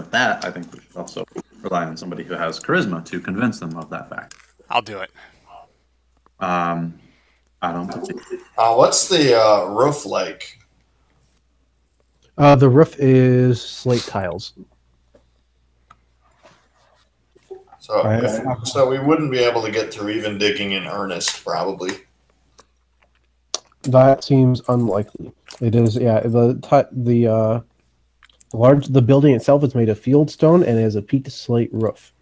with that, I think we should also rely on somebody who has charisma to convince them of that fact. I'll do it. I don't think. What's the roof like? The roof is slate tiles. So we wouldn't be able to get through even digging in earnest, probably. That seems unlikely. It is, yeah. The building itself is made of fieldstone and it has a peaked slate roof.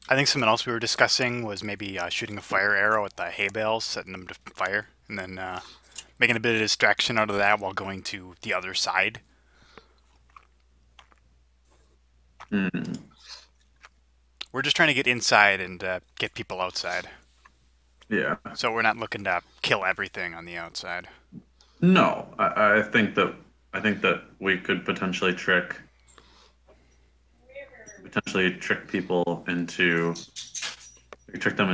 I think something else we were discussing was maybe shooting a fire arrow at the hay bales, setting them to fire, and then making a bit of distraction out of that while going to the other side. We're just trying to get inside and get people outside. Yeah. So we're not looking to kill everything on the outside. No, I think that we could potentially trick people into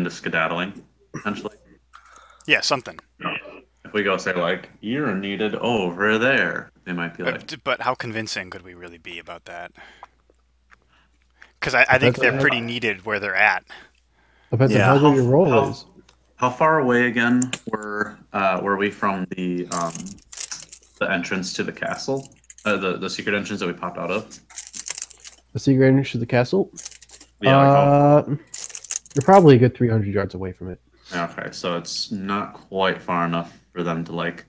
skedaddling, potentially. Yeah, something. If we go say like, you're needed over there, they might be like. But how convincing could we really be about that? Because I think they're pretty needed where they're at. Depends on how good your roll is. How far away again were we from the entrance to the castle? The secret entrance that we popped out of? The secret entrance to the castle? Yeah. You're probably a good 300 yards away from it. Okay, so it's not quite far enough for them to like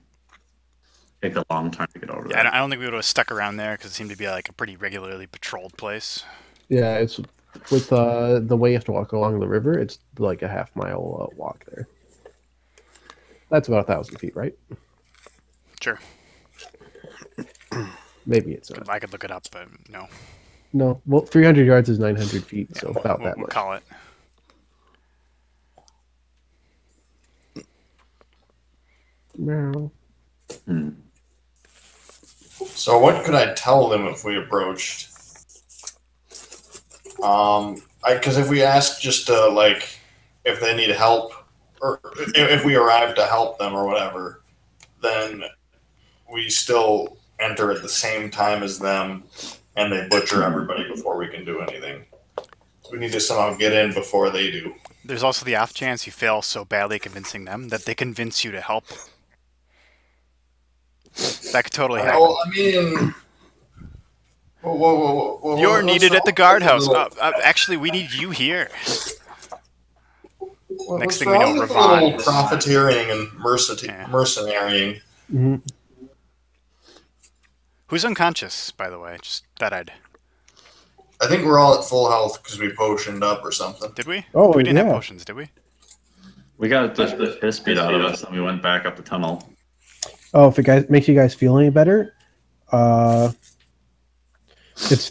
take a long time to get over there. I don't think we would have stuck around there because it seemed to be like a pretty regularly patrolled place. Yeah, it's with the way you have to walk along the river. It's like a half-mile walk there. That's about 1,000 feet, right? Sure. Maybe it's. I could look it up, but no. No, well, 300 yards is 900 feet, yeah, so about that much. We'll call it. No. So what could I tell them if we approached? Because if we ask just to, like, if they need help, or if we arrive to help them or whatever, then we still enter at the same time as them, and they butcher everybody before we can do anything. We need to somehow get in before they do. There's also the off chance you fail so badly convincing them that they convince you to help. That could totally happen. Well, I mean... Whoa, You're needed at the guardhouse. Actually, we need you here. Next thing we know, Ravon. Profiteering and mercenarying. Mm-hmm. Who's unconscious, by the way? Just that I think we're all at full health because we potioned up or something. Did we? Oh, we didn't have potions, did we? We got the piss beat out of us, and we went back up the tunnel. Oh, if it makes you guys feel any better,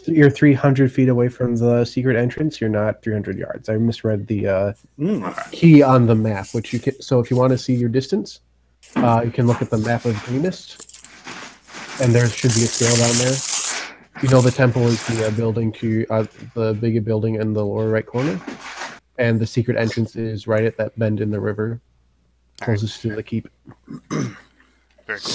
you're 300 feet away from the secret entrance. You're not 300 yards. I misread the key on the map, which you can. So if you want to see your distance, you can look at the map of Greenest, and there should be a scale down there. You know the temple is the building to the big building in the lower right corner, and the secret entrance is right at that bend in the river, closest to the keep. Very cool.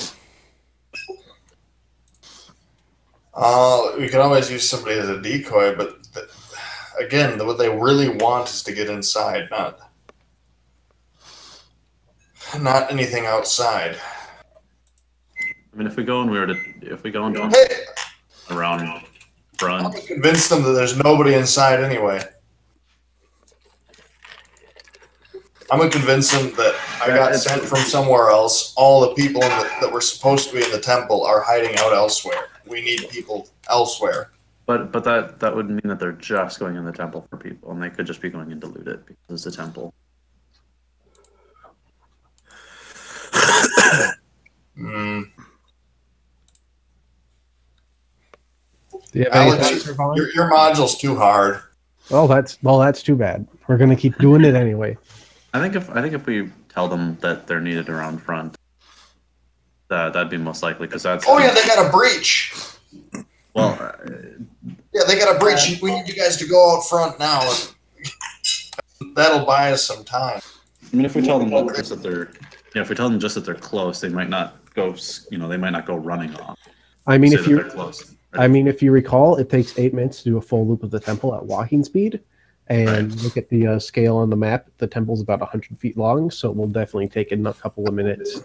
We could always use somebody as a decoy, but again, what they really want is to get inside, not anything outside. I mean, if we go and around front, I'll convince them that there's nobody inside anyway. I'm gonna convince them that I got sent from somewhere else. All the people that were supposed to be in the temple are hiding out elsewhere. We need people elsewhere. But that would mean that they're just going in the temple for people, and they could just be going in to loot it because it's a temple. Alex, your module's too hard. Well, that's too bad. We're gonna keep doing it anyway. I think if we tell them that they're needed around front, that'd be most likely because that's. Oh yeah, they got a breach. Well. Yeah, they got a breach. We need you guys to go out front now. That'll buy us some time. I mean, if we tell them just that they're close, they might not go. They might not go running off. I mean, if you're close. I mean, if you recall, it takes 8 minutes to do a full loop of the temple at walking speed. And look at the scale on the map. The temple's about 100 feet long, so it will definitely take a couple of minutes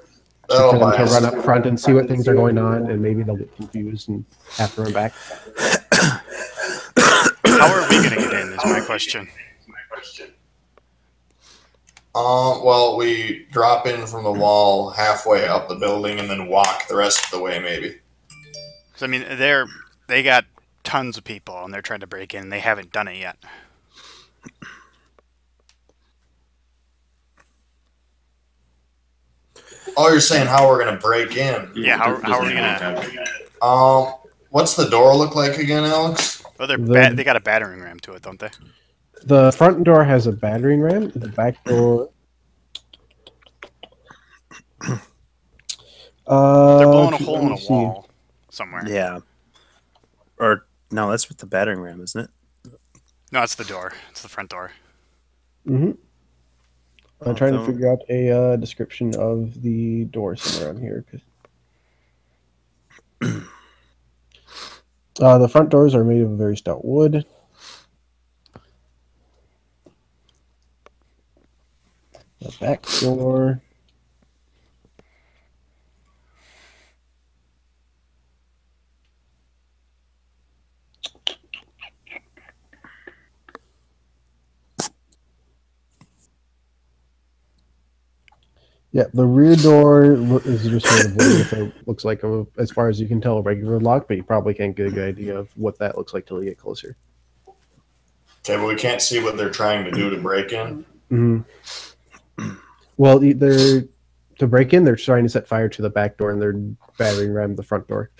for them to run up front and see what things are going on, and maybe they'll get confused and have to run back. How are we going to get in is my question. Well, we drop in from the wall halfway up the building and then walk the rest of the way, maybe. Because, I mean, they got tons of people, and they're trying to break in, and they haven't done it yet. Oh, you're saying how we're gonna break in? Yeah, how are we gonna? What's the door look like again, Alex? Oh, they got a battering ram to it, don't they? The front door has a battering ram. The back door. They're blowing a hole in a wall somewhere. Yeah. Or no, that's with the battering ram, isn't it? No, it's the door. It's the front door. Mm-hmm. I'm trying to figure out a description of the door somewhere on here. The front doors are made of very stout wood. The back door. Yeah, the rear door is just sort of wood. It looks like, as far as you can tell, a regular lock, but you probably can't get a good idea of what that looks like till you get closer. Okay, but we can't see what they're trying to do to break in. Mm-hmm. Well, to break in, they're trying to set fire to the back door, and they're battering ram the front door.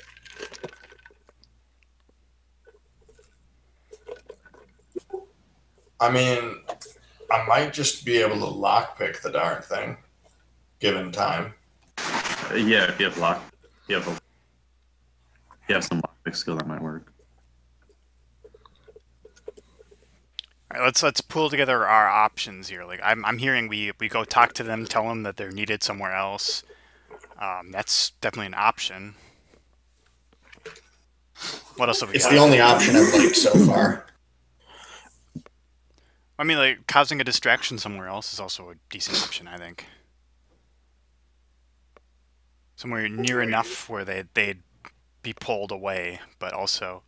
I mean, I might just be able to lockpick the darn thing, given time. Yeah, if you have you have some lockpick skill, that might work. All right, let's pull together our options here. Like I'm hearing we go talk to them, tell them that they're needed somewhere else. That's definitely an option. What else have we got? It's the only option I've liked so far. I mean, like, causing a distraction somewhere else is also a decent option, I think. Somewhere near enough where they'd be pulled away, but also...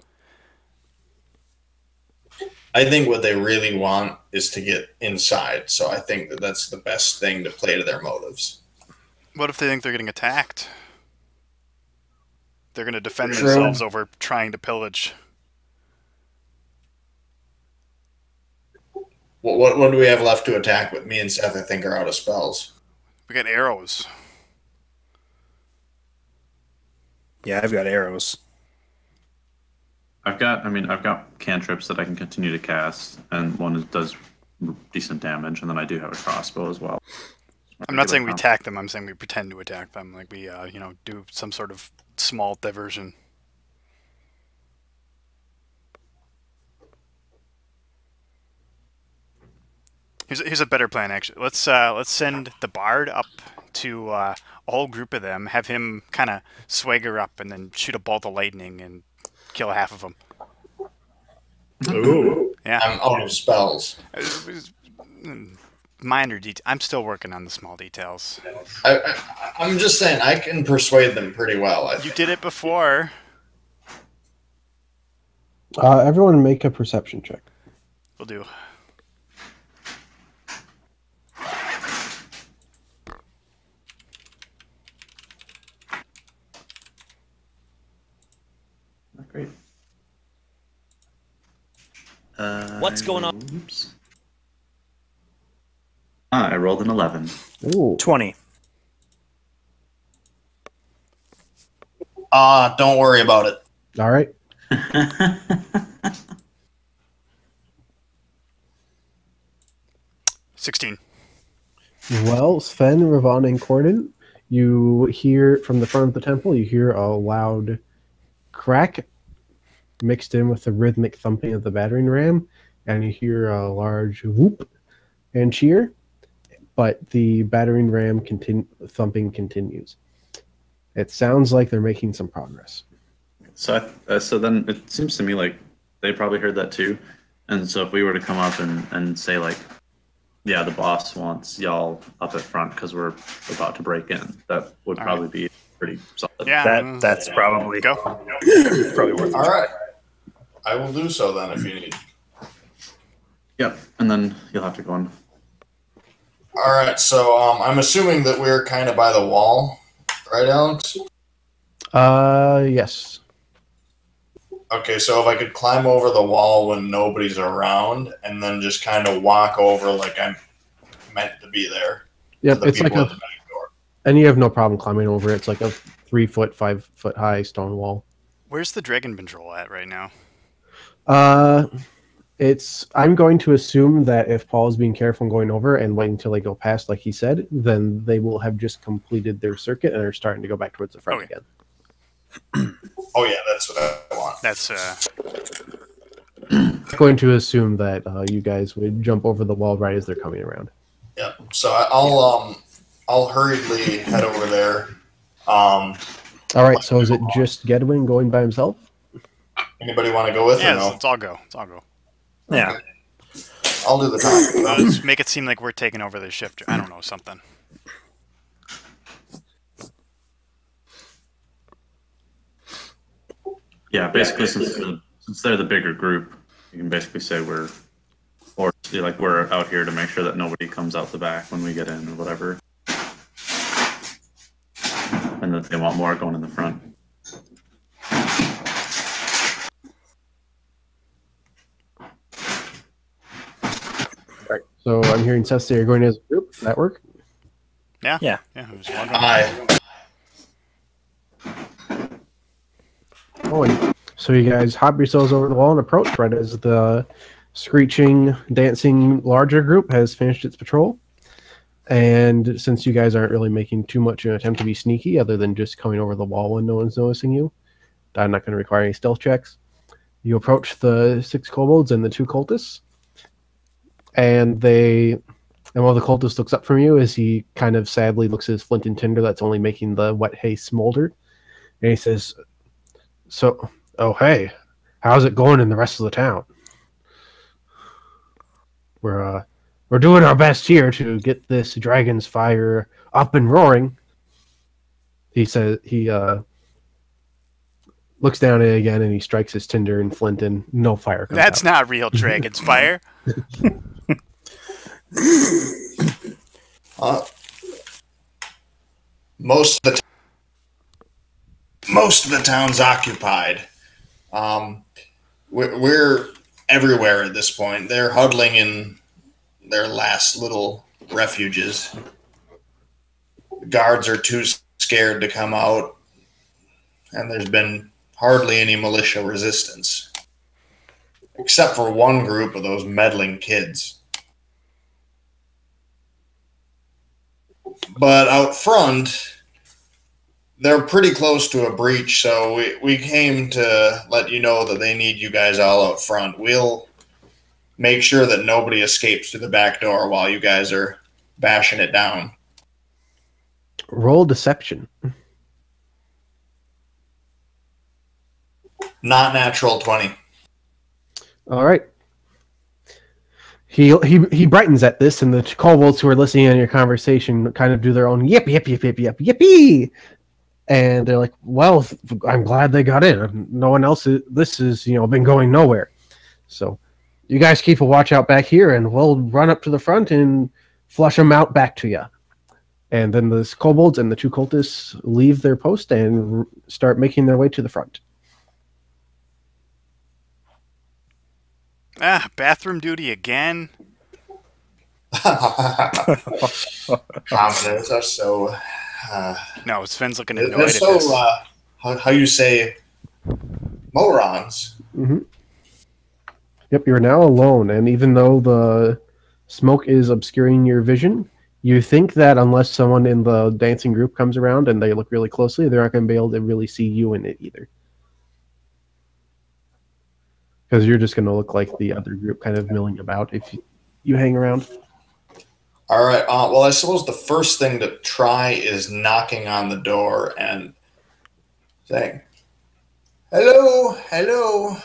I think what they really want is to get inside, so I think that that's the best thing to play to their motives. What if they think they're getting attacked? They're going to defend True. themselves over trying to pillage. What do we have left to attack with? Me and Seth, I think, are out of spells. We got arrows. Yeah, I've got arrows. I've got cantrips that I can continue to cast, and one does decent damage, and then I do have a crossbow as well. I'm not saying we attack them. I'm saying we pretend to attack them. Like we, do some sort of small diversion. Here's a better plan, actually. Let's send the bard up to a whole group of them, have him kind of swagger up, and then shoot a bolt of lightning and kill half of them. Ooh. Yeah. I'm out of spells. Minor detail. I'm still working on the small details. I'm just saying, I can persuade them pretty well. You did it before. Everyone make a perception check. Will do. Great. What's going on? Oops. I rolled an 11. Ooh. 20. Don't worry about it. All right. 16. Well, Sven, Ravon, and Corden, you hear from the front of the temple, you hear a loud crack mixed in with the rhythmic thumping of the battering ram, and you hear a large whoop and cheer, but the battering ram thumping continues. It sounds like they're making some progress. So then it seems to me like they probably heard that too, and so if we were to come up and say like, yeah, the boss wants y'all up at front because we're about to break in, that would probably be pretty solid. Yeah, That's probably go. probably worth it. All right. I will do so then if you need. Yep, and then you'll have to go in. All right. So I'm assuming that we're kind of by the wall, right, Alex? Yes. Okay, so if I could climb over the wall when nobody's around and then just kind of walk over like I'm meant to be there. Yep, The it's like people a, at the back door. and you have no problem climbing over it. It's like a 3 foot, 5 foot high stone wall. Where's the dragon patrol at right now? I'm going to assume that if Paul is being careful and going over and waiting until they go past, like he said, then they will have just completed their circuit and are starting to go back towards the front Okay. again. Oh yeah, that's what I want. That's I'm going to assume that you guys would jump over the wall right as they're coming around. Yeah. So I'll hurriedly head over there. All right, so is it just Gedwin going by himself? Anybody want to go with yeah. or no? Let's all go. Let's all go. Yeah. I'll do the talking. Let's make it seem like we're taking over the shift. I don't know, something. Yeah, basically, since they're the bigger group, you can basically say we're out here to make sure that nobody comes out the back when we get in or whatever, and that they want more going in the front. Right. So I'm hearing Seth say you're going as a group. Does that work? Yeah. Yeah. Yeah. Who's one? Aye. Oh, and so you guys hop yourselves over the wall and approach right as the screeching, dancing larger group has finished its patrol. And since you guys aren't really making too much of an attempt to be sneaky, other than just coming over the wall when no one's noticing you, I'm not going to require any stealth checks. You approach the 6 kobolds and the 2 cultists, and one of the cultists looks up from you as he kind of sadly looks at his flint and tinder that's only making the wet hay smolder, and he says, "So, oh hey, how's it going in the rest of the town? We're doing our best here to get this dragon's fire up and roaring." He says he looks down at it again and he strikes his tinder and flint and no fire comes That's out. not real dragon's fire. Most of the town's occupied. We're everywhere at this point. They're huddling in their last little refuges. The guards are too scared to come out, and there's been hardly any militia resistance, except for one group of those meddling kids. But out front, they're pretty close to a breach, so we came to let you know that they need you guys all out front. We'll make sure that nobody escapes through the back door while you guys are bashing it down. Roll deception. Not natural 20. All right. He brightens at this, and the kobolds who are listening on your conversation kind of do their own yip yip yip yip yip yippee, and they're like, "Well, I'm glad they got in. No one else. This is been going nowhere. So, you guys keep a watch out back here, and we'll run up to the front and flush them out back to you." And then the kobolds and the 2 cultists leave their post and start making their way to the front. Bathroom duty again. Commoners are so. No, Sven's looking annoyed They're at so. this. How you say? Morons. Mm-hmm. Yep, you're now alone, and even though the smoke is obscuring your vision, you think that unless someone in the dancing group comes around and they look really closely, they're not going to be able to really see you in it either. Because you're just going to look like the other group kind of milling about if you hang around. All right. Well, I suppose the first thing to try is knocking on the door and saying, Hello, hello.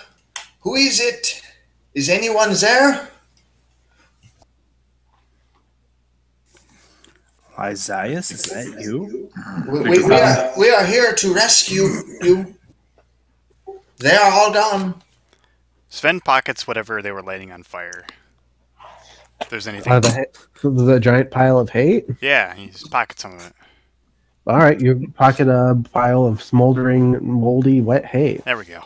Who is it? Is anyone there? Isaiah, is that you? We are here to rescue you. They are all gone. Sven pockets whatever they were lighting on fire. If there's anything. The giant pile of hay? Yeah, he just pockets some of it. All right, you pocket a pile of smoldering, moldy, wet hay. There we go.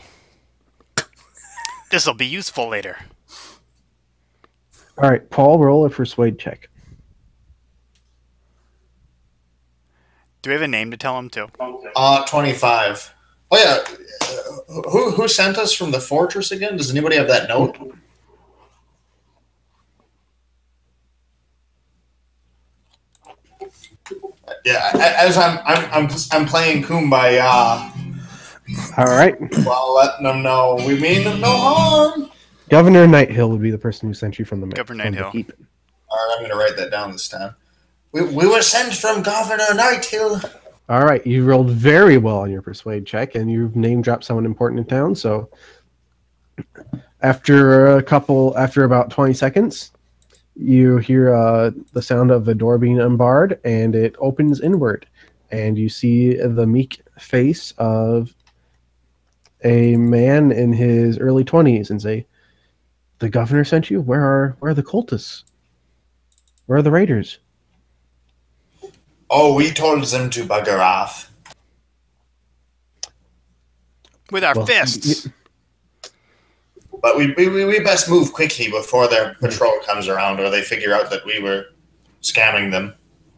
This'll be useful later. All right, Paul, roll a persuade check. Do we have a name to tell him too? 25. Oh yeah. Who sent us from the fortress again? Does anybody have that note? Yeah, as I'm playing Kumbaya. All right. While letting them know we mean them no harm. Governor Nighthill would be the person who sent you from the Governor from the Nighthill. keep. All right, I'm going to write that down this time. We were sent from Governor Nighthill. All right, you rolled very well on your persuade check, and you've name dropped someone important in town. So, after about 20 seconds, you hear the sound of the door being unbarred, and it opens inward, and you see the meek face of a man in his early 20s, and say, "The governor sent you? Where are the cultists? Where are the raiders?" Oh, we told them to bugger off. With our fists. But we best move quickly before their patrol comes around, or they figure out that we were scamming them.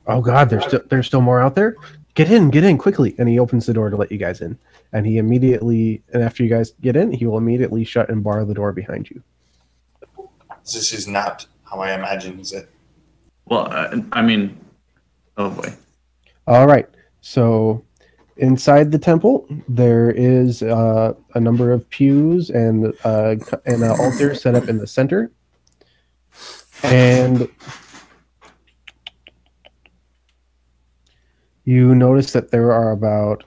Oh God, there's still more out there. Get in quickly! And he opens the door to let you guys in. And after you guys get in, he will immediately shut and bar the door behind you. This is not how I imagined it. Well, I mean, oh boy. All right. So inside the temple, there is a number of pews and an altar set up in the center. And you notice that there are about,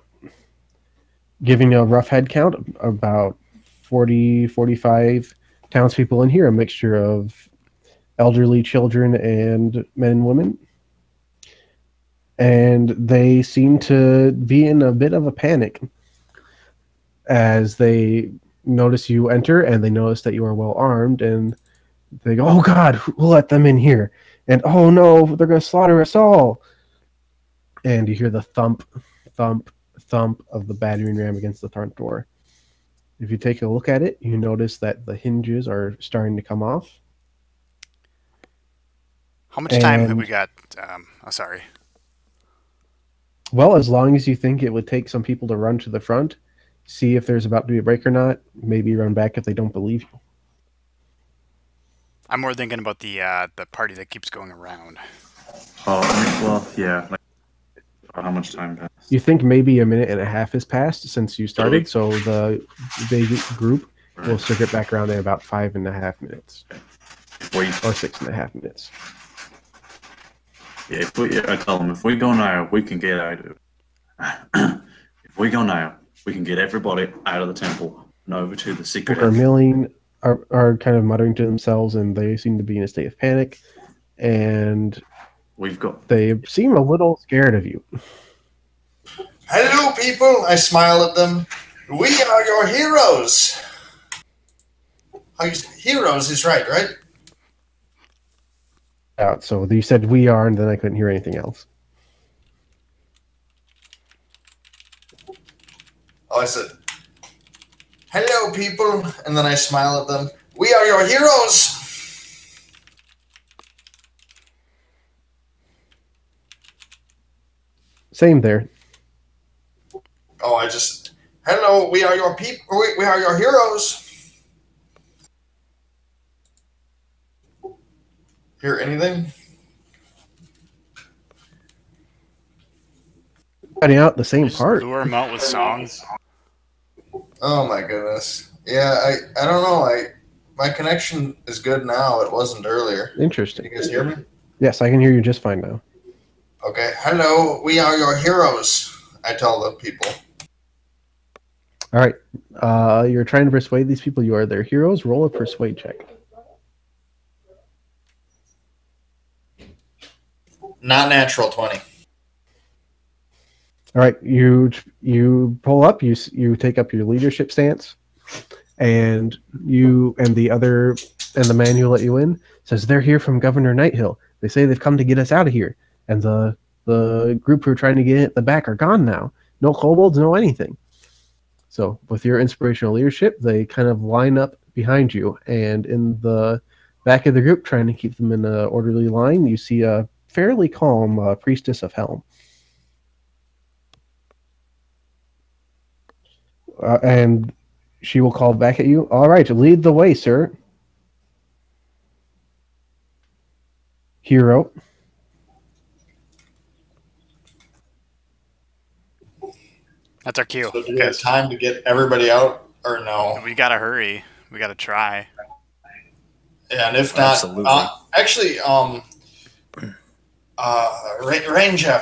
giving a rough head count, about 40, 45 townspeople in here, a mixture of elderly, children, and men and women. And they seem to be in a bit of a panic as they notice you enter, and they notice that you are well armed, and they go, "Oh God, who let them in here?" And "Oh no, they're going to slaughter us all." And you hear the thump, thump, thump of the battering ram against the front door. If you take a look at it, you notice that the hinges are starting to come off. How much time have we got? Sorry. Well, as long as you think it would take some people to run to the front, see if there's about to be a break or not, maybe run back if they don't believe you. I'm more thinking about the party that keeps going around. Oh, I mean, well, yeah. Like, how much time passed? You think maybe a minute and a half has passed since you started, so the big group will circuit back around in about 5.5 minutes. Or 6.5 minutes. Yeah, I tell them, if we go now, we can get out of it. If we go now, we can get everybody out of the temple and over to the secret entrance. Are kind of muttering to themselves, and they seem to be in a state of panic. And they seem a little scared of you. Hello, people. I smile at them. We are your heroes. Heroes is right? Out. So you said "we are," and then I couldn't hear anything else. Oh, I said, "Hello, people," and then I smile at them. We are your heroes. Same there. Oh, hello, we are your people. We are your heroes. Hear anything? Cutting out the same part. Lure them out with songs. Oh my goodness. Yeah, I don't know. My connection is good now. It wasn't earlier. Interesting. Can you guys hear me? Yes, I can hear you just fine now. Okay. Hello, we are your heroes. I tell the people. All right. You're trying to persuade these people you are their heroes. Roll a persuade check. Not natural 20. All right. You pull up. You take up your leadership stance, and the man who let you in says they're here from Governor Nighthill. They say they've come to get us out of here, and the group who are trying to get at the back are gone now. No kobolds, no anything. So with your inspirational leadership, they kind of line up behind you, and in the back of the group, trying to keep them in an orderly line, you see a fairly calm priestess of Helm. And she will call back at you. All right, lead the way, sir. Hero. That's our cue. So do we have time to get everybody out, or no? We gotta hurry. We gotta try. Yeah, and if not, actually, Ranger,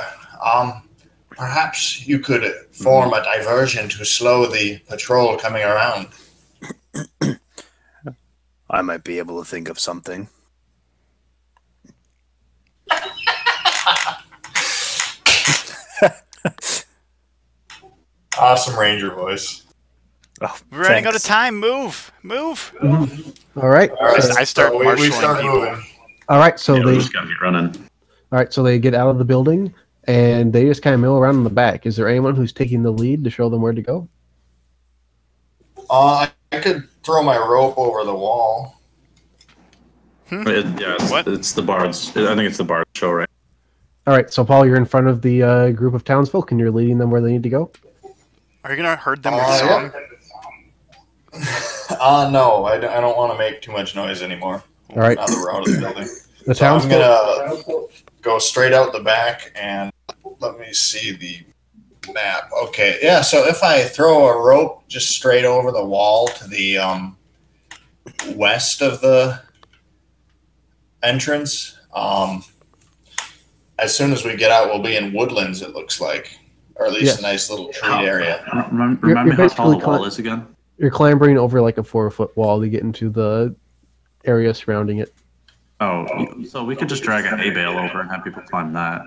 perhaps you could form a diversion to slow the patrol coming around. I might be able to think of something. Awesome Ranger voice. Oh, We're running out of time. Move. All right. I start we marshaling start people. moving. All right. So Yeah, we they. just gotta get running. All right. So they get out of the building, and they just kind of mill around in the back. Is there anyone who's taking the lead to show them where to go? I could throw my rope over the wall. It's the Bard's. I think it's the Bard's show, right? All right. So Paul, you're in front of the group of townsfolk, and you're leading them where they need to go. Are you gonna herd them with song? No, I don't want to make too much noise anymore. All right. Now that we're out of the building. The So I'm townsfolk. gonna go straight out the back and let me see the map. Okay, yeah. So if I throw a rope just straight over the wall to the west of the entrance, as soon as we get out, we'll be in woodlands. It looks like, or at least Yes. a nice little treat area. Remind You're me how tall the basically wall is again. You're clambering over like a 4-foot wall to get into the area surrounding it. Oh, so we could just drag a hay bale over and have people climb that.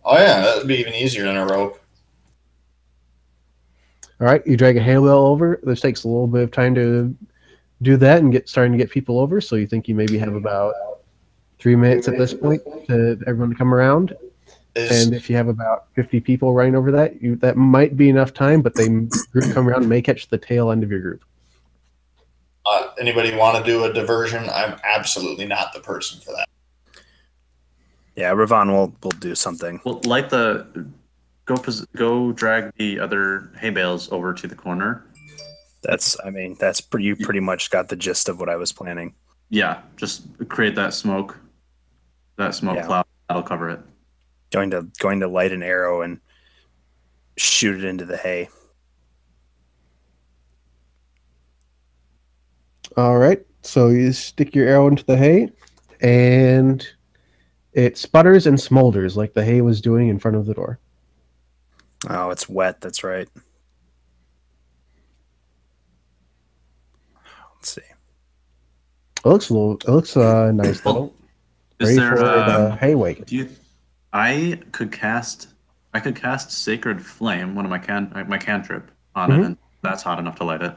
Oh yeah, that would be even easier than a rope. All right, you drag a hay bale over. This takes a little bit of time to do that and starting to get people over. So you think you maybe have about 3 minutes at this point to everyone to come around. And if you have about 50 people running over that, that might be enough time. But they group come around and may catch the tail end of your group. Anybody want to do a diversion? I'm absolutely not the person for that. Yeah, Ravon will do something. Well, go drag the other hay bales over to the corner. You pretty much got the gist of what I was planning. Yeah, just create that smoke cloud. That'll cover it. Going to light an arrow and shoot it into the hay. All right, so you stick your arrow into the hay, and it sputters and smolders like the hay was doing in front of the door. Oh, it's wet. That's right. Let's see. It looks nice though. Is Ready there for the hay wake? I could cast Sacred Flame, one of my cantrip on it, and that's hot enough to light it.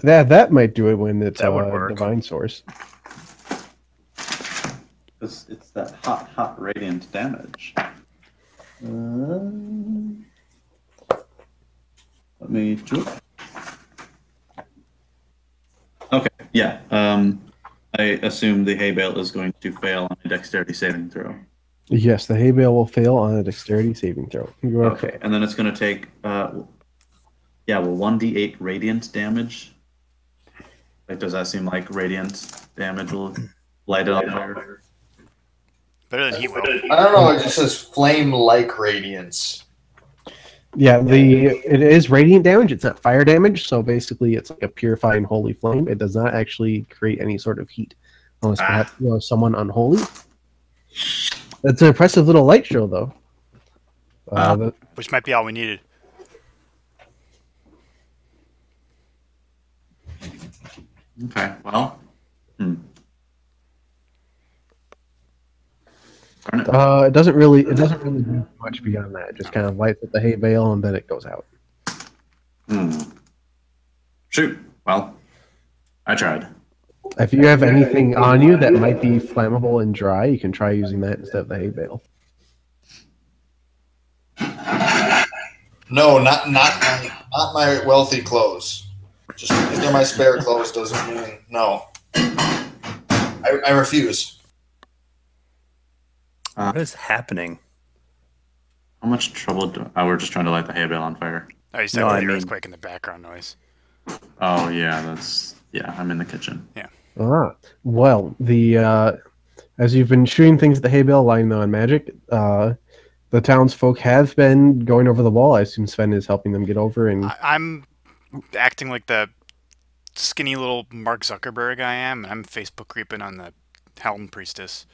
That might do it when it's That would work. divine source. It's that hot radiant damage. Let me do it. Okay, yeah. I assume the hay bale is going to fail on a dexterity saving throw. Yes, the hay bale will fail on a dexterity saving throw. You are Okay, and then it's going to take 1d8 radiant damage. Like, does that seem like radiant damage will light it on fire? Better than he will. I don't know. It just says flame-like radiance. Yeah, it is radiant damage. It's not fire damage, so basically it's like a purifying holy flame. It does not actually create any sort of heat, unless perhaps you are someone unholy. It's an impressive little light show, though. Which might be all we needed. Okay. Well. Darn it. It doesn't really do much beyond that. It just kind of lights up the hay bale and then it goes out. Shoot. Well, I tried. If you have anything on you that might be flammable and dry, you can try using that instead of the hay bale. No, not my wealthy clothes. Just because they're my spare clothes doesn't mean no. I refuse. What is happening? How much trouble do... Oh, we're just trying to light the hay bale on fire. Oh, you said the earthquake in the background noise. Oh, yeah, that's... Yeah, I'm in the kitchen. Yeah. Well, as you've been shooting things at the hay bale, lighting them on magic, the townsfolk have been going over the wall. I assume Sven is helping them get over. And I'm acting like the skinny little Mark Zuckerberg I am, and I'm Facebook creeping on the Helm Priestess.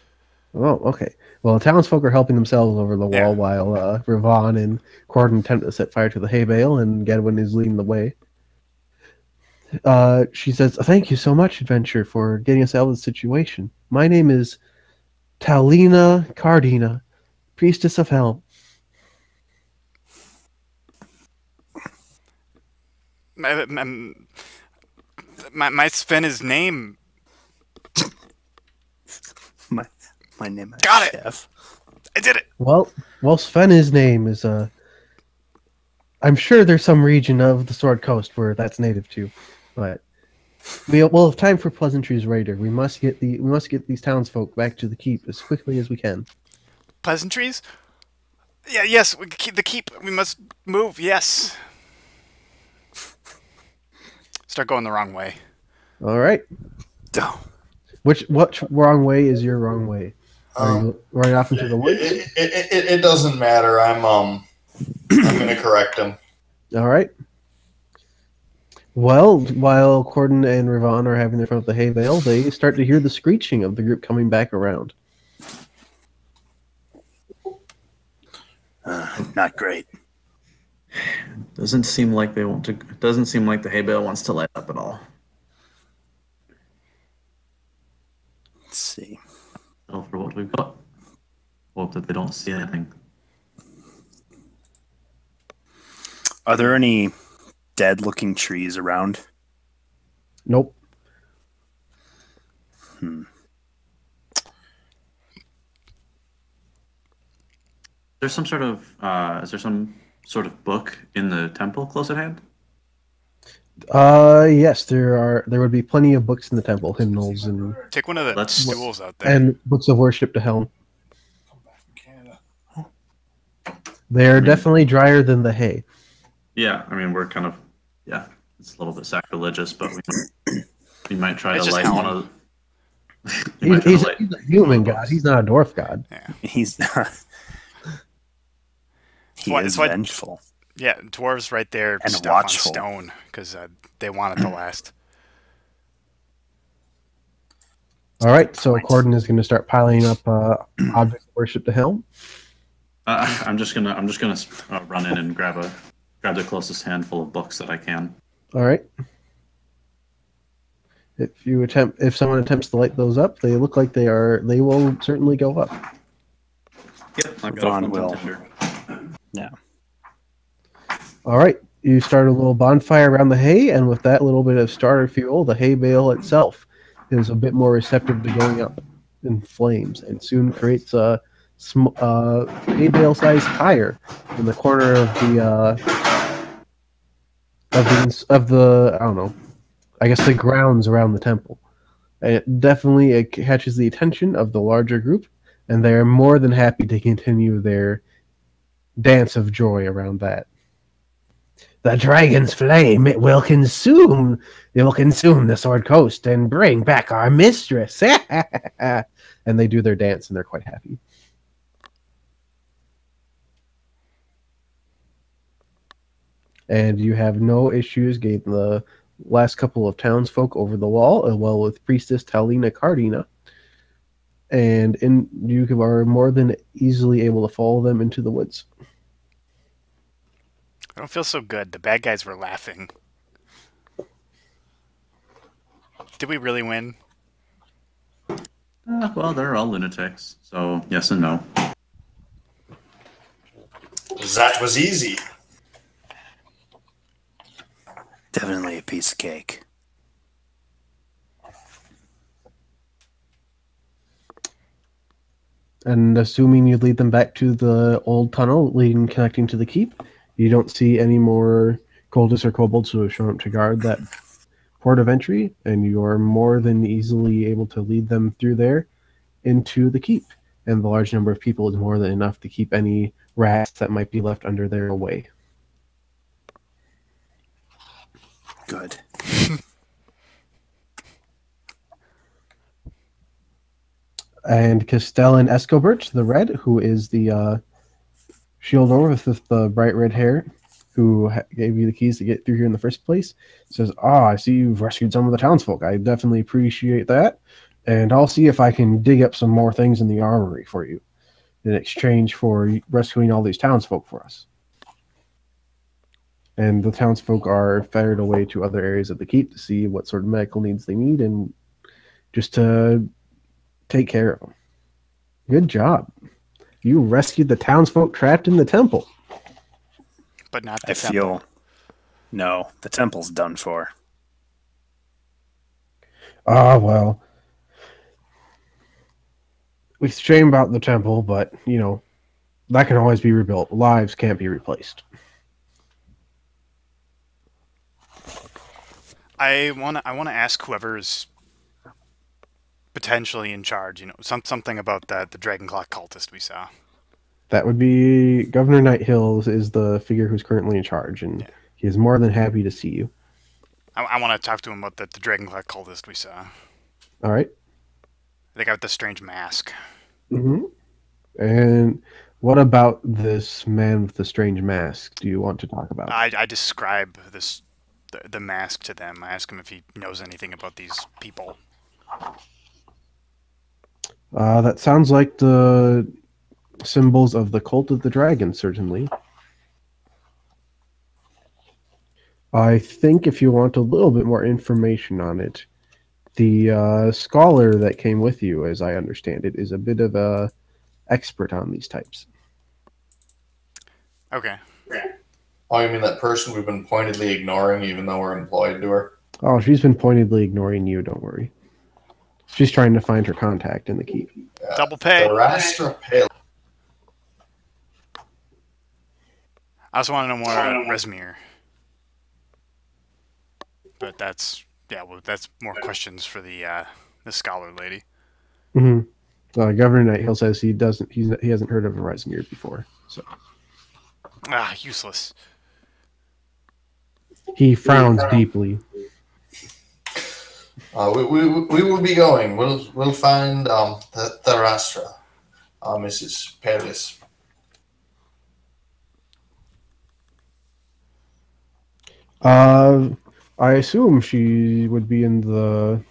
Oh, okay. Well, the townsfolk are helping themselves over the wall while Ravon and Corden attempt to set fire to the hay bale, and Gedwin is leading the way. She says, "Thank you so much, Adventure, for getting us out of the situation. My name is Talina Cardina, Priestess of Helm." My Sven's name. My name is Got Chef. it. I did it. Well, Sven's name is I'm sure there's some region of the Sword Coast where that's native to, but we'll have time for pleasantries later. We must get these townsfolk back to the keep as quickly as we can. Pleasantries? Yeah, yes, we keep the keep. We must move. Yes. Start going the wrong way. All right. What wrong way is your wrong way? Are you running off into the woods? It doesn't matter. I'm going to correct him. All right. Well, while Corden and Ravon are having their fun with the hay bale, they start to hear the screeching of the group coming back around. Not great. Doesn't seem like they want to. Doesn't seem like the hay bale wants to light up at all. Let's see. So for what we've got, hope that they don't see anything. Are there any dead-looking trees around? Nope. There's some sort of. Is there some sort of book in the temple close at hand? Yes, there would be plenty of books in the temple, hymnals and Take one of the stools out there. and books of worship to Helm. They're definitely drier than the hay. Yeah, I mean we're kind of it's a little bit sacrilegious, but we might try to light Helm. one of. He's a human god. He's not a dwarf god. Yeah. He's he is vengeful. Yeah, dwarves right there And stuff watchful. on stone because they want it to last. All right, so Corden is going to start piling up objects of worship to Helm. I'm just gonna run in and grab the closest handful of books that I can. All right. If someone attempts to light those up, they look like they will certainly go up. Yep, I've got Vaughn a will. contender. Yeah. All right, you start a little bonfire around the hay, and with that little bit of starter fuel, the hay bale itself is a bit more receptive to going up in flames, and soon creates a hay bale-sized fire in the corner of the I don't know, I guess the grounds around the temple. And it catches the attention of the larger group, and they are more than happy to continue their dance of joy around that. The dragon's flame, it will consume the Sword Coast and bring back our mistress. And they do their dance, and they're quite happy. And you have no issues getting the last couple of townsfolk over the wall, as well with Priestess Talina Cardina. And you are more than easily able to follow them into the woods. I don't feel so good. The bad guys were laughing. Did we really win? Well, they're all lunatics, so yes and no. That was easy. Definitely a piece of cake. And assuming you lead them back to the old tunnel leading connecting to the keep, you don't see any more cultists or kobolds who have shown up to guard that port of entry, and you are more than easily able to lead them through there into the keep. And the large number of people is more than enough to keep any rats that might be left under there away. Good. And Castellan Escobert, the red, who is the shield over with the bright red hair, who gave you the keys to get through here in the first place, says, I see you've rescued some of the townsfolk. I definitely appreciate that. And I'll see if I can dig up some more things in the armory for you in exchange for rescuing all these townsfolk for us. And the townsfolk are ferried away to other areas of the keep to see what sort of medical needs they need and just to take care of them. Good job. You rescued the townsfolk trapped in the temple. But not the I temple. feel... No, the temple's done for. Ah, well. It's a shame about the temple, but, you know, that can always be rebuilt. Lives can't be replaced. I want to ask whoever's potentially in charge, you know, something about the Dragonclaw cultist we saw. That would be Governor Nighthill is the figure who's currently in charge, and he is more than happy to see you. I want to talk to him about the Dragonclaw cultist we saw. All right. They got the strange mask. Mm-hmm. And what about this man with the strange mask do you want to talk about? I describe the mask to them. I ask him if he knows anything about these people. That sounds like the symbols of the Cult of the Dragon, certainly. I think if you want a little bit more information on it, the scholar that came with you, as I understand it, is a bit of a expert on these types. Okay. Oh, you mean that person we've been pointedly ignoring even though we're employed to her? Oh, she's been pointedly ignoring you, don't worry. She's trying to find her contact in the keep. Yeah. Double pay. The Rastra Pale. I also want to know more about Rezmir. But that's more questions for the scholar lady. Mm-hmm. Governor Nighthill says he hasn't heard of a Rezmir before. So useless. He frowns deeply. We will be going. We'll find the Rastra, Mrs. Pelis. I assume she would be in the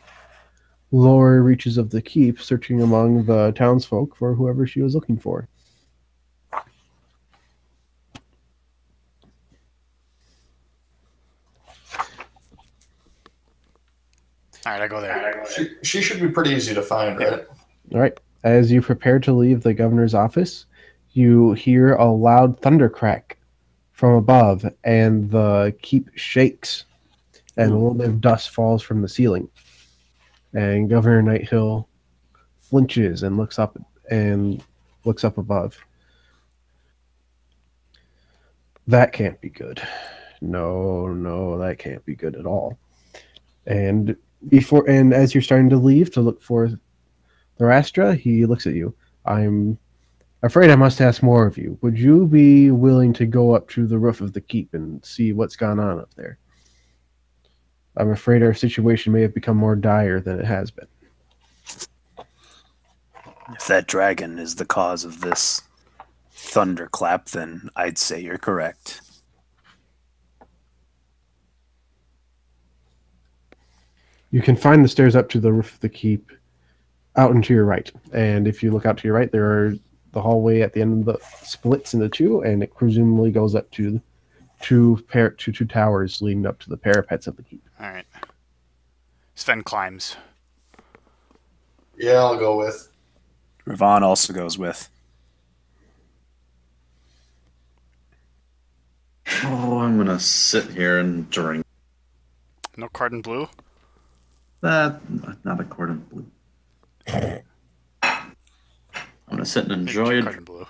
lower reaches of the keep, searching among the townsfolk for whoever she was looking for. All right, I go there. She should be pretty easy to find, right? All right. As you prepare to leave the governor's office, you hear a loud thunder crack from above, and the keep shakes, and a little bit of dust falls from the ceiling. And Governor Nighthill flinches and looks up above. That can't be good. No, that can't be good at all. And as you're starting to leave to look for the Rastra, he looks at you. I'm afraid I must ask more of you. Would you be willing to go up to the roof of the keep and see what's gone on up there? I'm afraid our situation may have become more dire than it has been. If that dragon is the cause of this thunderclap, then I'd say you're correct. You can find the stairs up to the roof of the keep out and to your right. And if you look out to your right, there are the hallway at the end of the splits into two, and it presumably goes up to two towers leading up to the parapets of the keep. All right. Sven climbs. Yeah, I'll go with. Ravon also goes with. Oh, I'm gonna sit here and drink. No cardon blue? That not a cordon bleu. I'm gonna sit and enjoy it. Cardon blue.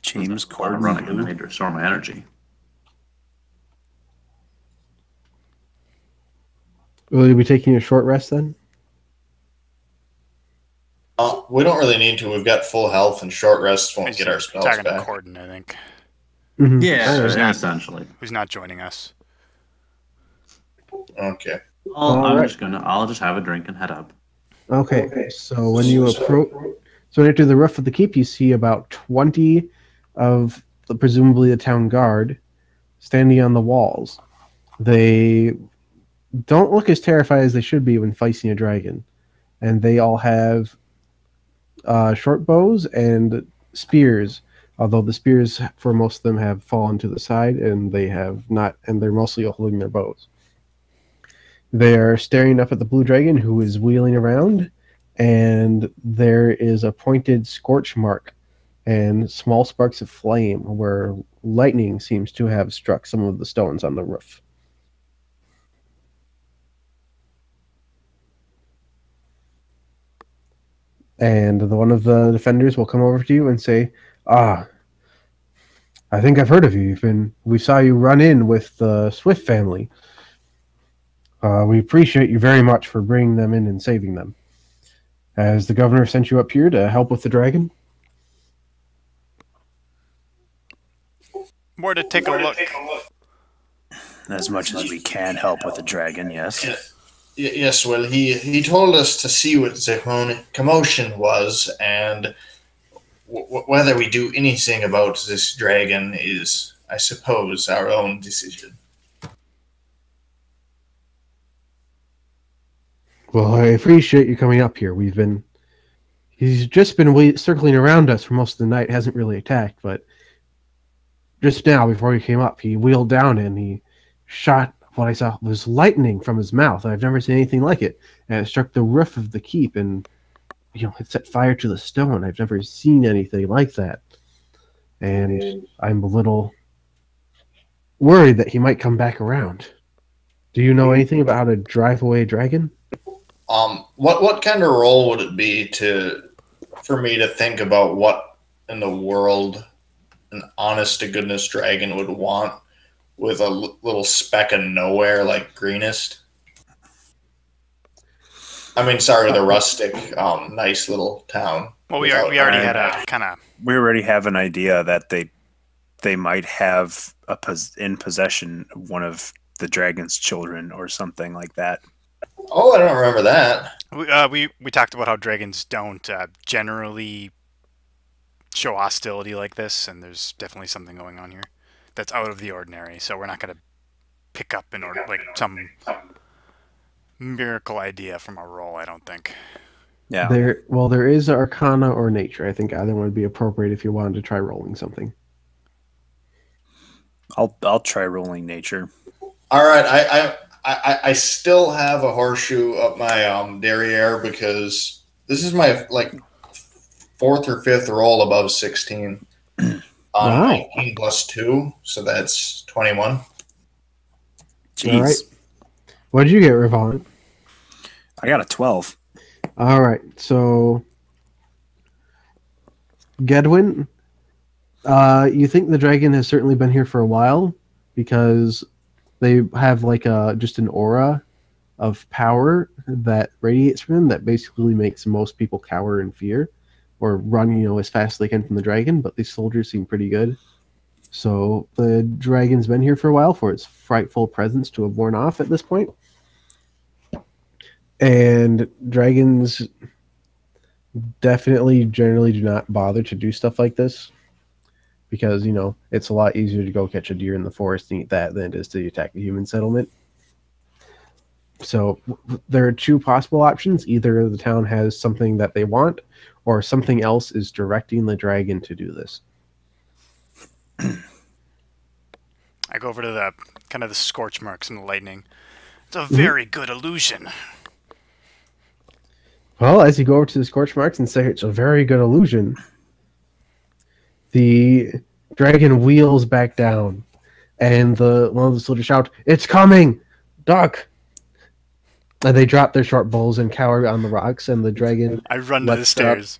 James A lot of running, and I Corden. need to restore my energy. Will you be taking a short rest then? We don't really need to. We've got full health, and short rests won't He's get our spells talking to back. Corden, I think, Mhm. Yeah, All right. essentially. who's not joining us. Okay. I'll just have a drink and head up. Okay, so when you approach, so enter the roof of the keep, you see about 20 of presumably the town guard standing on the walls. They don't look as terrified as they should be when facing a dragon, and they all have short bows and spears. Although the spears for most of them have fallen to the side, and they have not, and they're mostly holding their bows. They are staring up at the blue dragon, who is wheeling around, and there is a pointed scorch mark and small sparks of flame where lightning seems to have struck some of the stones on the roof. And one of the defenders will come over to you and say, "Ah, I think I've heard of you. We saw you run in with the Swift family. We appreciate you very much for bringing them in and saving them. Has the governor sent you up here to help with the dragon?" More to take a look. As much as we can help with the dragon, yes. Yes, well, he told us to see what the commotion was, and whether we do anything about this dragon is, I suppose, our own decision. Well, I appreciate you coming up here. He's just been circling around us for most of the night. Hasn't really attacked, but just now, before he came up, he wheeled down and he shot what I saw was lightning from his mouth. I've never seen anything like it. And it struck the roof of the keep and, it set fire to the stone. I've never seen anything like that. And I'm a little worried that he might come back around. Do you know anything about how to drive away a dragon? What kind of role would it be for me to think about what in the world an honest to goodness dragon would want with a little speck of nowhere like Greenest? I mean, sorry, the rustic, nice little town. Well, we already had a kind of. We already have an idea that they might have in possession one of the dragon's children or something like that. Oh, I don't remember that. We talked about how dragons don't generally show hostility like this, and there's definitely something going on here that's out of the ordinary. So we're not going to pick up some miracle idea from a roll, I don't think. Yeah. There is Arcana or Nature. I think either one would be appropriate if you wanted to try rolling something. I'll try rolling Nature. All right, I still have a horseshoe up my derriere because this is my fourth or fifth roll above 16 on Wow. 19 plus 2, so that's 21. Jeez. All right. What did you get, Ravon? I got a 12. All right, so Gedwin, you think the dragon has certainly been here for a while because they have just an aura of power that radiates from them that basically makes most people cower in fear or run, as fast as they can from the dragon, but these soldiers seem pretty good. So the dragon's been here for a while for its frightful presence to have worn off at this point. And dragons definitely generally do not bother to do stuff like this because, it's a lot easier to go catch a deer in the forest and eat that than it is to attack a human settlement. So there are two possible options. Either the town has something that they want or something else is directing the dragon to do this. I go over to the scorch marks and the lightning. It's a very good illusion. Well, as you go over to the scorch marks and say it's a very good illusion, the dragon wheels back down, and one of the soldiers shout, "It's coming! Duck!" And they drop their short bows and cower on the rocks, and the dragon... I run to the lets stairs.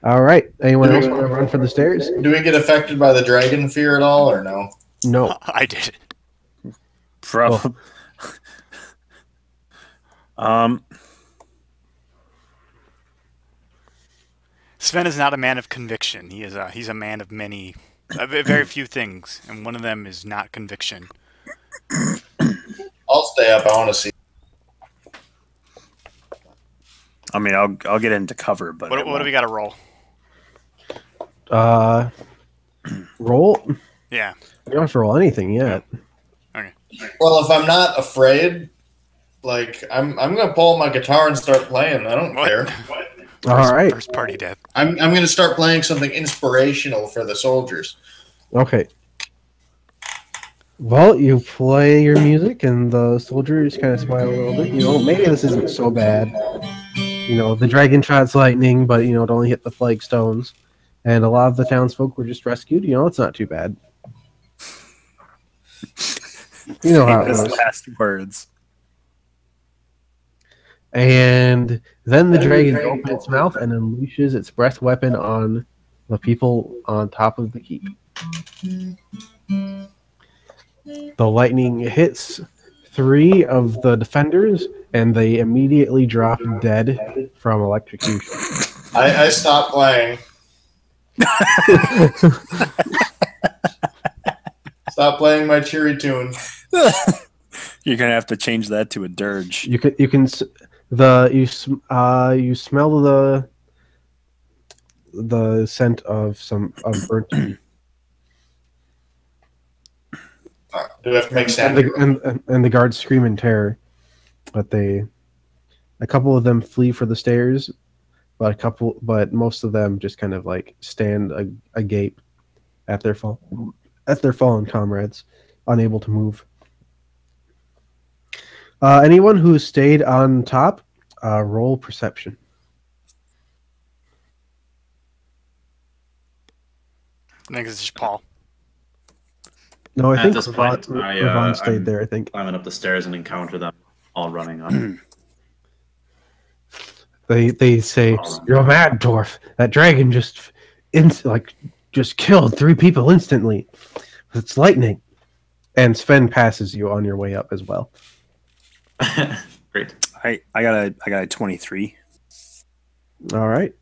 All right. Anyone else want to run for the stairs? Do we get affected by the dragon fear at all, or no? No. I did it. Probably. Sven is not a man of conviction. He's a man of very few things, and one of them is not conviction. I'll stay up. I want to see. I mean, I'll get into cover, but What do we got to roll? Roll? Yeah. You don't have to roll anything yet. Okay. Well, if I'm not afraid, like I'm gonna pull my guitar and start playing. I don't care. All right. First party death. I'm gonna start playing something inspirational for the soldiers. Okay. Well, you play your music, and the soldiers kind of smile a little bit. You know, maybe this isn't so bad. You know, the dragon shot's lightning, but, you know, it only hit the flagstones. And a lot of the townsfolk were just rescued. You know, it's not too bad. You know how it Famous goes. last words. And then the dragon opens its mouth and unleashes its breath weapon on the people on top of the keep. The lightning hits 3 of the defenders, and they immediately drop dead from electrocution. I stopped playing. Stop playing my cheery tune. You're gonna have to change that to a dirge. You smell the scent of burnt meat. Do we have to make And sound? the guards scream in terror, but a couple of them flee for the stairs, but most of them just kind of like stand agape at their fallen comrades, unable to move. Anyone who stayed on top, roll perception. I think it's just Paul. No, I At think this point, Ravon stayed I'm there. I think climbing up the stairs and encounter them all running up. they say, "You're mad, dwarf. That dragon just killed 3 people instantly. It's lightning." And Sven passes you on your way up as well. Great. I got a 23. All right.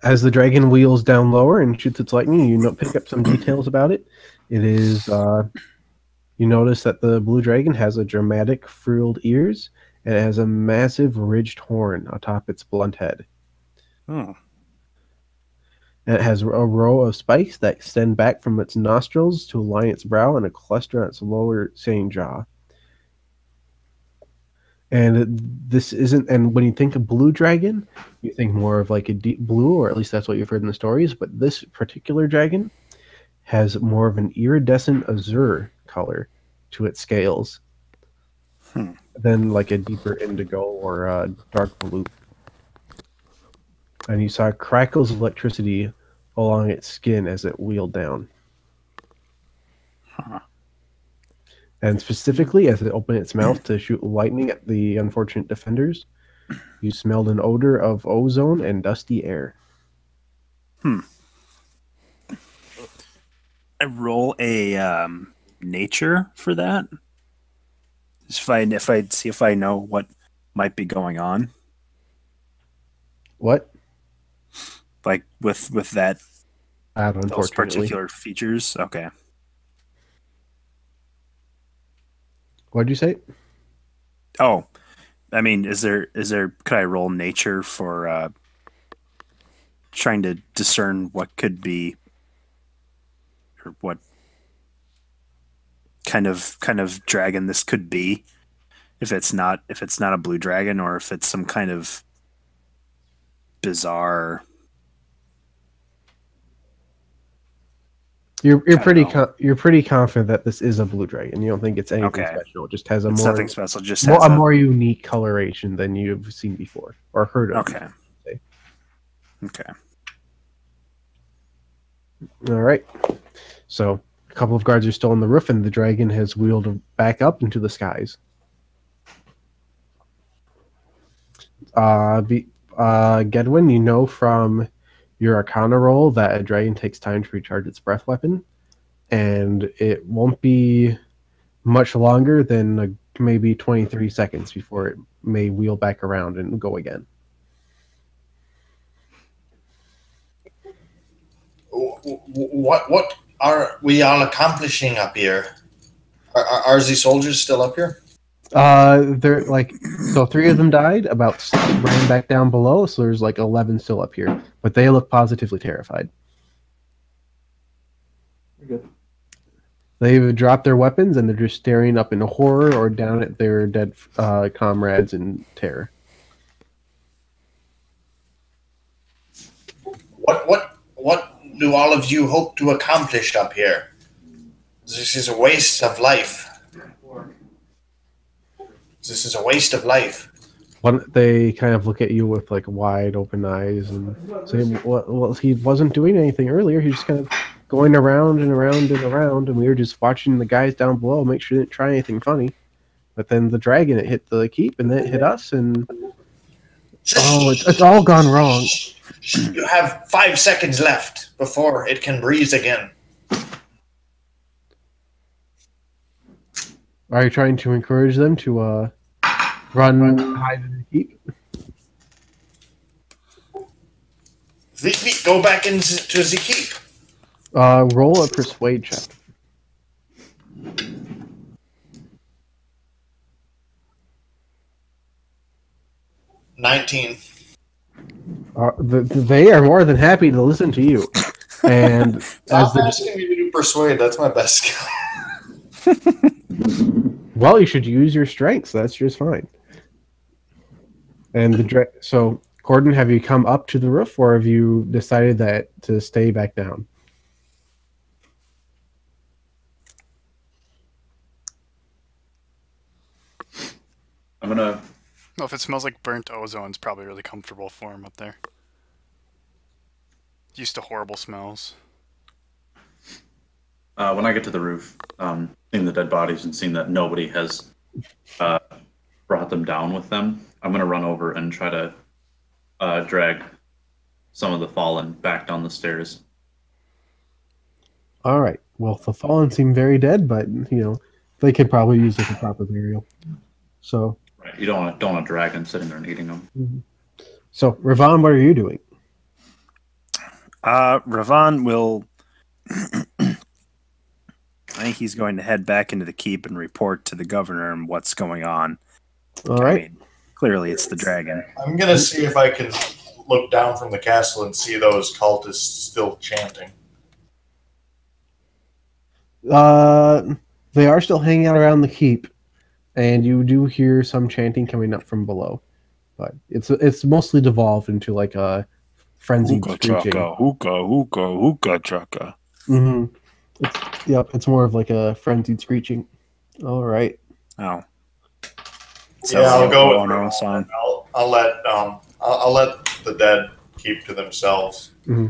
As the dragon wheels down lower and shoots its lightning, you pick up some details about it. It is, you notice that the blue dragon has a dramatic frilled ears, and it has a massive ridged horn atop its blunt head. Oh. And it has a row of spikes that extend back from its nostrils to line its brow and a cluster on its lower sane jaw. And this isn't. And when you think of blue dragon, you think more of like a deep blue, or at least that's what you've heard in the stories. But this particular dragon has more of an iridescent azure color to its scales than like a deeper indigo or a dark blue. And you saw crackles of electricity along its skin as it wheeled down. And specifically, as it opened its mouth to shoot lightning at the unfortunate defenders, you smelled an odor of ozone and dusty air. I roll a nature for that. If I see if I know what might be going on, What? like with that those Unfortunately. particular features. Okay. What'd you say? Oh, I mean, is there? Could I roll nature for trying to discern what could be, or what kind of dragon this could be? If it's not a blue dragon, or if it's some kind of bizarre. You're I don't know. you're pretty confident that this is a blue dragon. You don't think it's anything Okay. special. It just has a It's more nothing special. Just more, has a a more unique coloration than you've seen before or heard of. okay. Say. Okay. All right. So a couple of guards are still on the roof, and the dragon has wheeled back up into the skies. Gedwin, you know from your Arcana roll that a dragon takes time to recharge its breath weapon, and it won't be much longer than maybe 23 seconds before it may wheel back around and go again. What are we all accomplishing up here? Are the soldiers still up here? They're like, so 3 of them died, about 6 ran back down below, so there's like 11 still up here, but they look positively terrified. Good. They've dropped their weapons and they're just staring up in horror or down at their dead comrades in terror. What do all of you hope to accomplish up here? This is a waste of life. This is a waste of life. They kind of look at you with like wide open eyes and say, well, he wasn't doing anything earlier. He was just kind of going around and around and around, and we were just watching the guys down below make sure they didn't try anything funny. But then the dragon, it hit the keep, and then it hit us, and it's all gone wrong. You have 5 seconds left before it can breathe again. Are you trying to encourage them to run, hide, and keep? Go back into the keep. Roll a persuade check. 19. They are more than happy to listen to you. And Stop asking me to do persuade. That's my best skill. Well, you should use your strengths. That's just fine. And so, Corden, have you come up to the roof, or have you decided that to stay back down? I'm gonna. Well, if it smells like burnt ozone, it's probably really comfortable for him up there. Used to horrible smells. When I get to the roof, seeing the dead bodies and seeing that nobody has brought them down with them, I'm gonna run over and try to drag some of the fallen back down the stairs. All right. Well, the fallen seem very dead, but they could probably use like a proper burial. So. Right. You don't want a dragon sitting there and eating them. Mm-hmm. So, Ravan, what are you doing? Ravan will. I think he's going to head back into the keep and report to the governor on what's going on. All right. I mean, clearly, it's the dragon. I'm gonna see if I can look down from the castle and see those cultists still chanting. They are still hanging out around the keep, and you do hear some chanting coming up from below, but it's mostly devolved into like a frenzied screeching. Hookah chaka. Mm-hmm. It's more of like a frenzied screeching. All right. Oh. So yeah, I'll go. Sign. I'll let the dead keep to themselves. Mm-hmm.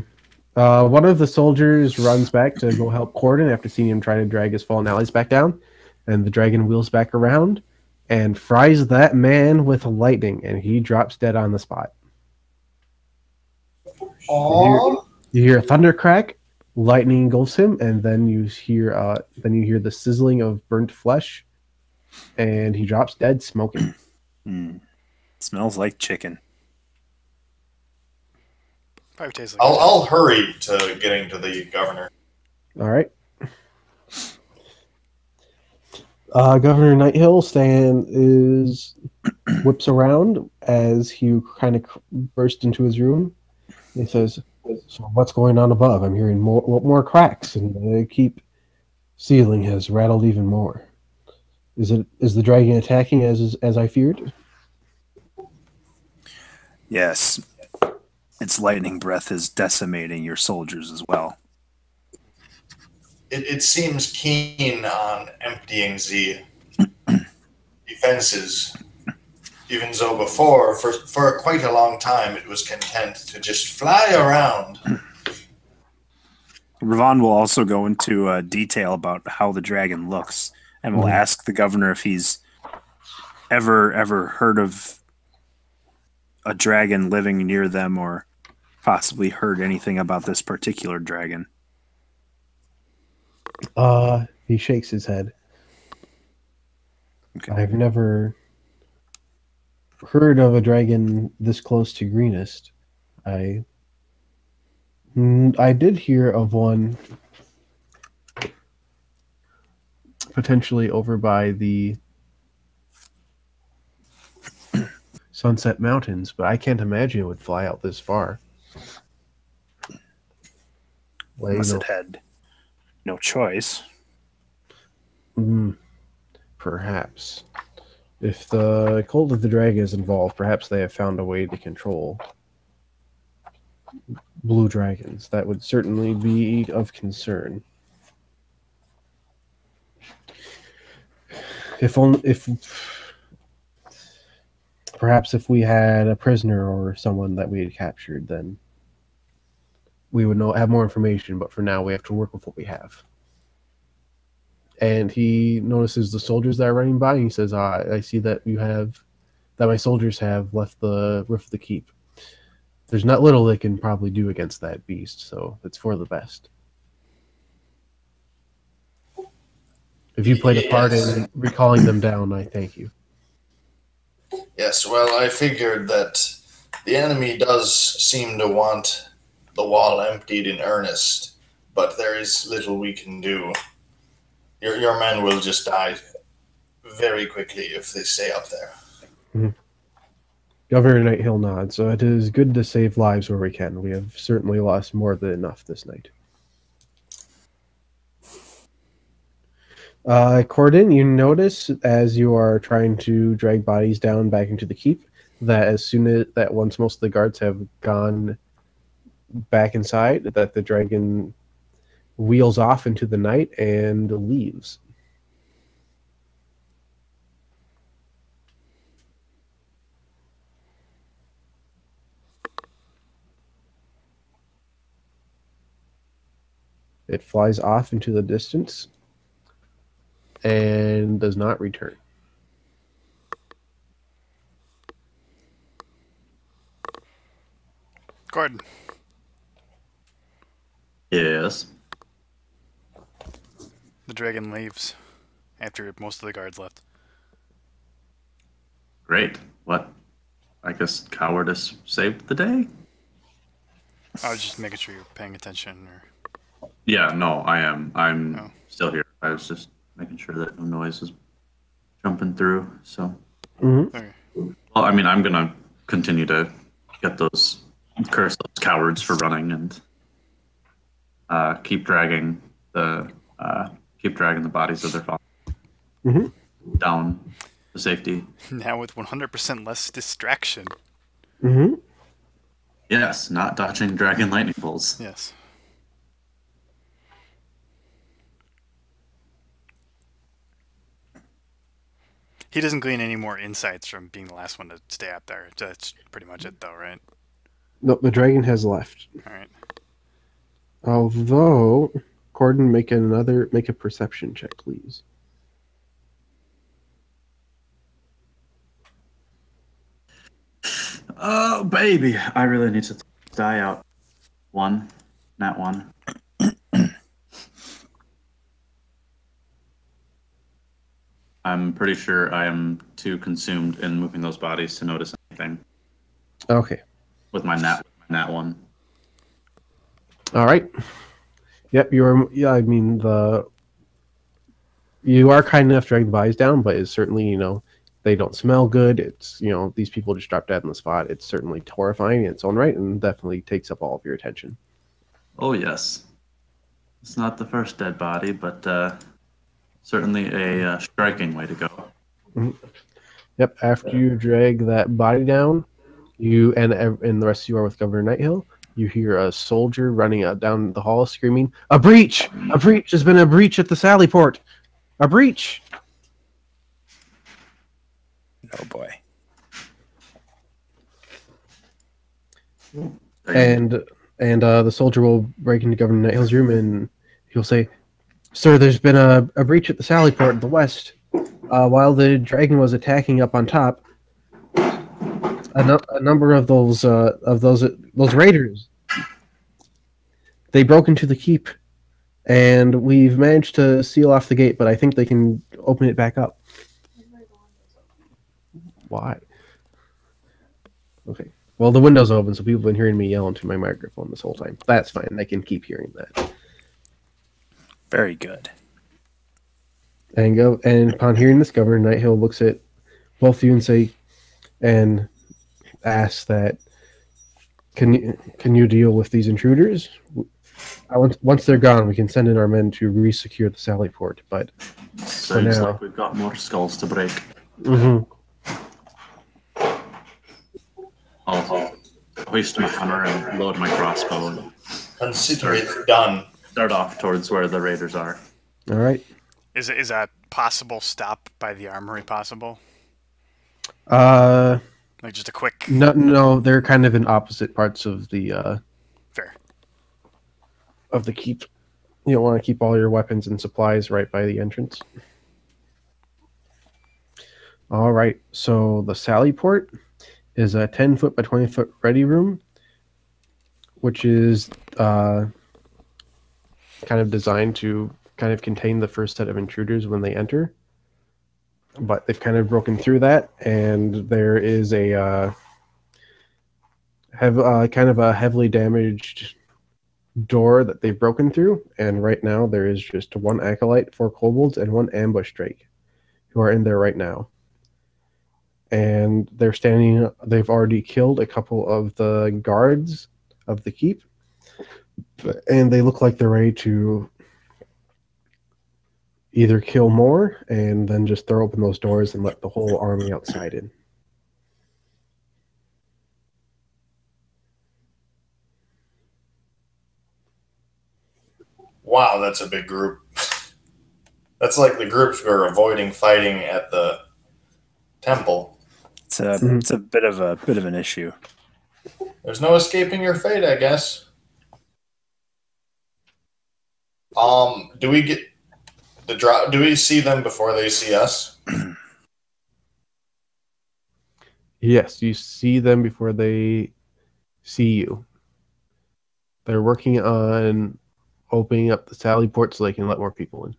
One of the soldiers runs back to go help Corden after seeing him try to drag his fallen allies back down, and the dragon wheels back around and fries that man with lightning, and he drops dead on the spot. You hear a thunder crack, lightning engulfs him, and then you hear the sizzling of burnt flesh, and he drops dead, smoking. Smells like chicken. Probably tastes like I'll hurry to getting to the governor. All right. Governor Nighthill whips around as you kind of burst into his room. He says, "So what's going on above? I'm hearing more cracks, and the keep ceiling has rattled even more. Is the dragon attacking as I feared?" Yes. Its lightning breath is decimating your soldiers as well. it seems keen on emptying the defenses, even though before, for quite a long time, it was content to just fly around. Ravon will also go into detail about how the dragon looks, and will ask the governor if he's ever heard of a dragon living near them, or possibly heard anything about this particular dragon. He shakes his head. Okay. I've never heard of a dragon this close to Greenest. I did hear of one potentially over by the Sunset Mountains, but I can't imagine it would fly out this far. Well, Unless it had no choice. Perhaps. If the Cult of the Dragon is involved, perhaps they have found a way to control blue dragons. That would certainly be of concern. Perhaps if we had a prisoner or someone that we had captured, then we would have more information, but for now we have to work with what we have. And he notices the soldiers that are running by, and he says, I see that my soldiers have left the roof of the keep. There's not little they can probably do against that beast, so it's for the best. If you played a part in recalling them down, I thank you. Yes, well, I figured that the enemy does seem to want the wall emptied in earnest, but there is little we can do. Your men will just die very quickly if they stay up there. Mm-hmm. Governor Nighthill nods. So it is good to save lives where we can. We have certainly lost more than enough this night. Corden, you notice as you are trying to drag bodies down back into the keep that once most of the guards have gone back inside, that the dragon wheels off into the night and leaves. It flies off into the distance and does not return. Gordon. Yes. The dragon leaves after most of the guards left. Great. What? I guess cowardice saved the day? I was just making sure you're paying attention. Yeah, no, I am. I'm still here. I was just making sure that no noise is jumping through. So, Okay. Well, I mean, I'm gonna continue to get those cowards for running and keep dragging the bodies of their fathers down to safety. Now with 100% less distraction. Yes, not dodging dragon lightning bolts. Yes. He doesn't glean any more insights from being the last one to stay up there. That's pretty much it, though, right? No, the dragon has left. All right. Although, Corden, make a perception check, please. Oh, baby. I really need to die out. Not one. I'm pretty sure I am too consumed in moving those bodies to notice anything. Okay. With my nat one. All right. Yep, you are kind enough to drag the bodies down, but it's certainly, they don't smell good. It's, these people just drop dead on the spot. It's certainly horrifying in its own right and definitely takes up all of your attention. Oh, yes. It's not the first dead body, but certainly a striking way to go. Yep, after you drag that body down, you and the rest of you are with Governor Nighthill. you hear a soldier running down the hall screaming, "A breach! A breach! There's been a breach at the Sally Port! A breach!" Oh boy. And the soldier will break into Governor Nighthill's room and he'll say, "Sir, there's been a breach at the Sally Port in the west. While the dragon was attacking up on top, a number of those raiders, they broke into the keep, and we've managed to seal off the gate, but I think they can open it back up." Why? Okay. Well, the window's open, so people have been hearing me yell into my microphone this whole time. That's fine. They can keep hearing that. Very good. And upon hearing this, Governor Nighthill looks at both of you and asks that, can you deal with these intruders? Once they're gone, we can send in our men to re-secure the Sally Port. But sounds like we've got more skulls to break. Mm-hmm. I'll hoist my hammer and load my crossbow and Consider it done. start off towards where the raiders are. All right. Is a possible stop by the armory possible? Like just a quick... No, they're kind of in opposite parts of the Fair. of the keep. You don't want to keep all your weapons and supplies right by the entrance. All right. So the Sally Port is a 10-foot by 20-foot ready room, which is kind of designed to kind of contain the first set of intruders when they enter. But they've kind of broken through that, and there is a kind of a heavily damaged door that they've broken through, and right now there is just one acolyte, 4 kobolds, and 1 ambush drake who are in there right now. And they're standing. They've already killed a couple of the guards of the keep, and they look like they're ready to either kill more and then just throw open those doors and let the whole army outside in. Wow, that's a big group. That's like the groups we're avoiding fighting at the temple. It's a bit of an issue. There's no escaping your fate, I guess. Do we get the drop? Do we see them before they see us? Yes, you see them before they see you. They're working on opening up the Sally Port so they can let more people in.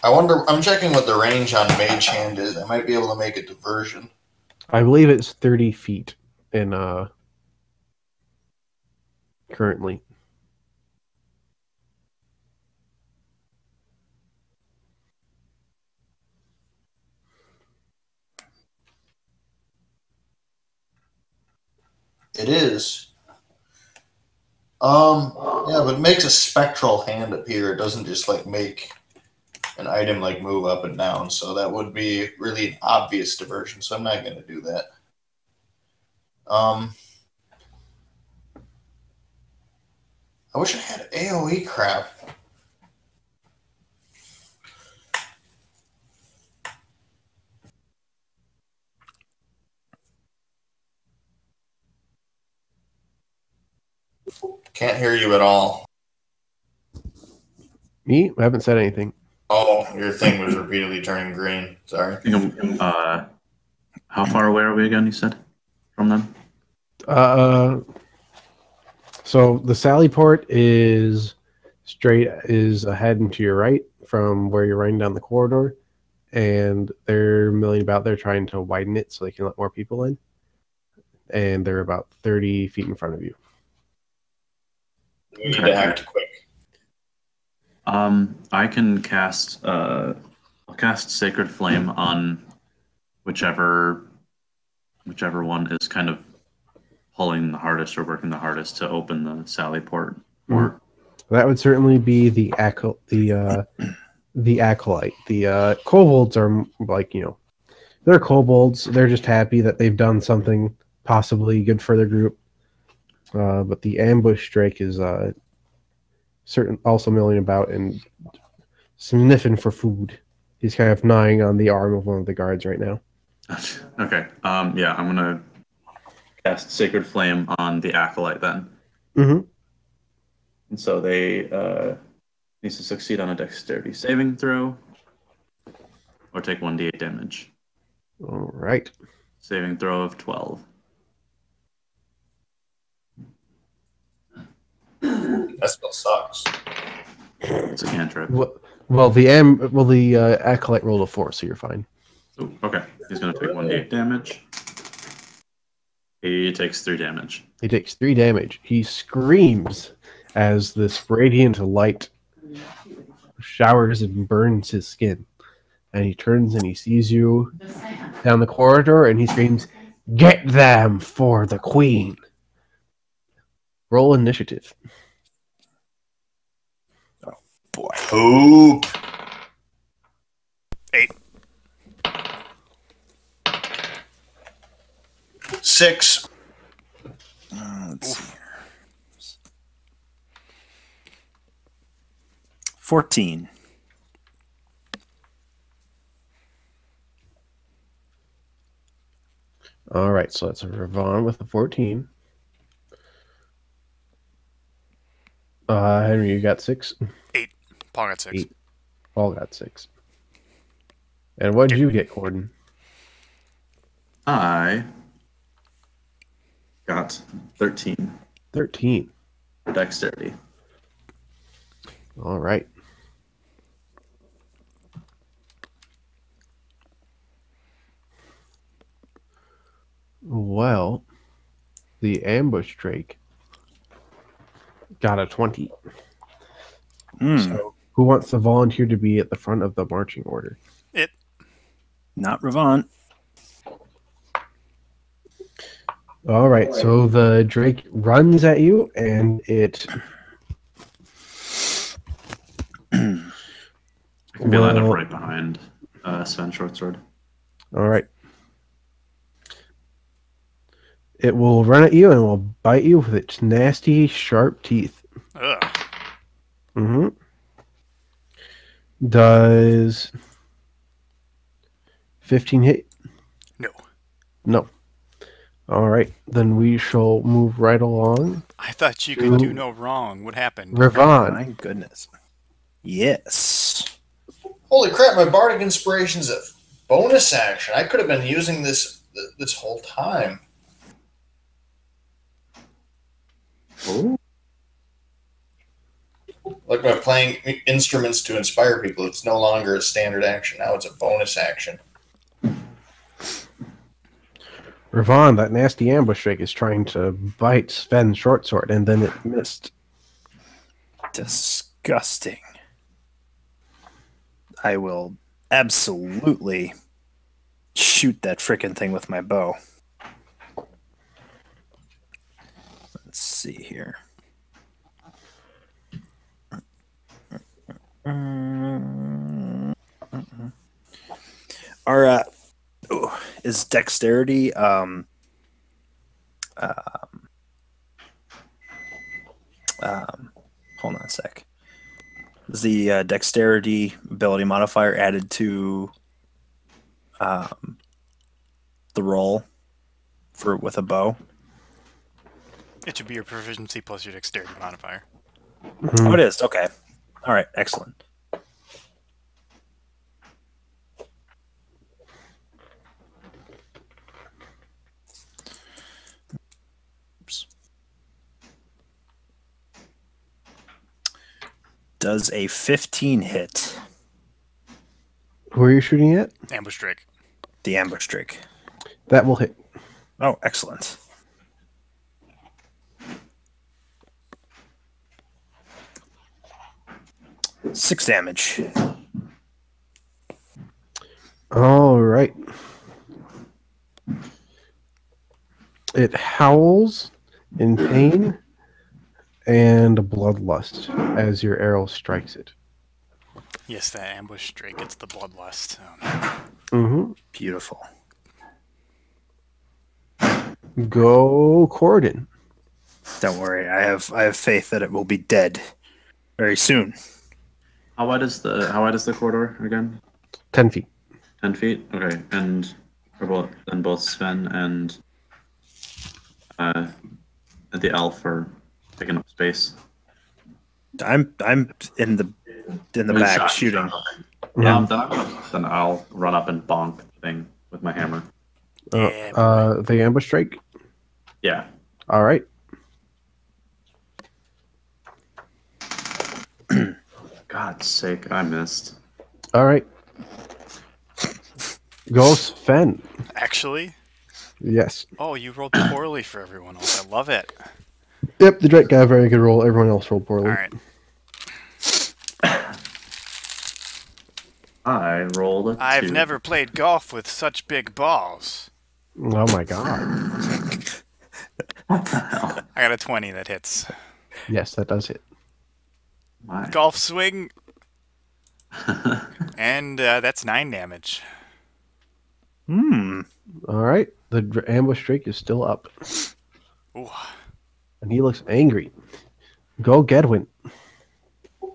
I wonder. I'm checking what the range on Mage Hand is. I might be able to make a diversion. I believe it's 30 feet in currently. It is. Yeah, but it makes a spectral hand appear. It doesn't just like make an item like move up and down. So that would be really an obvious diversion. So I'm not going to do that. I wish I had AoE crap. Can't hear you at all. Me? I haven't said anything. Oh, your thing was repeatedly turning green. Sorry. How far away are we again, you said, from them? So the Sally Port is ahead and to your right from where you're riding down the corridor, and they're milling about there trying to widen it so they can let more people in. And they're about 30 feet in front of you. We need to act quick. I can cast I'll cast Sacred Flame on whichever one is kind of pulling the hardest or working the hardest to open the Sally Port. Or that would certainly be the acolyte. The kobolds are like, they're kobolds. They're just happy that they've done something possibly good for the group. But the ambush drake is also milling about and sniffing for food. He's kind of gnawing on the arm of one of the guards right now. Okay. Yeah, I'm gonna cast Sacred Flame on the acolyte then. Mm-hmm. And so they needs to succeed on a dexterity saving throw or take 1d8 damage. All right. Saving throw of 12. That still sucks. It's a cantrip. Well, the acolyte rolled a 4, so you're fine. Ooh, okay. He's going to take 1d8 damage. He takes 3 damage. He takes 3 damage. He screams as this radiant light showers and burns his skin. And he turns and he sees you down the corridor and he screams, "Get them for the queen!" Roll initiative. Boy. Poop. 8. 6. Let's see here. 14. All right, so that's a Ravon with a 14. Henry, you got 6? 8. Paul got 6. 8. Paul got 6. And what did you get, Corden? I got 13 13. for dexterity. All right. Well, the ambush drake got a 20. So, who wants to volunteer to be at the front of the marching order? It. Not Ravon. All right, so the drake runs at you, and it I can be lined up right behind Sven Shortsword. All right. It will run at you and will bite you with its nasty, sharp teeth. Ugh. Mm-hmm. Does 15 hit? No. No. All right, then we shall move right along. I thought you could do no wrong. What happened? Ravon. My goodness. Yes. Holy crap, my Bardic Inspiration's a bonus action. I could have been using this whole time. Oh. Like by playing instruments to inspire people, it's no longer a standard action. Now it's a bonus action. Ravon, that nasty ambush drake is trying to bite Sven Shortsword, and then it missed. Disgusting. I will absolutely shoot that frickin' thing with my bow. Let's see here. Our is dexterity hold on a sec. Is the dexterity ability modifier added to the roll with a bow? It should be your proficiency plus your dexterity modifier. Oh, it is. Okay. All right. Excellent. Oops. Does a 15 hit? Who are you shooting at? Ambush drake. The ambush drake. That will hit. Oh, excellent. Six damage. All right. It howls in pain and bloodlust as your arrow strikes it. Yes, that ambush drake gets the bloodlust. Mm-hmm. Beautiful. Go Corden. Don't worry, I have faith that it will be dead very soon. How wide is the corridor again? 10 feet. 10 feet. Okay, and both Sven and the elf are taking up space. I'm in the back shooting. Yeah, then I'll run up and bonk the thing with my hammer. The ambush strike. Yeah. All right. God's sake, I missed. All right. Go Sven. Actually? Yes. Oh, you rolled poorly for everyone else. I love it. Yep, the Drake got a very good roll. Everyone else rolled poorly. All right. I rolled a 2. I've never played golf with such big balls. Oh my god. What the hell? I got a 20 that hits. Yes, that does hit. My. Golf swing. And that's 9 damage. Hmm. All right. The ambush Drake is still up. Ooh. And he looks angry. Go Gedwin.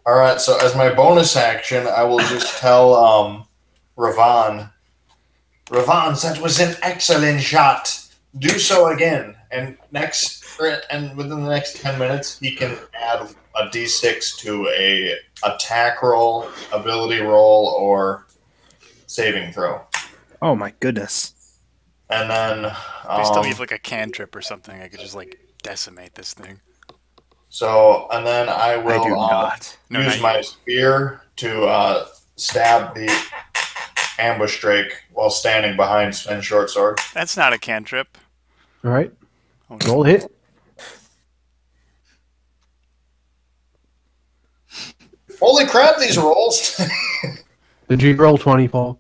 All right, so as my bonus action, I will just tell Ravon, that was an excellent shot. Do so again, and within the next 10 minutes, he can add a d6 to a attack roll, ability roll, or saving throw. Oh my goodness. And then Please tell me if like a cantrip or something. I could just like decimate this thing. and then I will I do not. use my spear to stab the ambush Drake while standing behind Sven Shortsword. That's not a cantrip. All right. Oh, no. Roll hit. Holy crap, these rolls! Did you roll 20, Paul?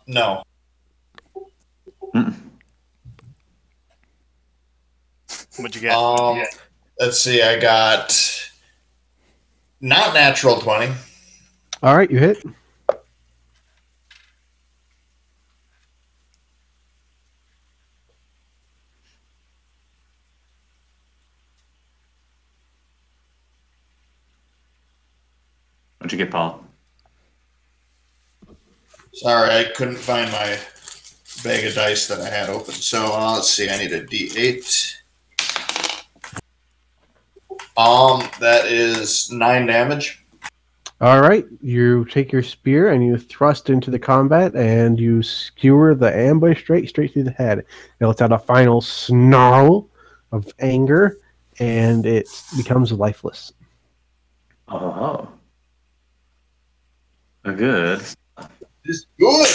No. What'd you get? Let's see, I got not natural 20. All right, you hit. What'd you get, Paul? Sorry, I couldn't find my bag of dice that I had open. So let's see, I need a D8. That is 9 damage. All right. You take your spear and you thrust into the combat and you skewer the ambush straight through the head. It lets out a final snarl of anger and it becomes lifeless. Oh. Good. This is good.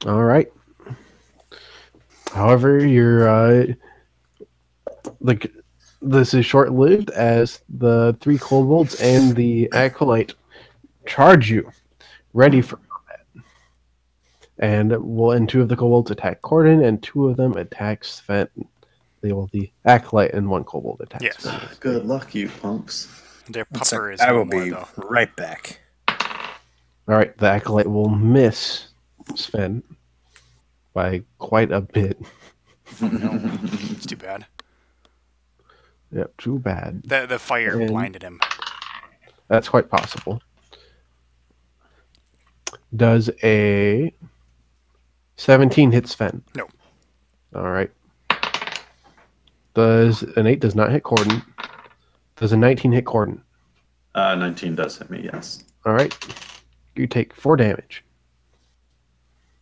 All right. However, you're this is short-lived as the 3 kobolds and the acolyte charge you, ready for combat. And 2 of the kobolds attack Corden, and 2 of them attack Sven. The acolyte and 1 kobold attacks. Yes. Sven. Good luck, you punks. Their One pupper sec. is I no will more, be though. right back. All right, the acolyte will miss Sven by quite a bit. It's too bad. Yep, too bad. The fire And- blinded him. That's quite possible. Does a 17 hit Sven? No. All right. Does an 8 does not hit Corden? Does a 19 hit Corden? 19 does hit me, yes. All right. You take 4 damage.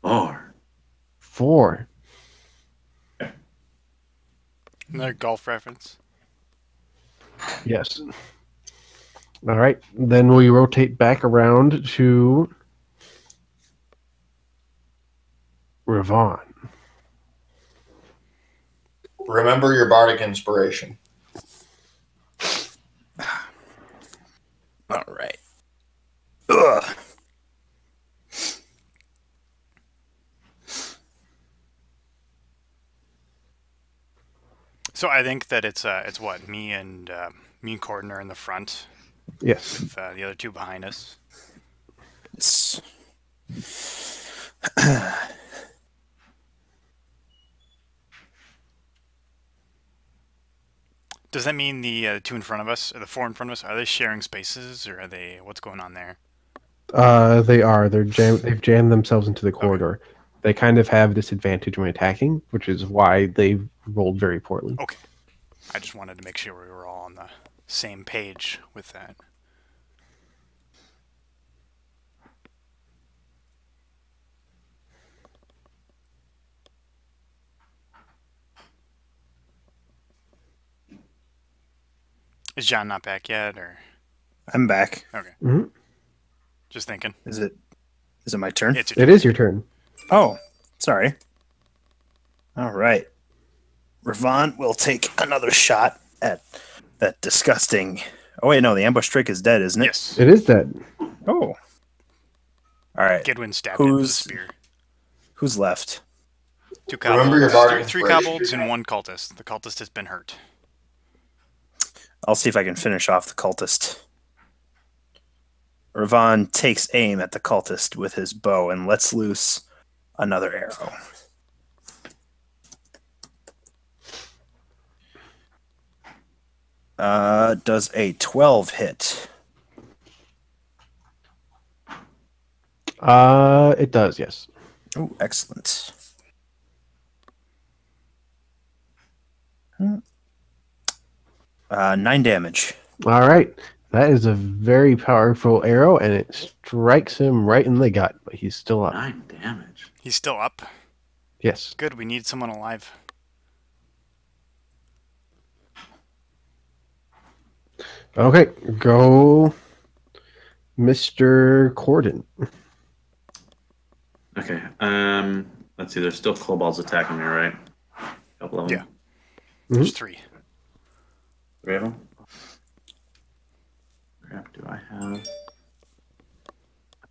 4. 4. Another golf reference. Yes. All right. Then we rotate back around to Ravon. Remember your bardic inspiration. All right. Ugh. So I think that it's what me and Corden are in the front Yes. with the other 2 behind us. Does that mean the two in front of us, or the four in front of us, are they sharing spaces, or are they? What's going on there? They are. They've jammed themselves into the corridor. Okay. They kind of have disadvantage when attacking, which is why they rolled very poorly. Okay. I just wanted to make sure we were all on the same page with that. Is John not back yet, or? I'm back. Okay. Mm-hmm. Just thinking. Is it my turn? It's your turn. It is your turn. Oh, sorry. All right. Ravon will take another shot at that disgusting... Oh, wait, no, the ambush trick is dead, isn't it? Yes. It is dead. Oh. All right. Gedwin stabbed him with a spear. Who's left? Two kobolds, three kobolds, and one cultist. The cultist has been hurt. I'll see if I can finish off the cultist. Ravon takes aim at the cultist with his bow and lets loose another arrow. Does a 12 hit? It does, yes. Oh, excellent. 9 damage. All right. That is a very powerful arrow, and it strikes him right in the gut, but he's still up. 9 damage. He's still up? Yes. Good, we need someone alive. Okay, go Mr. Corden. Okay, let's see, there's still kobolds attacking me, right? A couple of them? Yeah. There's 3. 3 of them? Crap, do I have...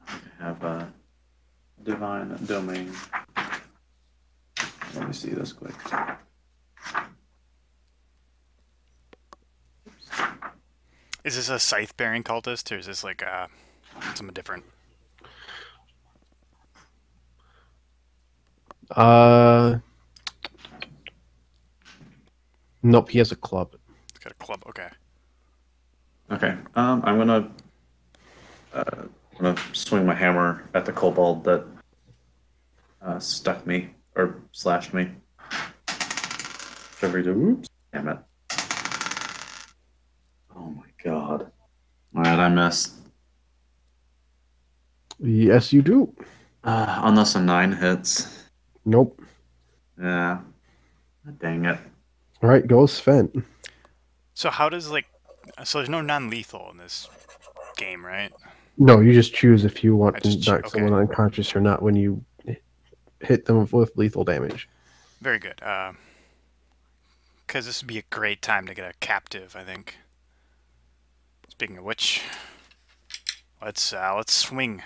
I have a divine domain. Let me see this quick. Is this a scythe-bearing cultist, or is this like something different? Nope, he has a club. He's got a club, okay. Okay, I'm gonna swing my hammer at the kobold that stuck me or slashed me. Whatever you do. Oops, damn it! Oh my god! All right, I missed. Yes, you do. Unless a 9 hits. Nope. Yeah. Dang it. All right, go Sven. So how does so there's no non-lethal in this game, right? No, you just choose if you want to knock okay. someone unconscious or not when you hit them with lethal damage. Very good. Because this would be a great time to get a captive, I think. Speaking of which, let's swing.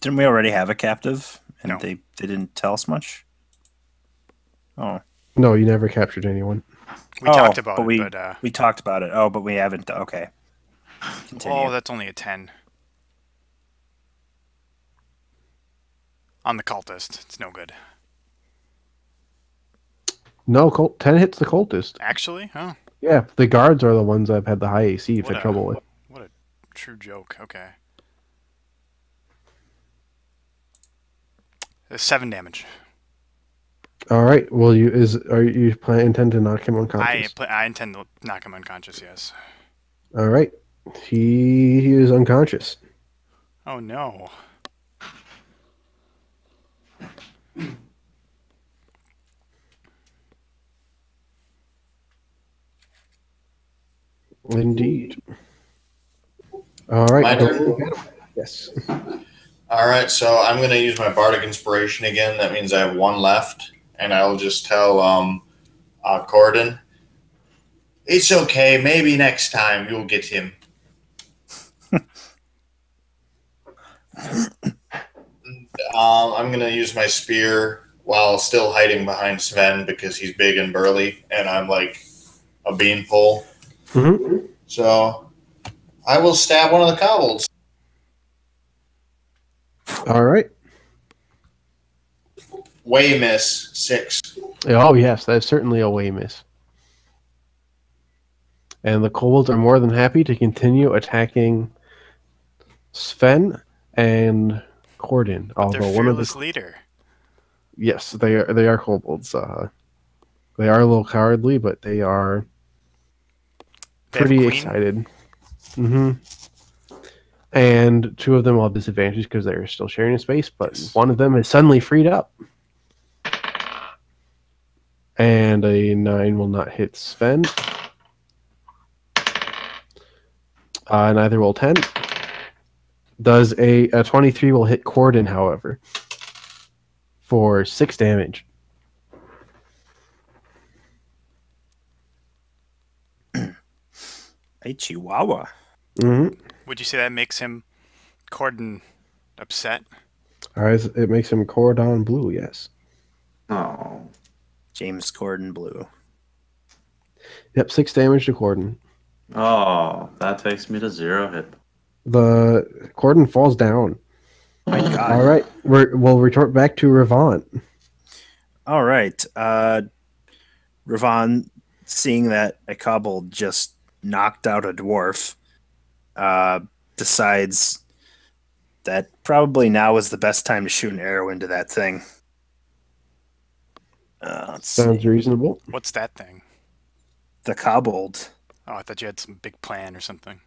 Didn't we already have a captive? And No. they didn't tell us much? Oh. No, you never captured anyone. We talked about it, but... we talked about it. Oh, but we haven't... Okay. Continue. Oh, that's only a 10. On the cultist. It's no good. No, 10 hits the cultist. Actually? Oh. Yeah, the guards are the ones I've had the high AC you've had trouble with. What a true joke. Okay. 7 damage. All right. Well, intend to knock him unconscious? I intend to knock him unconscious. Yes. All right. He is unconscious. Oh no. Indeed. All right. My turn? Yes. All right, so I'm going to use my Bardic Inspiration again. That means I have 1 left, and I'll just tell Corden, it's okay. Maybe next time you'll get him. I'm going to use my spear while still hiding behind Sven because he's big and burly, and I'm like a beanpole. Mm-hmm. So I will stab one of the kobolds. All right. Way miss 6. Oh yes, that is certainly a way miss. And the kobolds are more than happy to continue attacking Sven and Corden. Their Although one of fearless the leader. yes, they are kobolds. They are a little cowardly, but they are They have a pretty queen? excited. Mm-hmm. And 2 of them will have disadvantages because they're still sharing a space, but Yes. one of them is suddenly freed up. And a 9 will not hit Sven. Neither will 10. Does a 23 will hit Corden, however, for 6 damage. A chihuahua. Mm-hmm. Would you say that makes him Corden upset? All right, it makes him Cordon Blue, yes. Oh. James Corden Blue. Yep, 6 damage to Corden. Oh, that takes me to 0 hit. The Corden falls down. My God. All right, we'll retort back to Ravon. All right. Ravon, seeing that a kobold just knocked out a dwarf, decides that probably now is the best time to shoot an arrow into that thing. Let's Sounds see. reasonable. What's that thing? The kobold. Oh, I thought you had some big plan or something.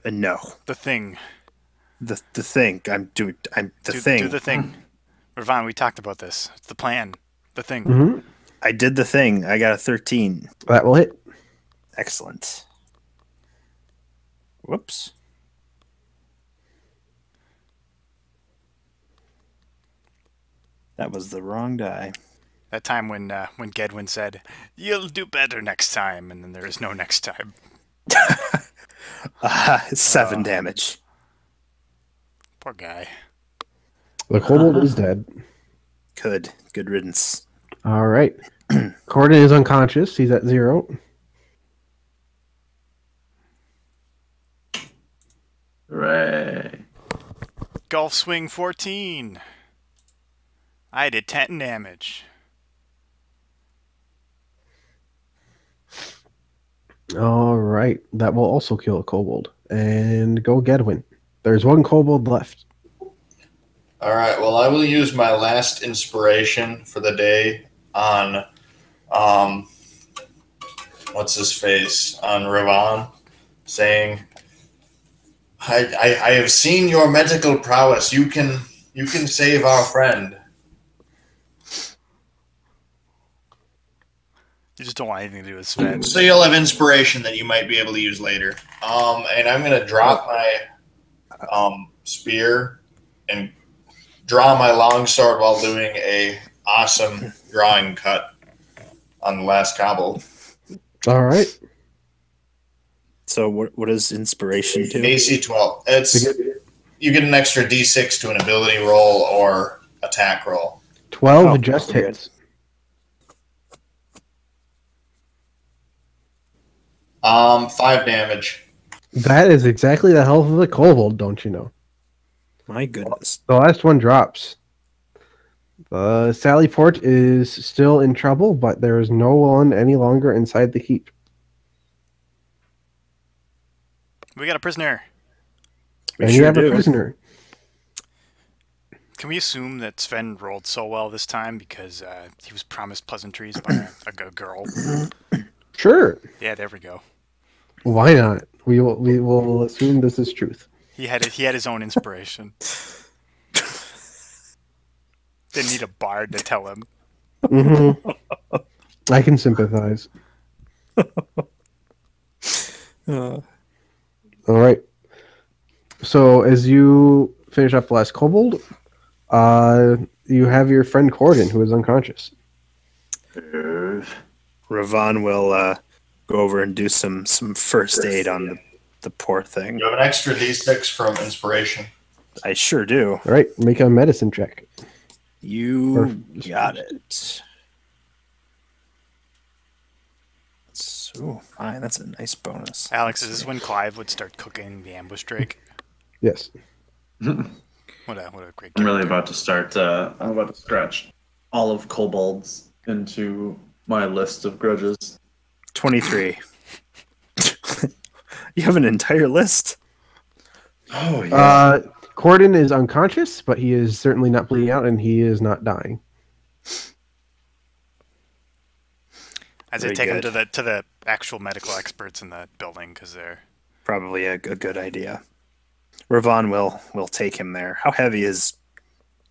No, The thing. the thing. I'm the Do thing. the thing. Ravon, we talked about this. It's the plan. The thing. Mm-hmm. I did the thing. I got a 13. That will hit. Excellent. Whoops. That was the wrong die. That time when Gedwin said, "You'll do better next time," and then there is no next time. 7 damage. Poor guy. The kobold is dead. Good riddance. All right. Corden is unconscious. He's at 0. Hooray. Golf swing 14. I did 10 damage. All right. That will also kill a kobold. And go Gedwin. There's 1 kobold left. All right. Well, I will use my last inspiration for the day on, what's his face, on Ravon, saying, "I have seen your medical prowess. You can save our friend." You just don't want anything to do with Sven. So you'll have inspiration that you might be able to use later. And I'm gonna drop my spear and draw my longsword while doing a awesome drawing cut on the last kobold. All right. So what is inspiration to? AC 12. You get an extra D6 to an ability roll or attack roll. 12 Oh, just okay. hits. 5 damage. That is exactly the health of the kobold, don't you know? My goodness. The last one drops. Sally Port is still in trouble, but there is no one any longer inside the keep. We got a prisoner. We And you sure have a do. prisoner. Can we assume that Sven rolled so well this time because he was promised pleasantries by a girl? Sure. Yeah, there we go. Why not? We will assume this is truth. He had his own inspiration. Didn't need a bard to tell him. Mm-hmm. I can sympathize. All right. So as you finish off the last kobold, you have your friend Corden, who is unconscious. Ravon will go over and do some first aid on the poor thing. You have an extra D6 from inspiration. I sure do. All right, make a medicine check. You got it. So fine, that's a nice bonus. Alex, is this when Clive would start cooking the ambush drake? Yes. What a great I'm really character. about to start. I'm about to scratch all of Kobold's into my list of grudges. 23. You have an entire list. Oh yeah. Corden is unconscious, but he is certainly not bleeding out, and he is not dying. As I take him to the actual medical experts in the building, because they're Probably a good idea. Ravon will take him there. How heavy is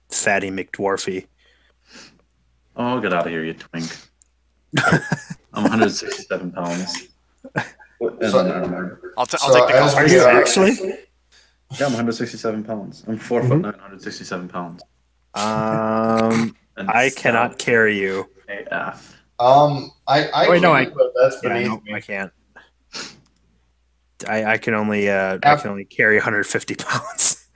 Fatty McDwarfy? Oh, get out of here, you twink. I'm 167 pounds. I'll take the as call. we are- Actually? Yeah, I'm 167 pounds. I'm 4 foot 9, 167 pounds. And I cannot carry you. AF. I Wait, no, can, but that's Yeah, beneath no, me. I can't. I can only carry 150 pounds.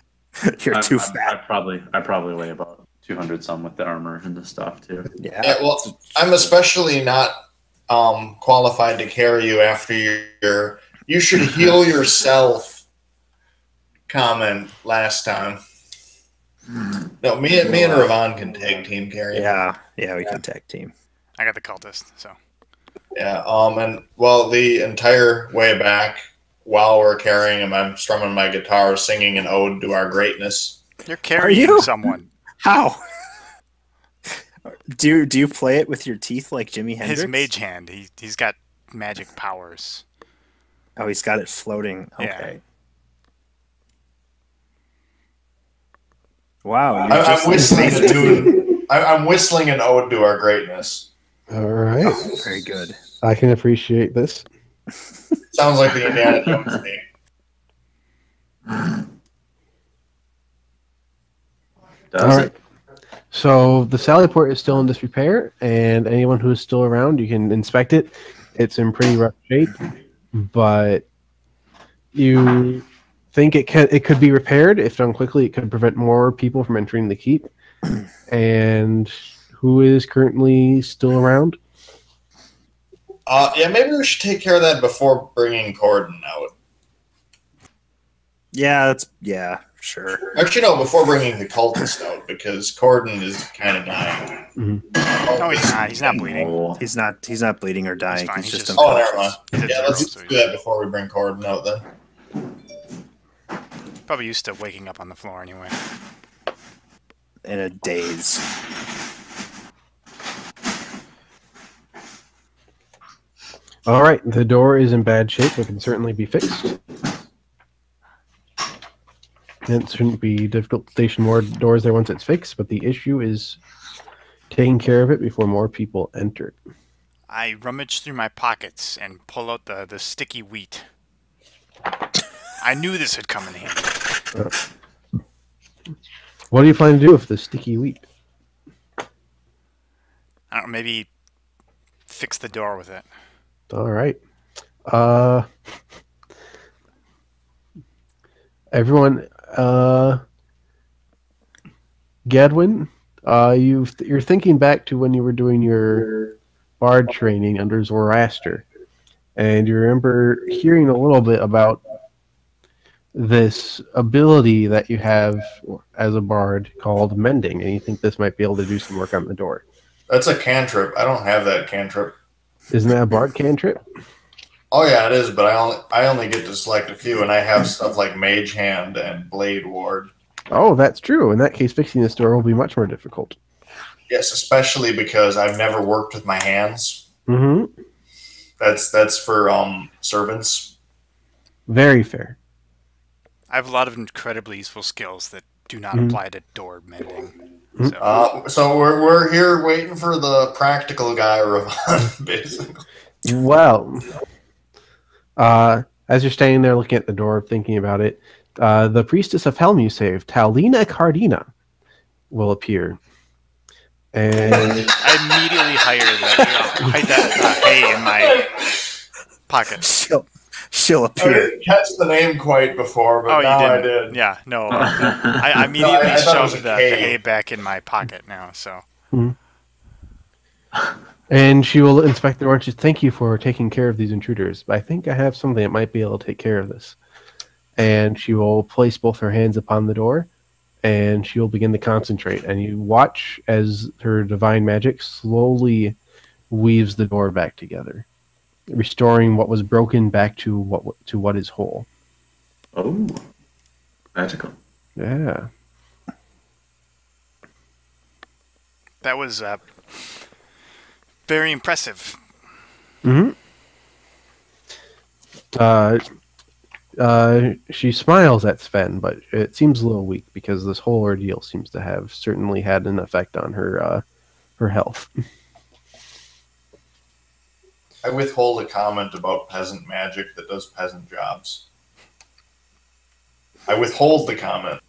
You're too fat. I probably weigh about 200 some with the armor and the stuff too. Yeah. Yeah, well, I'm especially not qualified to carry you after your "you should heal yourself" comment last time. No, me and Ravon can tag team carry. Yeah, we can tag team. I got the cultist, so. Yeah. And well, the entire way back, while we're carrying him, I'm strumming my guitar, singing an ode to our greatness. You're carrying you? someone. How? Do you play it with your teeth like Jimi Hendrix? His mage hand. He's got magic powers. Oh, he's got it floating. Okay. Yeah. Wow. I'm whistling a tune. I'm whistling an ode to our greatness. All right. Oh, very good. I can appreciate this. Sounds like the Indiana Jones theme. Does All right. it? So the Sally Port is still in disrepair, and anyone who is still around, you can inspect it. It's in pretty rough shape, but you think it could be repaired if done quickly. It could prevent more people from entering the keep. And who is currently still around? Yeah, maybe we should take care of that before bringing Corden out. Yeah, sure. Actually, no, before bringing the cultist out, because Corden is kind of dying. No, he's not. He's not bleeding. Oh, He's not bleeding or dying. fine, He's he's just just- Oh, never mind. He's a Yeah, zero, let's so do that before we bring Corden out then. Probably used to waking up on the floor anyway. in a daze. All right, the door is in bad shape, but can certainly be fixed. It shouldn't be difficult to station more doors there once it's fixed, but the issue is taking care of it before more people enter. I rummage through my pockets and pull out the sticky wheat. I knew this would come in handy. What do you plan to do with the sticky wheat? I don't know, maybe fix the door with it. All right. Everyone, Gadwin, you're thinking back to when you were doing your bard training under Zoroaster, and you remember hearing a little bit about this ability that you have as a bard called mending, and you think this might be able to do some work on the door. That's a cantrip. I don't have that cantrip. Isn't that a bard cantrip? Oh yeah, it is, but I only get to select a few, and I have stuff like Mage Hand and Blade Ward. Oh, that's true. In that case, fixing this door will be much more difficult. Yes, especially because I've never worked with my hands. Mm-hmm. That's for servants. Very fair. I have a lot of incredibly useful skills that do not apply to door mending. So we're here waiting for the practical guy, Ravon, basically. Well, as you're standing there looking at the door, thinking about it, the priestess of Helm you saved, Talina Cardina, will appear. And I immediately hide that hay in my pocket. She'll I appear. didn't catch the name quite before, but now I did. Yeah, no. I immediately I thought it was shoved a the hay. hay back in my pocket now, so. and she will inspect the door and she thank you for taking care of these intruders. But I think I have something that might be able to take care of this. And she will place both her hands upon the door, and she'll begin to concentrate. And you watch as her divine magic slowly weaves the door back together, restoring what was broken back to what is whole. Oh, magical. Yeah. That was very impressive. Mm-hmm. She smiles at Sven, but it seems a little weak because this whole ordeal seems to have certainly had an effect on her health. I withhold a comment about peasant magic that does peasant jobs. I withhold the comment.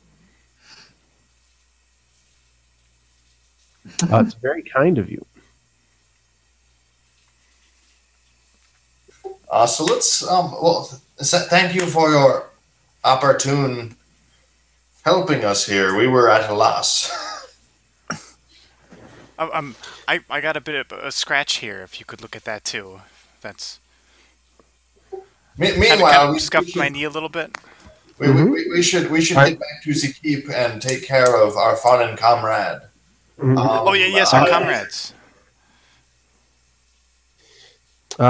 It's very kind of you. So let's thank you for your opportune helping us here. We were at a loss. I got a bit of a scratch here. If you could look at that too, that's. Meanwhile, we scuffed should, my knee a little bit. we should get back to the keep and take care of our fallen comrade. Mm-hmm. Oh yeah, yes, our comrades.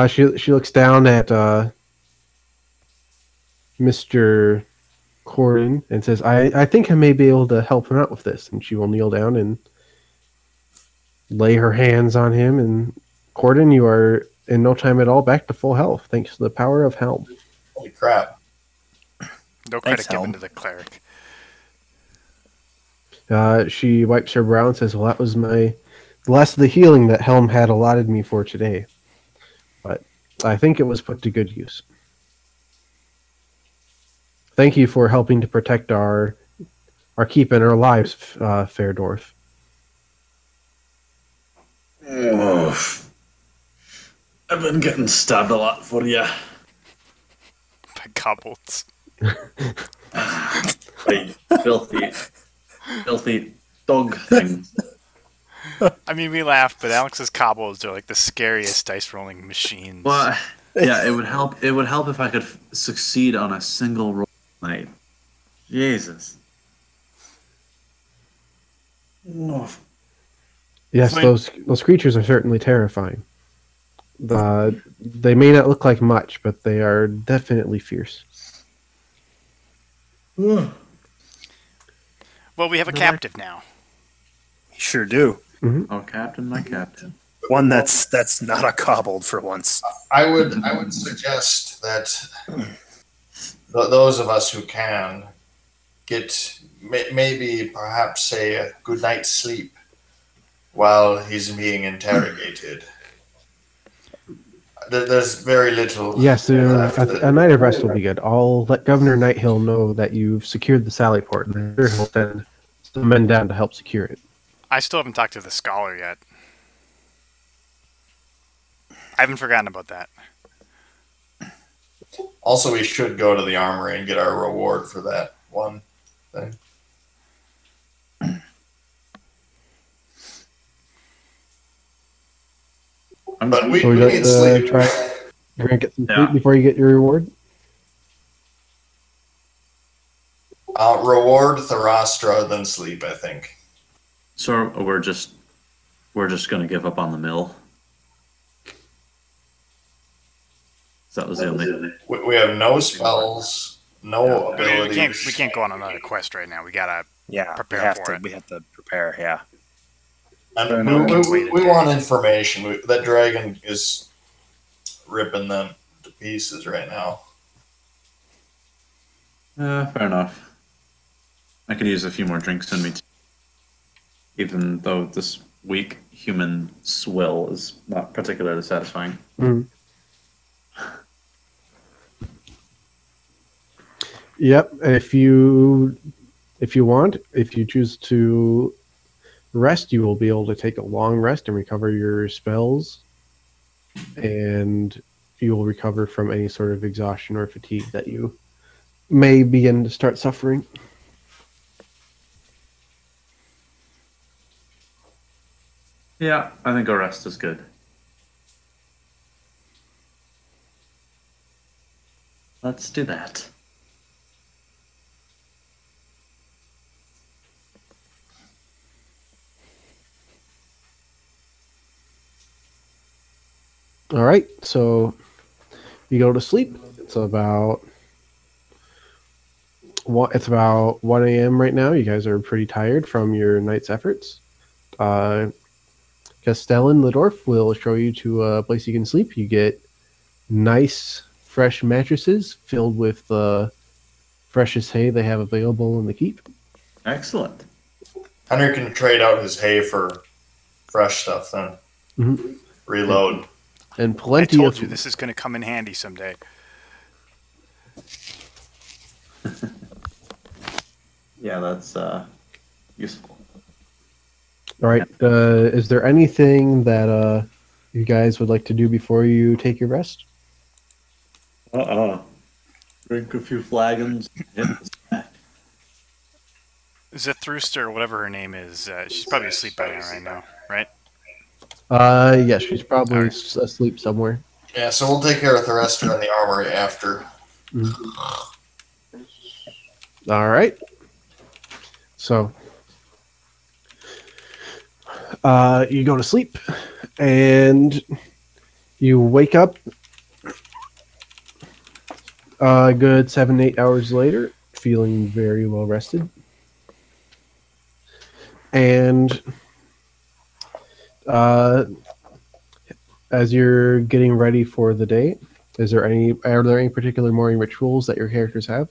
She looks down at Mr. Corden and says, I think I may be able to help him out with this. And she will kneel down and lay her hands on him. And Corden, you are in no time at all back to full health, thanks to the power of Helm. Holy crap. No credit given to the cleric. She wipes her brow and says, well, that was the last of the healing that Helm had allotted me for today. But I think it was put to good use. Thank you for helping to protect our keep and our lives, fair dwarf. Oh, I've been getting stabbed a lot for you. By kobolds. Like filthy dog things. I mean, we laugh, but Alex's kobolds are like the scariest dice rolling machines. Well, yeah, it would help. It would help if I could succeed on a single roll night. Jesus. Oh. Yes, those creatures are certainly terrifying. They may not look like much, but they are definitely fierce. Well, we have a captive now. You sure do. Mm-hmm. Oh, Captain, my Captain. One that's not a kobold for once. I would suggest that those of us who can get maybe perhaps a good night's sleep while he's being interrogated. There's very little. Yes, a night of rest will be good. I'll let Governor Nighthill know that you've secured the Sally Port, and he'll send some men down to help secure it. I still haven't talked to the scholar yet. I haven't forgotten about that. Also, we should go to the armory and get our reward for that one thing. But we need sleep. You're gonna get some sleep before you get your reward. Reward Tharastra, then sleep, I think. So we're just gonna give up on the mill. That was the only. We have no spells, no abilities. We can't go on another quest right now. We gotta prepare for it. We have to prepare. Yeah. And we want information. That dragon is ripping them to pieces right now. Fair enough. I could use a few more drinks in me, too. Even though this weak human swill is not particularly satisfying. Mm. Yep. If you choose to rest, you will be able to take a long rest and recover your spells, and you will recover from any sort of exhaustion or fatigue that you may begin to start suffering. Yeah, I think a rest is good. Let's do that. All right, so you go to sleep. It's about 1 a.m. right now. You guys are pretty tired from your night's efforts. Castellan Ledorf will show you to a place you can sleep. You get nice, fresh mattresses filled with the freshest hay they have available in the keep. Excellent. Henry can trade out his hay for fresh stuff then. Mm-hmm. Reload. And I plenty told of you this is going to come in handy someday. Yeah, that's useful. All right. Is there anything that you guys would like to do before you take your rest? Drink a few flagons. Hit the snack. Zithruster, or whatever her name is, she's probably asleep by now, right now, right? Yeah, she's probably Alright. asleep somewhere. Yeah, so we'll take care of Therester in the armory after. All right. So, you go to sleep, and you wake up a good 7-8 hours later, feeling very well rested. And as you're getting ready for the day, are there any particular morning rituals that your characters have?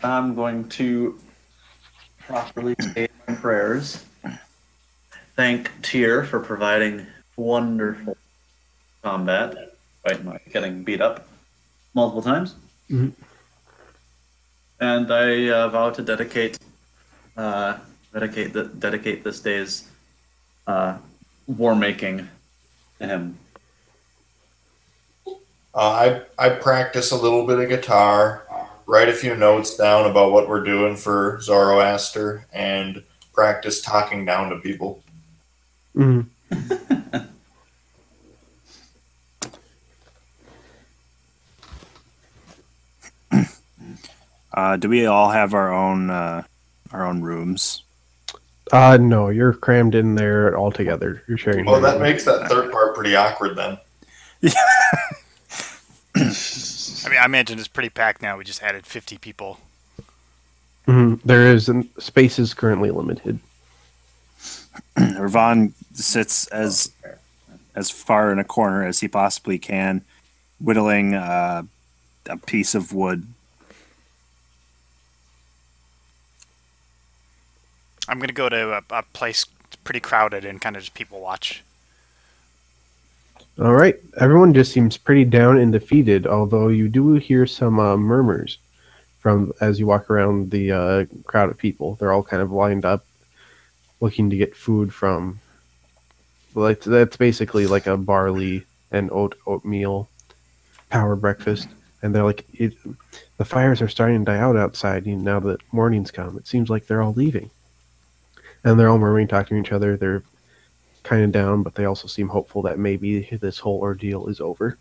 I'm going to properly say my prayers. Thank Tyr for providing wonderful combat, despite my getting beat up multiple times. Mhm. And I vow to dedicate this day's war making to him. I practice a little bit of guitar, write a few notes down about what we're doing for Zoroaster, and practice talking down to people. Mhm. Do we all have our own rooms? No, you're crammed in there all together. You're sharing. Well, that makes that third part pretty awkward then. I mean, I imagine it's pretty packed now. We just added 50 people. There is space is currently limited. Ravon sits as far in a corner as he possibly can, whittling a piece of wood. I'm going to go to a place pretty crowded and kind of just people watch. All right, everyone just seems pretty down and defeated. Although you do hear some murmurs from as you walk around the crowd of people. They're all kind of lined up, looking to get food from. Like that's basically like a barley and oatmeal power breakfast, and they're like, the fires are starting to die out outside. Now that morning's come, it seems like they're all leaving, and they're all murmuring, talking to each other. They're kind of down, but they also seem hopeful that maybe this whole ordeal is over.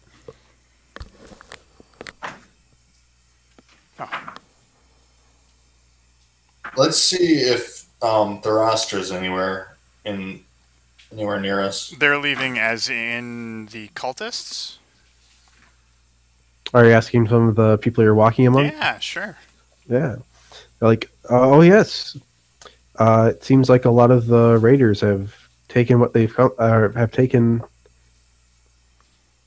Let's see if Therastra's anywhere near us. They're leaving as in the cultists? Are you asking some of the people you're walking among? Yeah, sure. Yeah. They're like, oh yes. It seems like a lot of the raiders have taken what they've have taken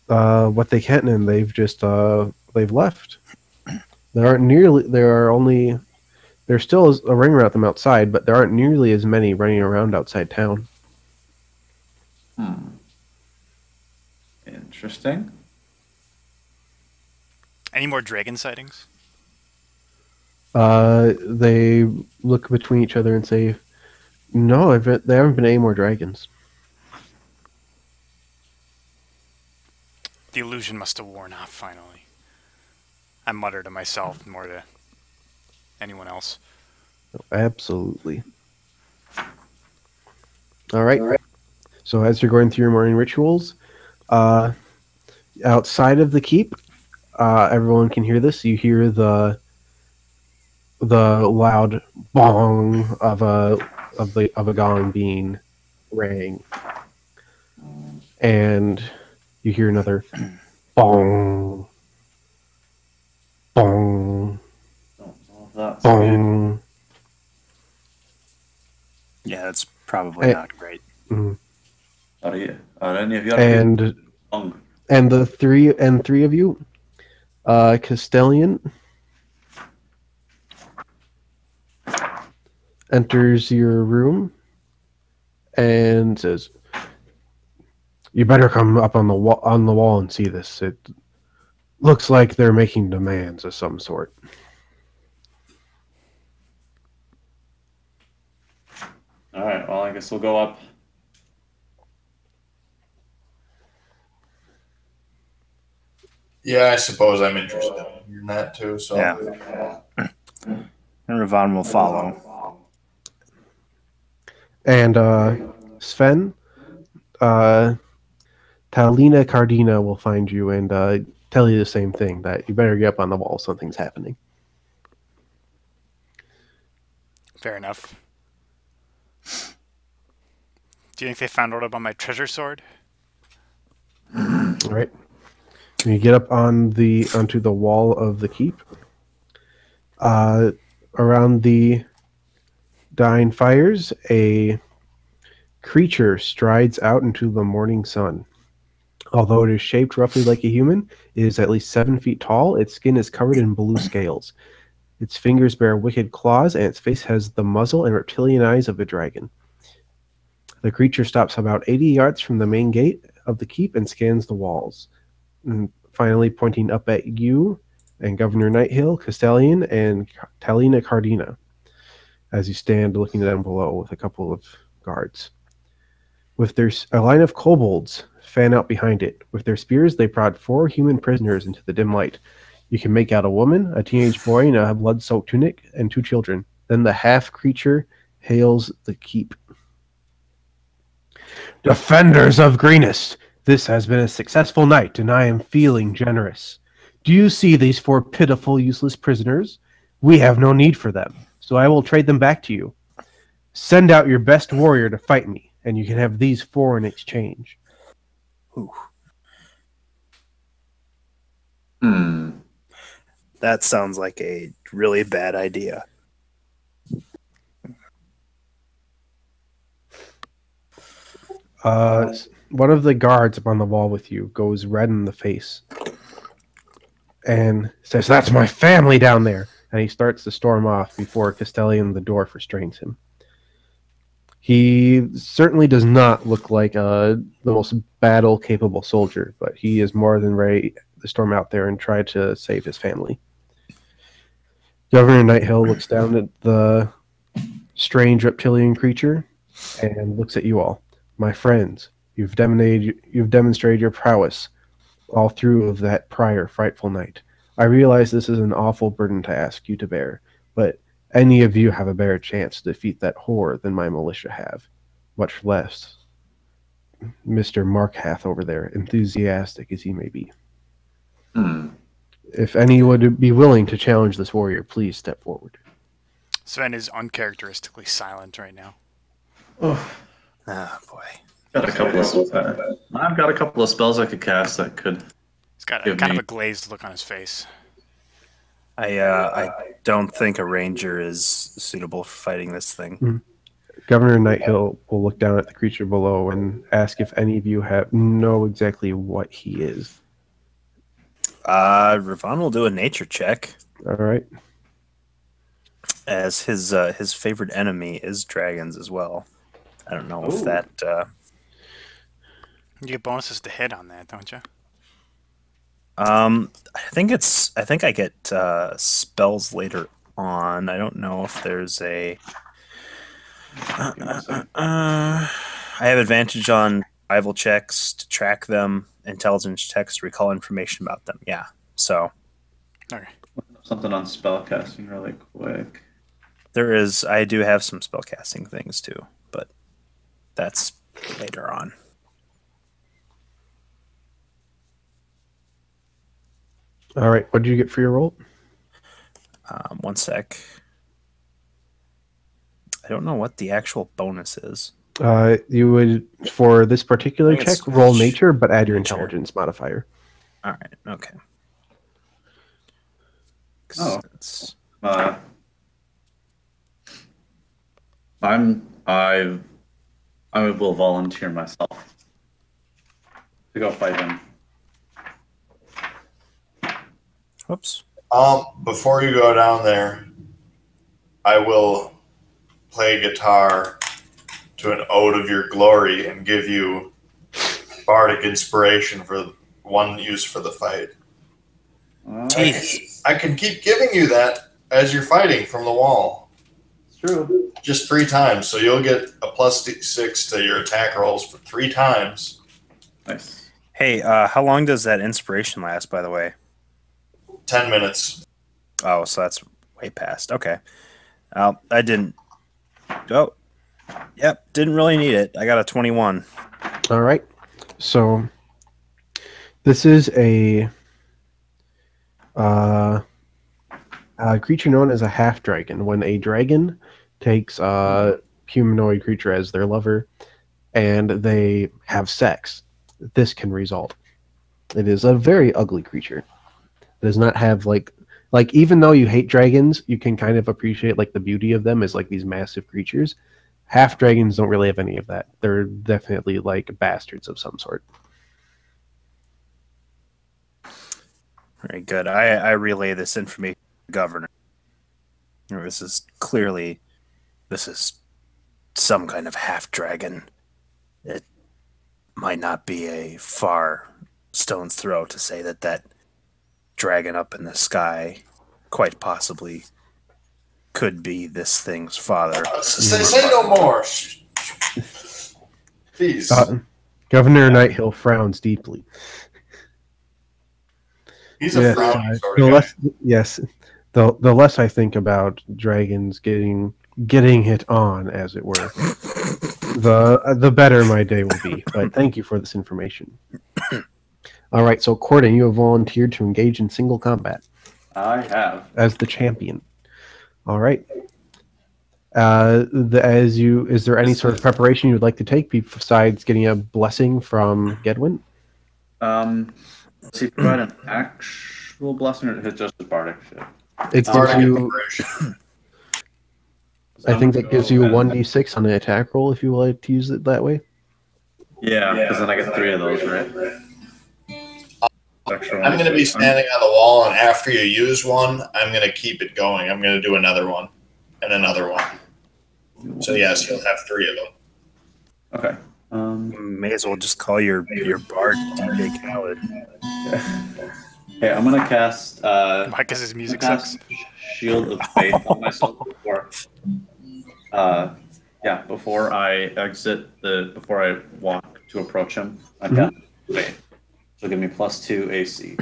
what they can, and they've just they've left. There still is a ring around them outside, but there aren't nearly as many running around outside town. Interesting. Any more dragon sightings? They look between each other and say, "No, there haven't been any more dragons." The illusion must have worn off finally. I mutter to myself more to anyone else. Absolutely. All right. So as you're going through your morning rituals, outside of the keep, everyone can hear this. You hear the loud bong of a gong being rang. and you hear another bong, bong, That's bong. Yeah, that's probably Eh, not great. Mhm. Are any of you And the three of you, Castellian enters your room and says, "You better come up on the wall and see this. It looks like they're making demands of some sort." All right. Well, I guess we'll go up. Yeah, I suppose I'm interested in that too. So Yeah. And Ravon will follow. And Sven, Talina Cardina will find you and tell you the same thing, that you better get up on the wall. Something's happening. Fair enough. Do you think they found out about my treasure sword? All right. When you get up onto the wall of the keep, around the dying fires, a creature strides out into the morning sun. Although it is shaped roughly like a human, it is at least 7 feet tall. Its skin is covered in blue scales. Its fingers bear wicked claws, and its face has the muzzle and reptilian eyes of a dragon. The creature stops about 80 yards from the main gate of the keep and scans the walls. And finally, pointing up at you and Governor Nighthill, Castellian, and Talina Cardina, as you stand looking down below with a couple of guards. With a line of kobolds fan out behind it. With their spears, they prod 4 human prisoners into the dim light. You can make out a woman, a teenage boy in a blood-soaked tunic, and 2 children. Then the half-creature hails the keep. "Defenders of Greenest, this has been a successful night, and I am feeling generous. Do you see these 4 pitiful, useless prisoners? We have no need for them, so I will trade them back to you. Send out your best warrior to fight me, and you can have these 4 in exchange." Ooh. That sounds like a really bad idea. One of the guards up on the wall with you goes red in the face and says, "That's my family down there." And he starts to storm off before Castellian the dwarf restrains him. He certainly does not look like the most battle-capable soldier, but he is more than ready to storm out there and try to save his family. Governor Nighthill looks down at the strange reptilian creature and looks at you all. "My friends, you've demonstrated your prowess all through of that prior frightful night. I realize this is an awful burden to ask you to bear, but any of you have a better chance to defeat that horror than my militia have, much less Mr. Markhath over there, enthusiastic as he may be. If any would be willing to challenge this warrior, please step forward." Sven is uncharacteristically silent right now. Oh, Boy. I've got a couple of spells I could cast that could. He's got a kind of a glazed look on his face. I don't think a ranger is suitable for fighting this thing. Governor Nighthill will look down at the creature below and ask if any of you know exactly what he is. Ravon will do a nature check, All right. as his favorite enemy is dragons as well. I don't know if that. You get bonuses to hit on that, don't you? I think I get spells later on. I don't know if there's a. I have advantage on survival checks to track them, intelligence checks to recall information about them. Yeah, so. Okay. Something on spellcasting really quick. There is. I do have some spellcasting things too, but that's later on. All right. What did you get for your roll? 1 sec. I don't know what the actual bonus is. You would, for this particular I think check, it's roll nature, but add your nature. intelligence modifier. All right. Okay. Oh. It's- I will volunteer myself to go fight him. Whoops. Before you go down there, I will play guitar to an ode of your glory and give you bardic inspiration for one use for the fight. Jeez. I can keep giving you that as you're fighting from the wall. It's true. Just 3 times, so you'll get a +6 to your attack rolls for 3 times. Nice. Hey, how long does that inspiration last, by the way? 10 minutes. Oh, so that's way past. Okay. I didn't. Oh, yep. Didn't really need it. I got a 21. All right. So this is a creature known as a half dragon. When a dragon takes a humanoid creature as their lover and they have sex, this can result. It is a very ugly creature. It does not have like even though you hate dragons, you can kind of appreciate like the beauty of them as like these massive creatures. Half dragons don't really have any of that. They're definitely like bastards of some sort. Very good. I relay this information to the governor. This is some kind of half dragon. It might not be a far stone's throw to say that dragon up in the sky quite possibly could be this thing's father. Say no more. Please. Governor Nighthill frowns deeply. He's a frowny sort the of less, yes, the less I think about dragons getting it on, as it were, the better my day will be. But thank you for this information. All right, so Corden, you have volunteered to engage in single combat. I have. As the champion. All right. Is there any sort of preparation you would like to take besides getting a blessing from Gedwin? Does he provide an actual blessing or is it just a bardic shit? It gives you. I think that gives you a 1d6 on an attack roll if you would like to use it that way. Yeah, because then I get 3 of those, right? I'm going to be standing on the wall, and after you use one, I'm going to keep it going. I'm going to do another one and another one. So yes, you'll have 3 of them. Okay. May as well just call your bard DJ Khaled. Okay, I'm gonna cast. Why? Because his music sucks. Shield of Faith on myself before. Before I before I walk to approach him, I cast Faith. So give me +2 AC.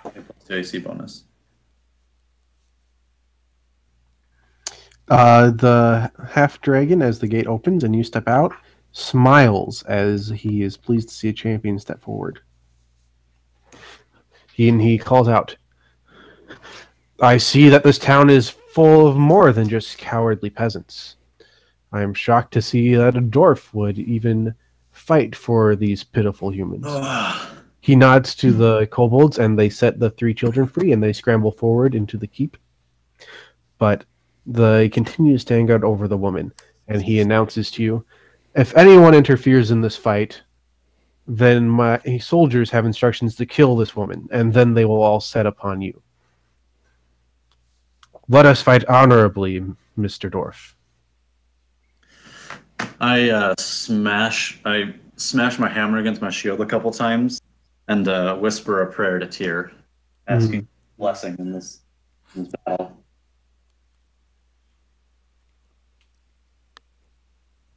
+2 AC bonus. The half dragon, as the gate opens and you step out, smiles as he is pleased to see a champion step forward. He calls out, "I see that this town is full of more than just cowardly peasants. I am shocked to see that a dwarf would even fight for these pitiful humans." He nods to the kobolds, and they set the 3 children free, and they scramble forward into the keep. But they continue to stand guard over the woman, and he announces to you, "If anyone interferes in this fight, then my soldiers have instructions to kill this woman, and then they will all set upon you. Let us fight honorably, Mr. Dwarf." I smash my hammer against my shield a couple times, and whisper a prayer to Tyr, asking blessing in this battle.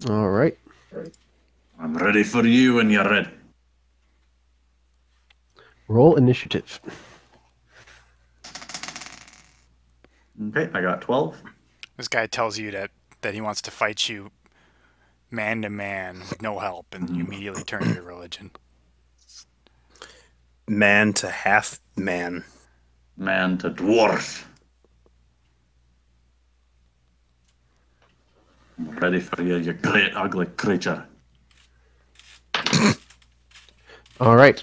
All right. I'm ready for you when you're ready. Roll initiative. Okay, I got 12. This guy tells you that he wants to fight you man to man with no help, and you immediately turn to your religion. Man to half man. Man to dwarf. I'm ready for you, you great ugly creature. All right.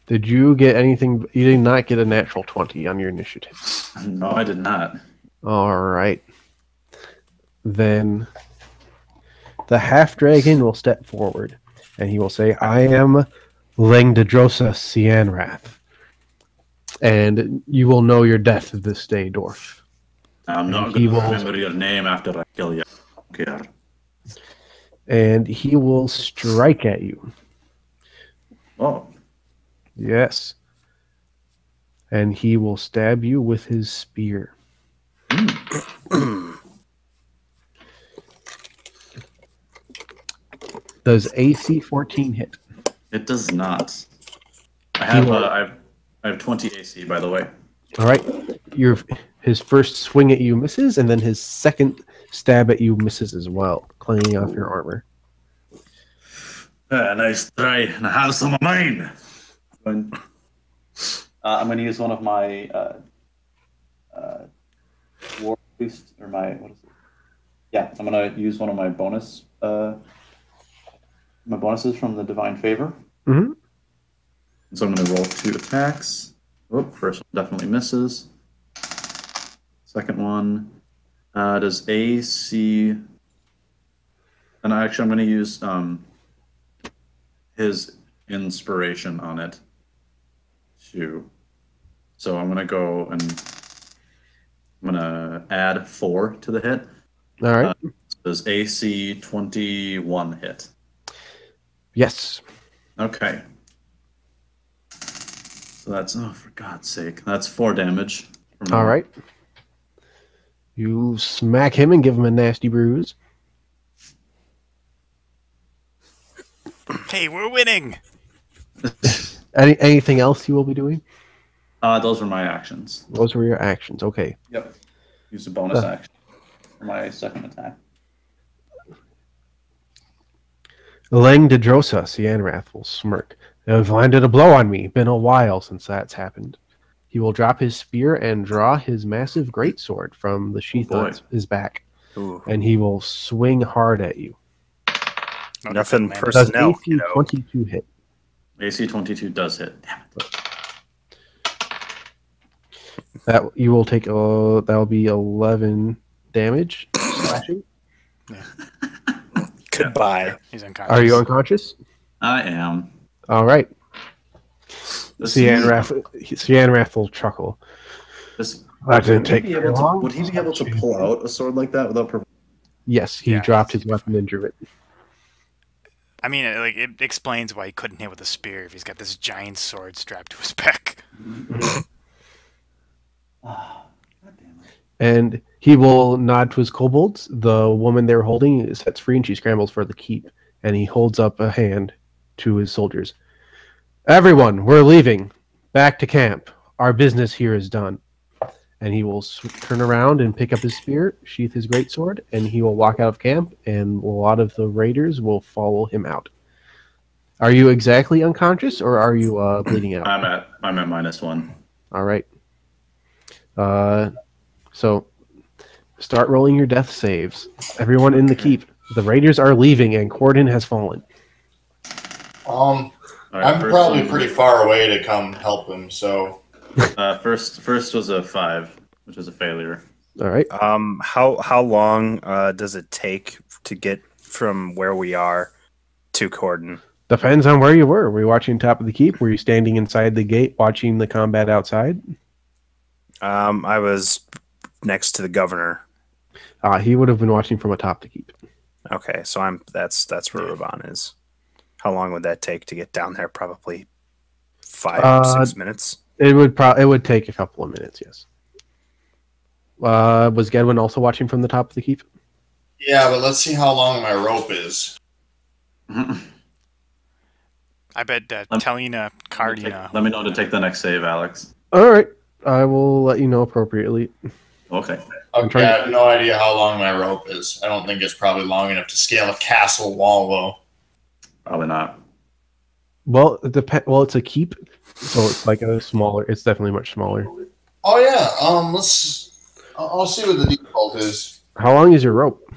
Did you get anything? You did not get a natural 20 on your initiative. No, I did not. All right. Then the half dragon will step forward and he will say, I am Langdedrosa Cianrath. And you will know your death this day, dwarf. I'm not going to remember your name after I kill you. Okay. And he will strike at you. Oh. Yes. And he will stab you with his spear. Does AC 14 hit? It does not. I have 20 AC, by the way. All right. His first swing at you misses, and then his second stab at you misses as well, clanging off your armor. Nice try, and I have some of mine. I'm going to use one of my war priest, or my, what is it? Yeah, I'm going to use one of my bonus, my bonuses from the Divine Favor. Mm-hmm. So I'm going to roll 2 attacks. Oh, first one definitely misses. Second one does AC. And actually, I'm going to use his inspiration on it too. So I'm going to go and I'm going to add 4 to the hit. All right. So does AC 21 hit? Yes. Okay. So that's, oh, for God's sake, that's 4 damage. All right. You smack him and give him a nasty bruise. Hey, we're winning. Anything else you will be doing? Those were my actions. Those were your actions. Okay. Yep. Use a bonus action for my second attack. Langdedrosa Cianrath will smirk. They've landed a blow on me. Been a while since that's happened. He will drop his spear and draw his massive greatsword from the sheath on his back. Ooh. And he will swing hard at you. Nothing Does personnel. AC 22 hit? AC 22 does hit. Damn it. That you will take. That'll be 11 damage slashing. Goodbye. He's unconscious. Are you unconscious? I am. All right. Cianrath will chuckle. That didn't take very long. Would he be able to pull out a sword like that without? Yes, he dropped his weapon and drew it. I mean, like, it explains why he couldn't hit with a spear if he's got this giant sword strapped to his back. And he will nod to his kobolds. The woman they're holding sets free, and she scrambles for the keep. And he holds up a hand to his soldiers. Everyone, we're leaving. Back to camp. Our business here is done. And he will turn around and pick up his spear, sheath his greatsword, and he will walk out of camp, and a lot of the raiders will follow him out. Are you exactly unconscious, or are you bleeding out? I'm at -1. All right. So start rolling your death saves. Everyone in the keep. The raiders are leaving, and Corden has fallen. I'm probably pretty far away to come help him, so. First was a 5, which is a failure. All right. How long does it take to get from where we are to Corden? Depends on where you were. Were you watching top of the keep? Were you standing inside the gate watching the combat outside? I was next to the governor. He would have been watching from atop the keep. Okay, so that's where Ravan is. How long would that take to get down there? Probably 5 or 6 minutes. It would take a couple of minutes. Yes. Was Gedwin also watching from the top of the keep? Yeah, but let's see how long my rope is. I bet Talina Cardina. Let me know to take the next save, Alex. All right. I will let you know appropriately. Okay. Okay, I have no idea how long my rope is. I don't think it's probably long enough to scale a castle wall, though. Probably not. Well, it depends. Well, it's a keep, so it's like a smaller. It's definitely much smaller. Oh yeah. I'll see what the default is. How long is your rope?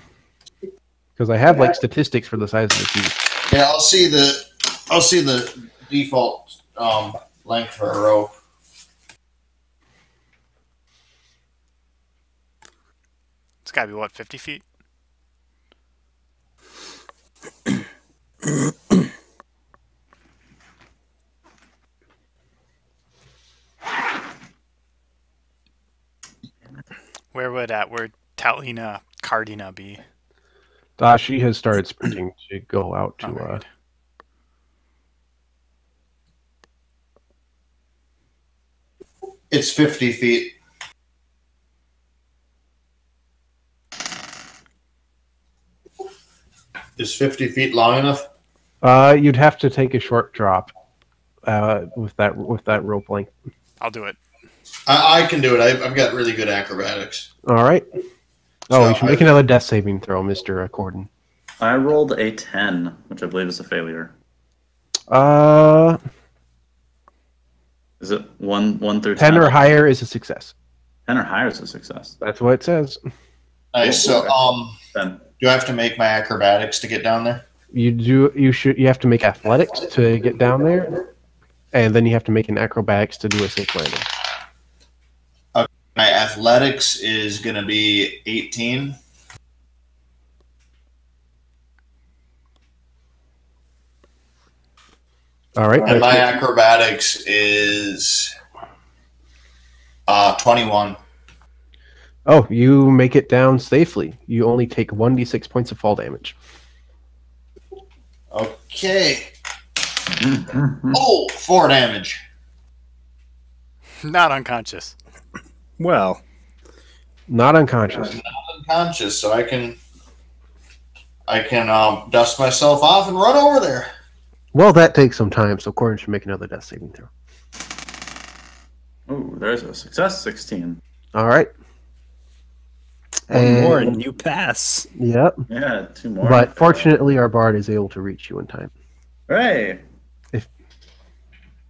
Because I have like statistics for the size of the keep. Yeah, I'll see the default length for a rope. It's got to be, what, 50 feet? Where'd Talina Cardina be? She has started sprinting to go out to. Alright. It's 50 feet. Is 50 feet long enough? You'd have to take a short drop with that rope length. I'll do it. I can do it. I've got really good acrobatics. All right. Oh, So you should make another death saving throw, Mr. Corden. I rolled a 10, which I believe is a failure. Is it 1 through 10? 10 or higher is a success. 10 or higher is a success. That's what it says. Nice. So, Then do I have to make my acrobatics to get down there? You have to make athletics to get down there, and then you have to make an acrobatics to do a safe landing. My athletics is going to be 18. All right. And my acrobatics is 21. Oh, you make it down safely. You only take 1d6 points of fall damage. Okay. Oh, 4 damage. Not unconscious. Well, Not unconscious. I'm unconscious, so I can dust myself off and run over there. Well, that takes some time, so Corden should make another death saving throw. Oh, there's a success, 16. All right. one more and you pass. Yep. Yeah, 2 more. But fortunately, our bard is able to reach you in time. Hooray! If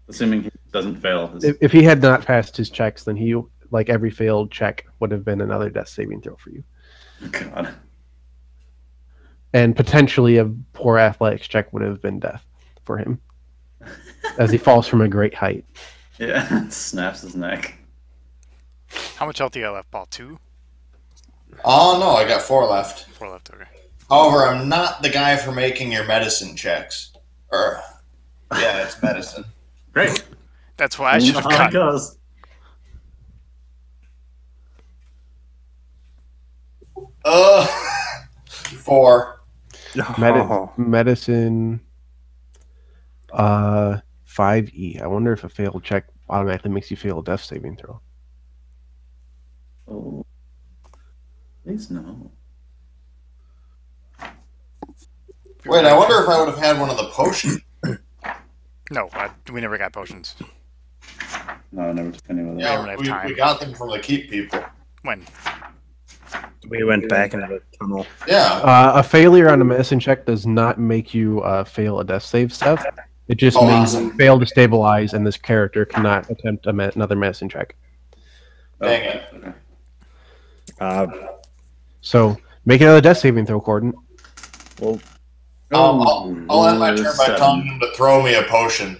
Assuming he doesn't fail his... if he had not passed his checks, then he, like every failed check, would have been another death saving throw for you. God. And potentially a poor athletics check would have been death for him, as he falls from a great height. Yeah, snaps his neck. How much health do you got left, Paul? 2? Oh, no, I got 4 left. 4 left, okay. However, I'm not the guy for making your medicine checks. Yeah, it's medicine. Great. That's why I should have How it cut. goes. Uh, 4. Medicine 5e. I wonder if a failed check automatically makes you fail a death saving throw. Oh. Please no. Wait, I wonder if I would have had one of the potions. No, we never got potions. No, I never took any of that. Yeah, have time. we got them from the keep people. When? We went back into the tunnel. Yeah. A failure on a medicine check does not make you fail a death save stuff. It just means awesome. you fail to stabilize, and this character cannot attempt another medicine check. Dang it. Okay. So make another death saving throw, Corden. Well, I'll end my turn by 7. telling him to throw me a potion.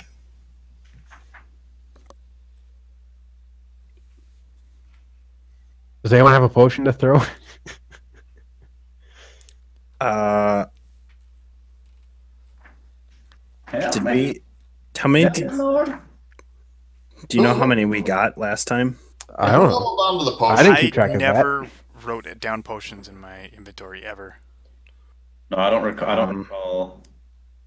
Does anyone have a potion to throw? Hell, did man. we? How many? Yeah, Lord. Do you know how many we got last time? I don't know. Hold on to the I potion. didn't keep track of that. never wrote it down potions in my inventory ever. No, I don't recall. I don't recall.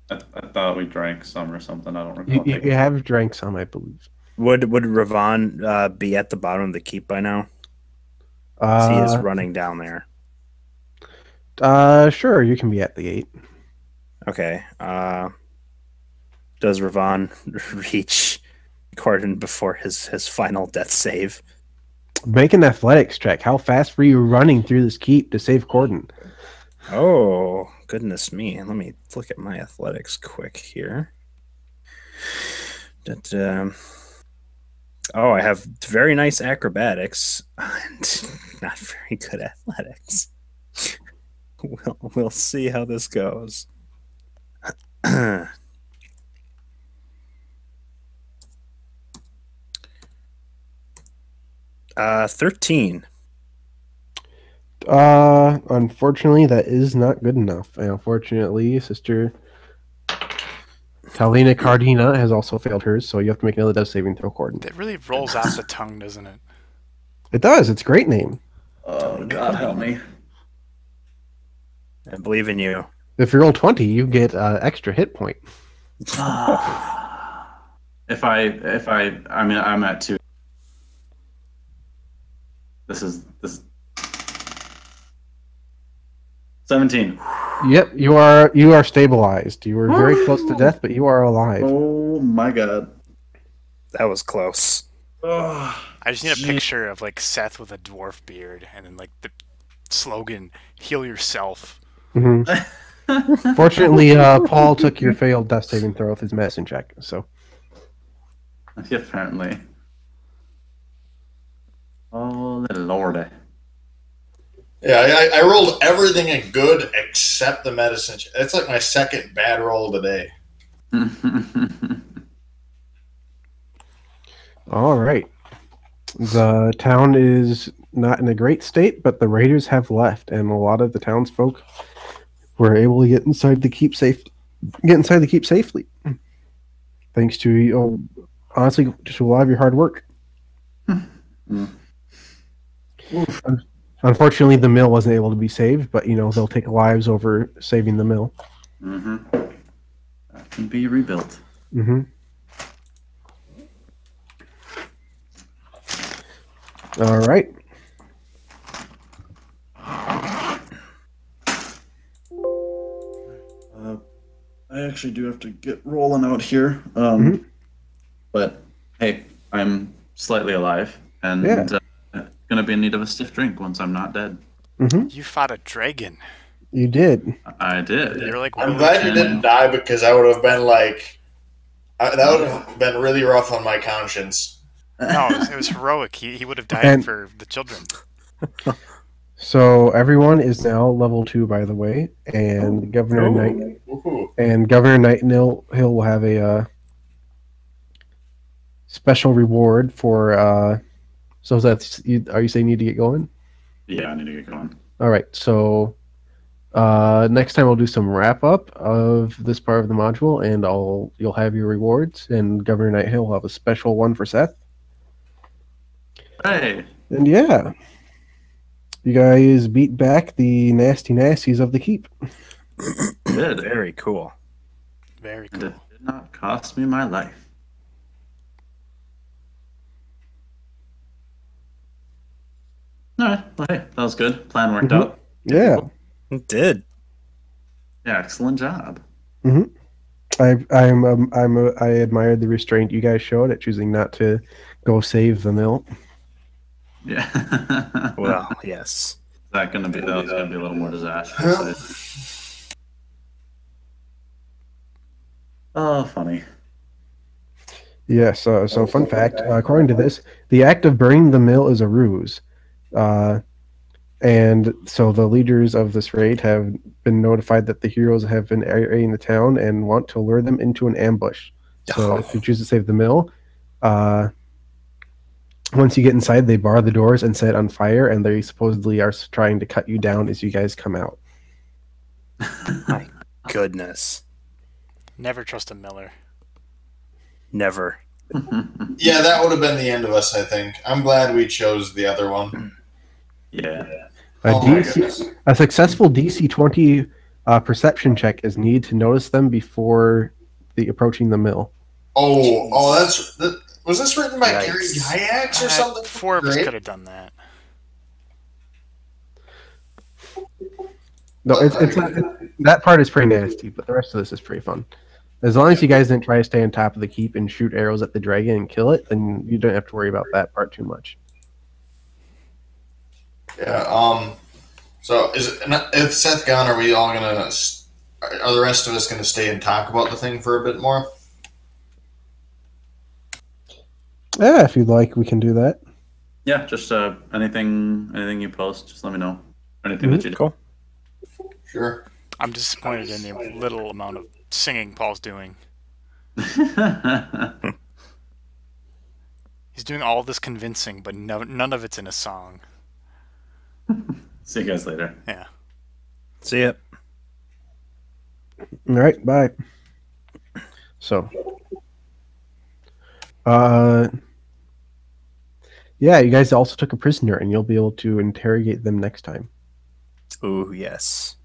I thought we drank some or something. I don't recall. You taking- have drank some, I believe. Would Ravon be at the bottom of the keep by now? He is running down there. Sure, you can be at the 8. Okay. Does Ravon reach Corden before his final death save? Make an athletics check. How fast were you running through this keep to save Corden? Oh, goodness me. Let me look at my athletics quick here. Oh, I have very nice acrobatics and not very good athletics. We'll see how this goes. 13. Unfortunately, that is not good enough. And unfortunately, Sister Talina Cardina has also failed hers, so you have to make another death saving throw, Corden. It really rolls off the tongue, doesn't it? It does. It's a great name. Oh, God help me. I believe in you. If you roll 20, you get extra hit point. If I mean, I'm at 2. This is 17. Yep, you are stabilized. You were very close to death, but you are alive. Oh my God. That was close. Oh, I just need a picture of like Seth with a dwarf beard, and then like the slogan "Heal yourself." Mm-hmm. Fortunately, Paul took your failed death saving throw with his medicine check. So apparently. Oh lordy. Yeah, I rolled everything in good except the medicine. It's like my second bad roll today. all right. The town is not in a great state, but the raiders have left, and a lot of the townsfolk were able to get inside the keep safely. Thanks to honestly, just a lot of your hard work. Unfortunately, the mill wasn't able to be saved, but they'll take lives over saving the mill. Mm-hmm. That can be rebuilt. Mm-hmm. All right. I actually do have to get rolling out here. But hey, I'm slightly alive and gonna be in need of a stiff drink once I'm not dead. Mm-hmm. You fought a dragon. You did. I did. You're like, I'm glad you didn't die, because I would have been like, that would have been really rough on my conscience. No, it was heroic. He would have died for the children. So everyone is now level 2, by the way, and Governor Nightingale will have a special reward for. So that's are you saying you need to get going? Yeah, I need to get going. All right. So next time we'll do some wrap up of this part of the module, and you'll have your rewards, and Governor Nightingale will have a special one for Seth. Hey. And yeah. You guys beat back the nasty nasties of the keep. Good. Very cool. Very And cool. it did not cost me my life. All right. Well, hey, that was good. Plan worked out. Yeah. It did. Yeah, excellent job. Mm-hmm. I admired the restraint you guys showed at choosing not to go save the mill. Yeah. Well, yes. That was gonna be a little more disastrous. Oh, funny. Yes. So fun fact: according to this, the act of burning the mill is a ruse, and so the leaders of this raid have been notified that the heroes have been raiding the town and want to lure them into an ambush. So if you choose to save the mill, once you get inside, they bar the doors and set it on fire, and they supposedly are trying to cut you down as you guys come out. My goodness. Never trust a miller. Never. Yeah, that would have been the end of us, I think. I'm glad we chose the other one. Yeah. A successful DC 20 perception check is needed to notice them before approaching the mill. Was this written by Gary Gygax or something? 4 of us could have done that. No, it's not, that part is pretty nasty, but the rest of this is pretty fun. As long as you guys didn't try to stay on top of the keep and shoot arrows at the dragon and kill it, then you don't have to worry about that part too much. Yeah. So if Seth gone, are we all gonna? Are the rest of us gonna stay and talk about the thing for a bit more? Yeah, if you'd like, we can do that. Yeah, just anything you post, just let me know. Anything that you do. Cool. Sure. I'm disappointed in the little amount of singing Paul's doing. He's doing all this convincing, but none of it's in a song. See you guys later. Yeah. See ya. All right, bye. So, yeah, you guys also took a prisoner, and you'll be able to interrogate them next time. Ooh, yes.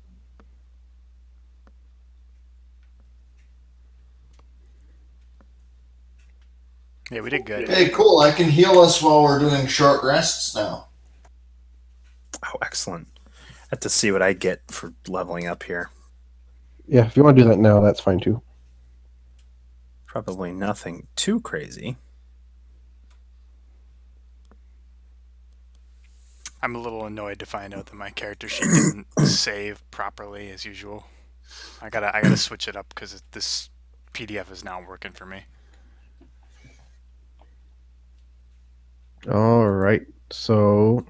Yeah, we did good. Hey, cool. I can heal us while we're doing short rests now. Oh, excellent. I have to see what I get for leveling up here. Yeah, if you want to do that now, that's fine too. Probably nothing too crazy. I'm a little annoyed to find out that my character sheet didn't save properly as usual. I gotta switch it up because this PDF is not working for me. All right, so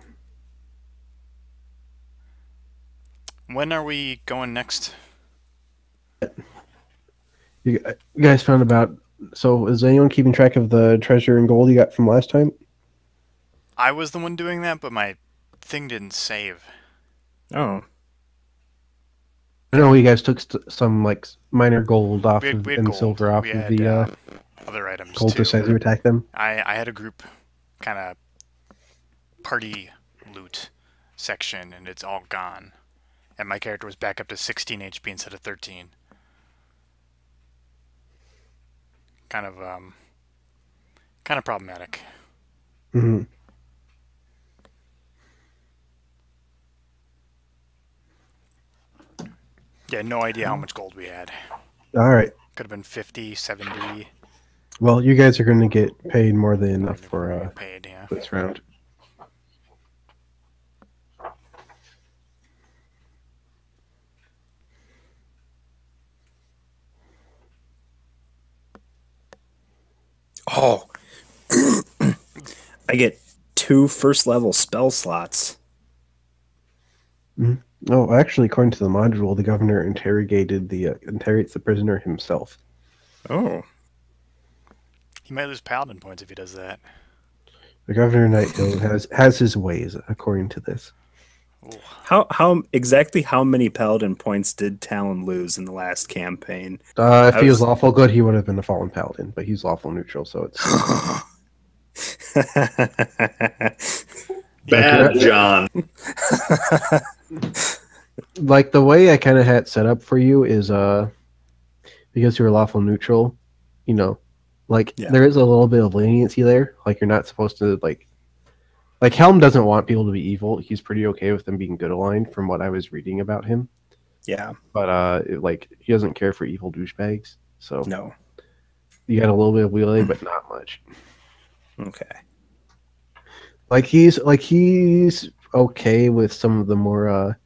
When are we going next? you guys found about. So, is anyone keeping track of the treasure and gold you got from last time? I was the one doing that, but my thing didn't save. Oh, I know you guys took some like minor gold off We had and gold. silver off We of had, the other items cultists too. as you attack them. I had a group kind of party loot section, and it's all gone. And my character was back up to 16 HP instead of 13. Kind of problematic. Mm-hmm. Yeah, no idea how much gold we had. All right. Could have been 50, 70. Well, you guys are going to get paid more than enough for paid, yeah. this round. Oh. I get 2 first level spell slots. Oh, actually, according to the module, the governor interrogates the prisoner himself. Oh. He might lose paladin points if he does that. The governor of Nighthill has his ways, according to this. Ooh. How many paladin points did Talon lose in the last campaign? If he was lawful good, he would have been a fallen paladin, but he's lawful neutral, so it's Bad John. like the way I kind of had set up for you is because you're lawful neutral, you know, like there is a little bit of leniency there. Like you're not supposed to like Helm doesn't want people to be evil. He's pretty okay with them being good aligned from what I was reading about him. Yeah. But he doesn't care for evil douchebags. So No. you got a little bit of leeway, but not much. Okay. He's okay with some of the more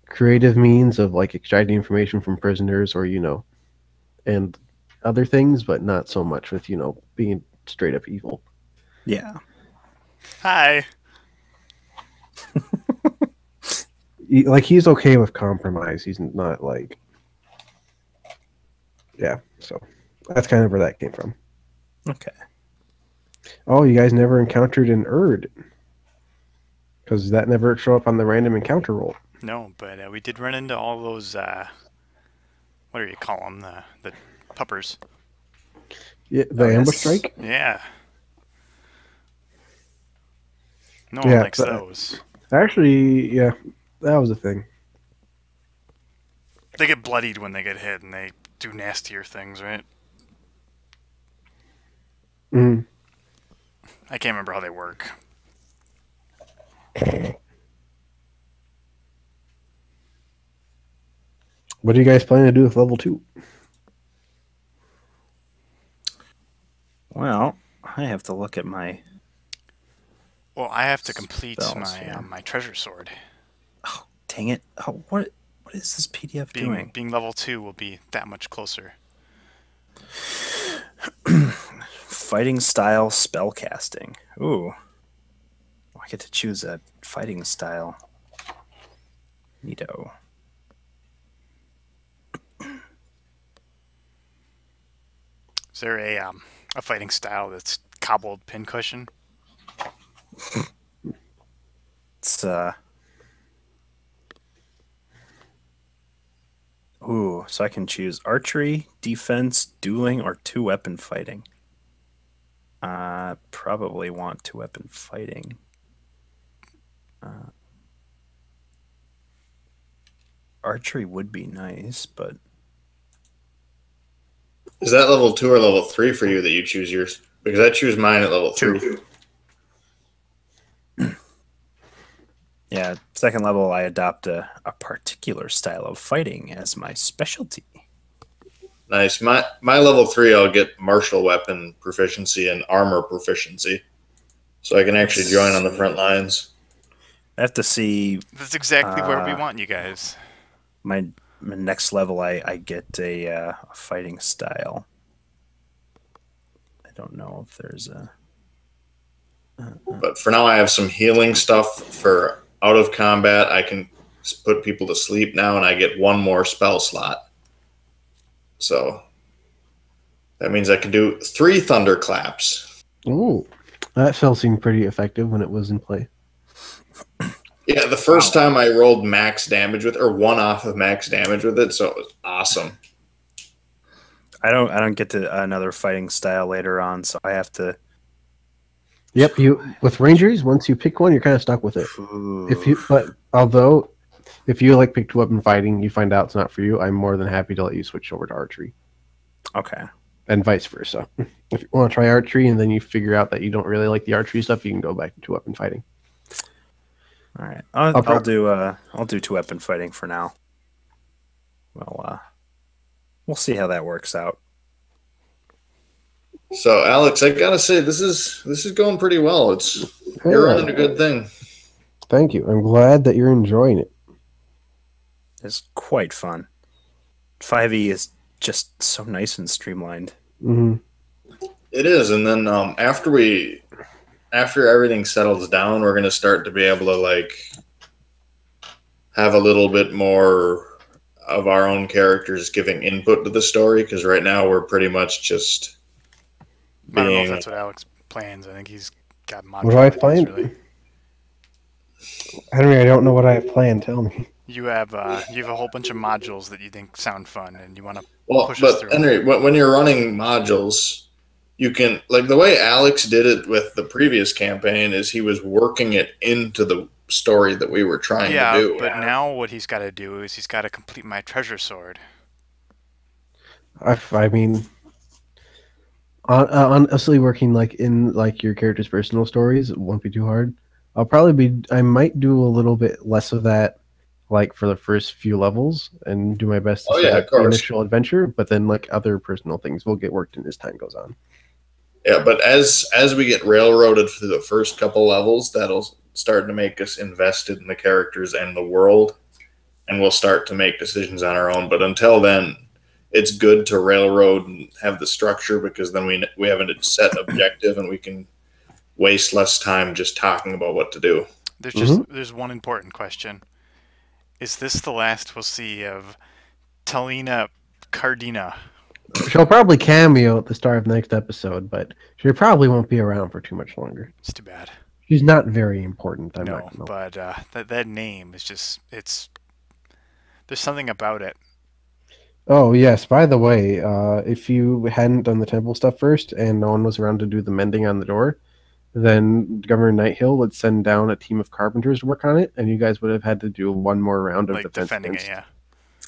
creative means of like extracting information from prisoners or and other things, but not so much with being straight up evil. Yeah. Hi. He's okay with compromise. He's not so that's kind of where that came from. Okay. Oh, you guys never encountered an Erd because that never showed up on the random encounter roll. No, but we did run into all those what do you call them, the puppers. Yeah, the ambush strike. Yeah. No one likes those. Actually, yeah, that was a thing. They get bloodied when they get hit, and they do nastier things, right? Mm. I can't remember how they work. What do you guys plan to do with level 2? Well, I have to look at my... Well, I have to complete spells here. my treasure sword. Oh, dang it. Oh, what is this PDF doing? Being level 2 will be that much closer. Fighting style spellcasting. Ooh. I get to choose a fighting style. Neato. Is there a fighting style that's cobbled pincushion? It's ooh, so I can choose archery, defense, dueling, or two-weapon fighting. Probably want two-weapon fighting. Archery would be nice, but Is that level 2 or level 3 for you that you choose yours? Because I choose mine at level 3. 2. Yeah, second level, I adopt a particular style of fighting as my specialty. Nice. My level 3, I'll get martial weapon proficiency and armor proficiency, so I can actually join on the front lines. I have to see. That's exactly where we want you guys. My next level, I get a fighting style. I don't know if there's a. But for now, I have some healing stuff for out of combat. I can put people to sleep now, and I get one more spell slot. So that means I can do 3 thunderclaps. Ooh, that spell seemed pretty effective when it was in play. Yeah, the first time I rolled max damage with, or 1 off of max damage with it, so it was awesome. I don't get to another fighting style later on, so I have to. Yep, you with Rangers, once you pick one, you're kind of stuck with it. Ooh. If you like picked weapon fighting, you find out it's not for you, I'm more than happy to let you switch over to archery. Okay. And vice versa. If you want to try archery and then you figure out that you don't really like the archery stuff, you can go back to weapon fighting. All right. I'll do two-weapon fighting for now. Well, we'll see how that works out. So, Alex, I gotta say, this is going pretty well. You're running a good thing. Thank you. I'm glad that you're enjoying it. It's quite fun. 5e is just so nice and streamlined. Mm-hmm. It is, and then after everything settles down, we're gonna start to be able to have a little bit more of our own characters giving input to the story. Because right now we're pretty much just. I don't know if that's what Alex plans. I think he's got modular. What do I have ideas, planned? really. Henry, I don't know what I have planned. Tell me. You have a whole bunch of modules that you think sound fun, and you want to push us But through. Henry, when you're running modules, you can the way Alex did it with the previous campaign is he was working it into the story that we were trying to do. But now what he's got to do is he's got to complete my treasure sword. I mean, honestly, working in your character's personal stories, it won't be too hard. I might do a little bit less of that, for the first few levels, and do my best to set up the initial adventure. But then, other personal things will get worked in as time goes on. Yeah, but as we get railroaded through the first couple levels, that'll start to make us invested in the characters and the world, and we'll start to make decisions on our own. But until then, it's good to railroad and have the structure, because then we have a set objective and we can waste less time just talking about what to do. There's one important question. Is this the last we'll see of Talina Cardina? She'll probably cameo at the start of next episode, but she probably won't be around for too much longer. It's too bad. She's not very important. But that name is just there's something about it. Oh yes, by the way, if you hadn't done the temple stuff first and no one was around to do the mending on the door, then Governor Nighthill would send down a team of carpenters to work on it, and you guys would have had to do one more round of defending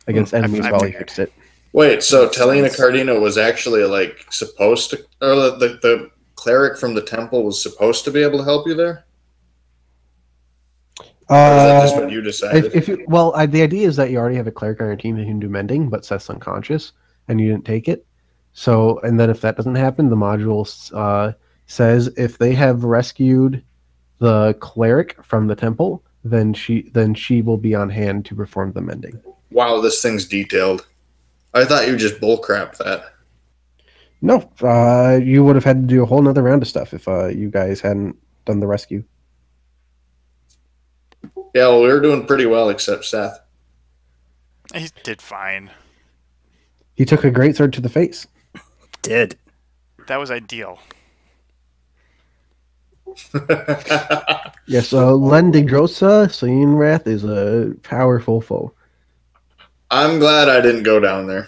against enemies while he fixed it. Wait, so Talina Cardina was actually supposed to, or the cleric from the temple was supposed to be able to help you there? Or is that just what you decided? The idea is that you already have a cleric on your team that can do mending, but Seth's unconscious, and you didn't take it. So, and then if that doesn't happen, the module says if they have rescued the cleric from the temple, then she will be on hand to perform the mending. Wow, this thing's detailed. I thought you just bullcrap that. No, you would have had to do a whole nother round of stuff if you guys hadn't done the rescue. Yeah, well, we were doing pretty well, except Seth. He did fine. He took a great sword to the face. Did. That was ideal. Yes, Lendigrosa, Selene Wrath, is a powerful foe. I'm glad I didn't go down there.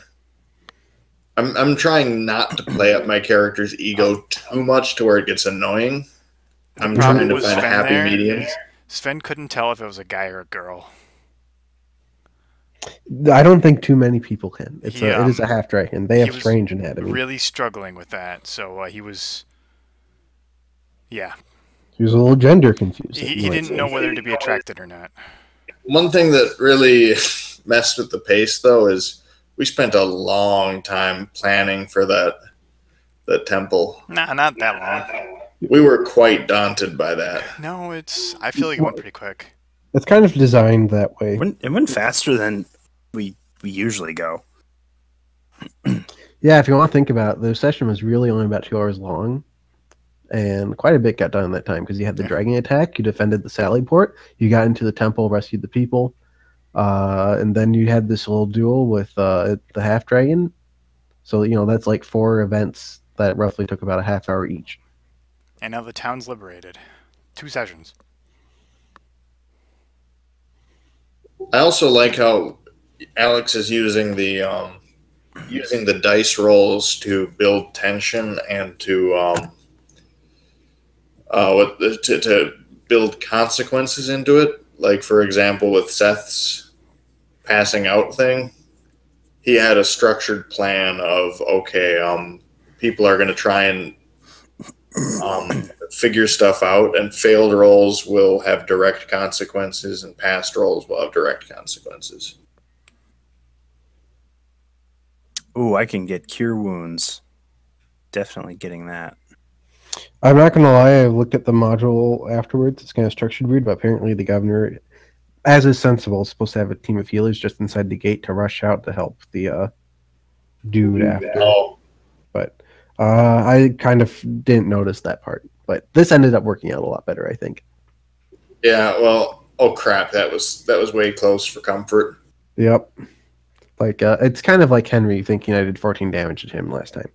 I'm trying not to play up my character's ego too much to where it gets annoying. I'm trying to find a happy medium. Sven couldn't tell if it was a guy or a girl. I don't think too many people can. It Yeah. is a half dragon. They He have was strange anatomy. Really struggling with that, so he was. Yeah, He was a little gender confused. he didn't know whether to be attracted or not. One thing that really messed with the pace, though, is we spent a long time planning for that temple. Nah, not that long. We were quite daunted by that. No, I feel like it went pretty quick. It's kind of designed that way. It went faster than we usually go. Yeah, if you want to think about it, the session was really only about 2 hours long, and quite a bit got done in that time because you had the dragon attack, you defended the Sally port, you got into the temple, rescued the people, and then you had this little duel with the half dragon. So that's like 4 events that roughly took about a half hour each. And now the town's liberated. 2 sessions. I also like how Alex is using the dice rolls to build tension and to build consequences into it. Like, for example, with Seth's passing out thing, he had a structured plan of, okay, people are going to try and figure stuff out, and failed rolls will have direct consequences, and passed rolls will have direct consequences. Ooh, I can get cure wounds. Definitely getting that. I'm not going to lie, I looked at the module afterwards. It's kind of structured weird, but apparently the governor, as is sensible, is supposed to have a team of healers just inside the gate to rush out to help the dude after. Oh, But I kind of didn't notice that part. But this ended up working out a lot better, I think. yeah. Well, oh crap, that was way close for comfort. Yep. Like it's kind of like Henry thinking I did 14 damage to him last time.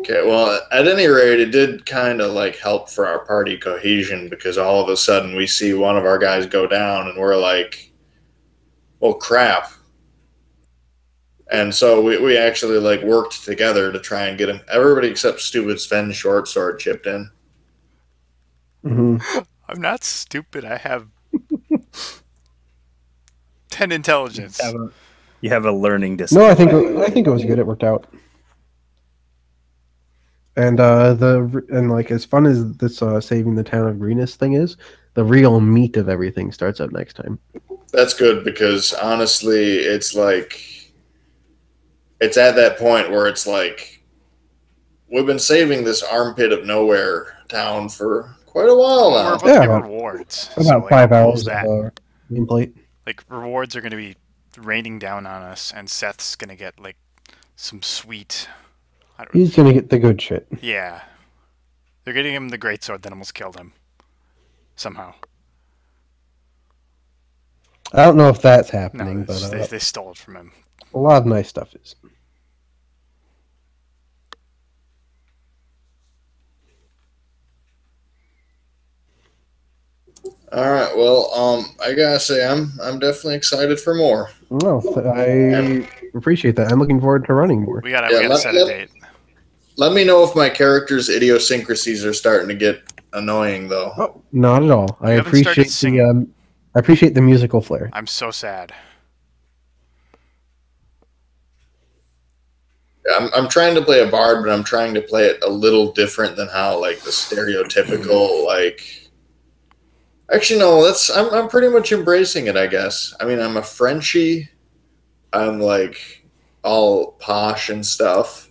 Okay, well, at any rate, it did kind of like help for our party cohesion, because all of a sudden we see one of our guys go down and we're like, well, crap. And so we actually like worked together to try and get him. Everybody except stupid Sven short sword chipped in. Mm-hmm. I'm not stupid. I have 10 intelligence. You have a learning No, disability. I think it was good. It worked out. And like as fun as this saving the town of Greenest thing is, the real meat of everything starts up next time. That's good, because honestly, it's like, it's at that point where it's like, we've been saving this armpit of nowhere town for quite a while We're now. about to Yeah, get about- rewards. About so, like, 5 what hours was that? of gameplay. Like, rewards are going to be raining down on us, and Seth's going to get, like, some sweet... I don't know. He's gonna get the good shit. Yeah. They're getting him the greatsword that almost killed him. Somehow. I don't know if that's No, happening, but they stole it from him. a lot of nice stuff is. All right, well, I gotta say, I'm definitely excited for more. No, I appreciate that. I'm looking forward to running more. We gotta Yeah, set a date. Let me know if my character's idiosyncrasies are starting to get annoying, though. Oh, not at all. I haven't started appreciate singing. I appreciate the musical flair. I'm so sad. I'm trying to play a bard, but I'm trying to play it a little different than how, like, the stereotypical, like... Actually, no, I'm pretty much embracing it, I guess. I mean, I'm a Frenchie. I'm, like, all posh and stuff.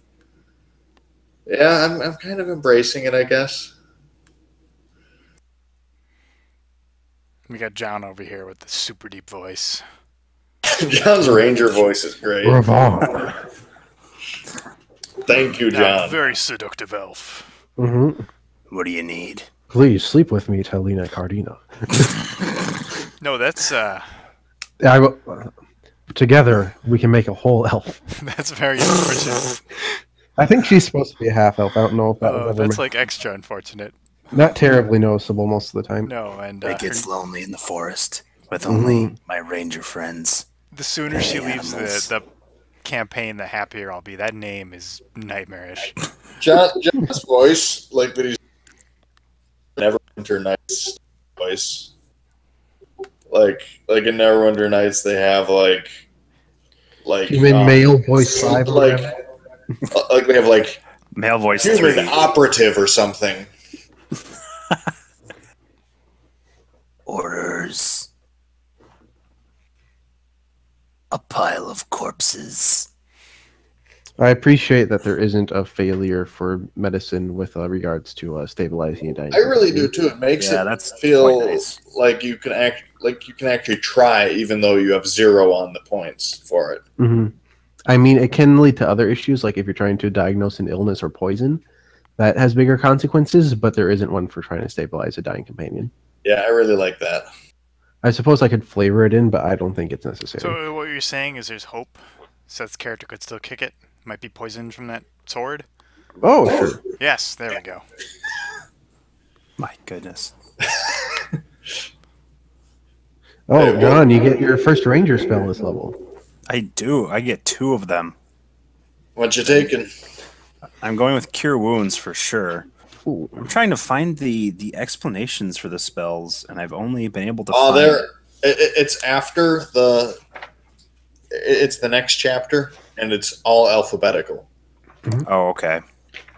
Yeah, I'm kind of embracing it, I guess. We got John over here with the super deep voice. John's ranger voice is great. Revolve. Thank you, Now, John. very seductive elf. Mm-hmm. What do you need? Please sleep with me, Talina Cardina. No, that's Together, we can make a whole elf. that's very unfortunate. I think she's supposed to be a half elf. I don't know if that was Oh, ever that's made. like extra unfortunate. Not terribly noticeable most of the time. No, and It gets lonely in the forest with Mhm. only my ranger friends. the sooner she Hey, leaves animals. the campaign, the happier I'll be. That name is nightmarish. John's voice, like that he's Neverwinter Nights voice. Like in Neverwinter Nights, they have like Human male voice 5 or like whatever. like they have like Male voice human 3. operative or something. Orders. A pile of corpses. I appreciate that there isn't a failure for medicine with regards to stabilizing a dying. I really do too. It makes Yeah, it that's feel quite nice. like you can actually try, even though you have 0 on the points for it. Hmm. I mean, it can lead to other issues, like if you're trying to diagnose an illness or poison, that has bigger consequences. But there isn't one for trying to stabilize a dying companion. Yeah, I really like that. I suppose I could flavor it in, but I don't think it's necessary. So what you're saying is there's hope. Seth's character could still kick it. Might be poisoned from that sword. Oh, sure. Yes, there we go. My goodness. Oh, John, you get your first ranger spell this level. I do. I get 2 of them. What you taking? I'm going with Cure Wounds for sure. Ooh. I'm trying to find the explanations for the spells, and I've only been able to Oh, find... it's after the. It's the next chapter, and it's all alphabetical. Oh, okay.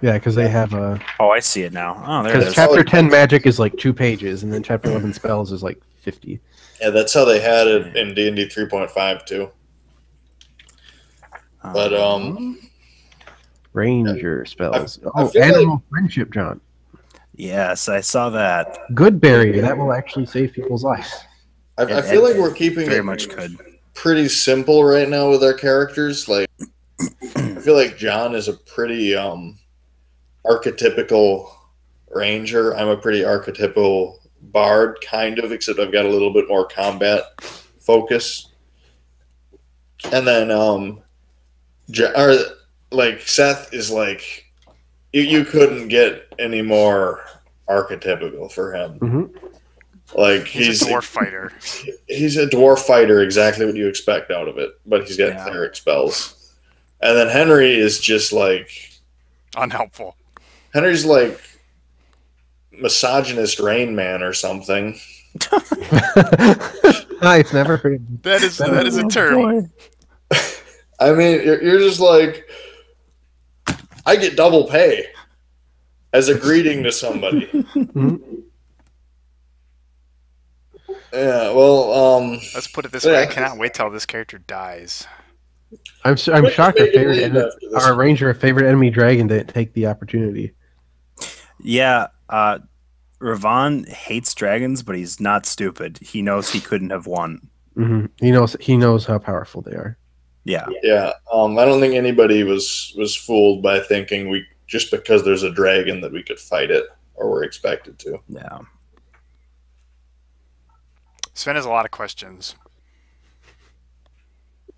Yeah, because they have a. Oh, I see it now. Oh, there it Because is. chapter 10 magic is like 2 pages, and then chapter 11 spells is like 50. Yeah, that's how they had it in D&D 3.5 too. But Ranger spells. I Oh, feel animal friendship, John. Yes, I saw that. Good berry. That will actually save people's lives. I feel like we're keeping Very it much could. pretty simple right now with our characters. Like, I feel like John is a pretty archetypical ranger. I'm a pretty archetypal bard, kind of, except I've got a little bit more combat focus. And then, Seth is like, you couldn't get any more archetypical for him. Mm-hmm. Like He's a dwarf fighter. He's a dwarf fighter, exactly what you expect out of it, but he's got cleric spells. And then Henry is just like Unhelpful. Henry's like misogynist Rain Man or something. I've never heard. That is a term. I mean, you're just like, I get double pay as a greeting to somebody. Yeah, well, Let's put it this way: I cannot wait till this character dies. I'm shocked after this. our ranger, a favorite enemy dragon, didn't take the opportunity. Yeah, Ravon hates dragons, but he's not stupid. He knows he couldn't have won. Mm-hmm. He knows how powerful they are. Yeah. Yeah, I don't think anybody was fooled by thinking we just because there's a dragon that we could fight it or we're expected to. Yeah. Sven has a lot of questions.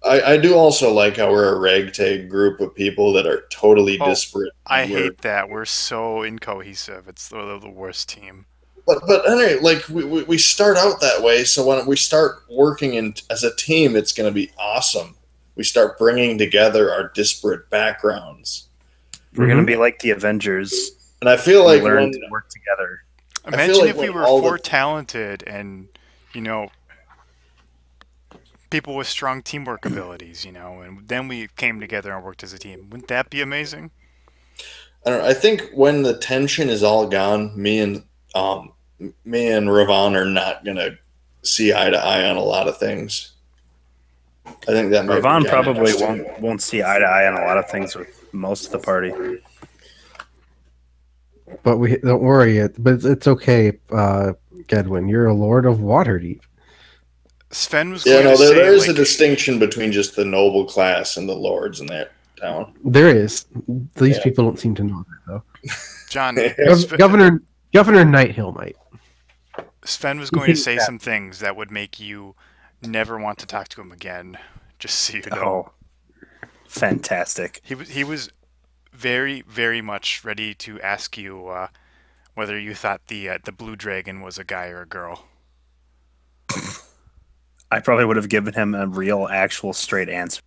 I do also like how we're a ragtag group of people that are totally disparate. I hate that. We're so incohesive. It's the worst team. But Henry, like we start out that way, so when we start working in as a team, it's going to be awesome. We start bringing together our disparate backgrounds. We're going to be like the Avengers. And I feel like learn to work together. Imagine like if we when were all more talented and, people with strong teamwork abilities, and then we came together and worked as a team. Wouldn't that be amazing? I don't know. I think when the tension is all gone, me and Ravon are not going to see eye to eye on a lot of things. I think that might Ravon be probably interesting. won't see eye to eye on a lot of things with most of the party. But we don't worry. But it's okay, Gedwin. You're a Lord of Waterdeep. Sven was Yeah, going no, to say, there is a like, distinction between just the noble class and the lords in that town. There is. These people don't seem to know that, though. John, Yeah. Sven- Governor Governor Nighthill might. Sven was going to say some things that would make you never want to talk to him again. Just so you know. Oh, fantastic. He was very, very much ready to ask you whether you thought the blue dragon was a guy or a girl. I probably would have given him a real, actual, straight answer.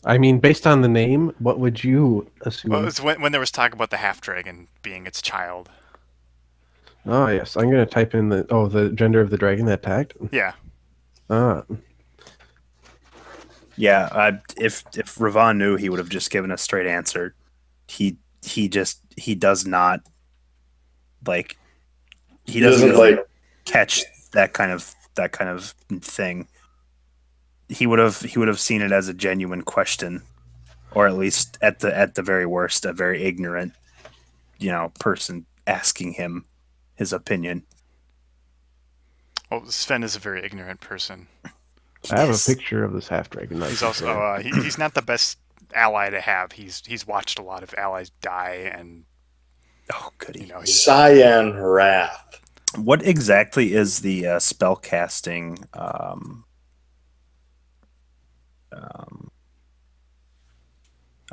I mean, based on the name, what would you assume? Well, it was when there was talk about the half dragon being its child. Oh yes, I'm gonna type in the gender of the dragon that attacked. Yeah. Yeah, if Ravon knew, he would have just given a straight answer. He does not like. He doesn't really catch that kind of thing. He would have seen it as a genuine question, or at least at the very worst, a very ignorant, person asking him his opinion. Well, Sven is a very ignorant person. I have a picture of this half dragon. He's also he's not the best ally to have. He's watched a lot of allies die, and goody. Cyan Wrath. What exactly is the spell casting?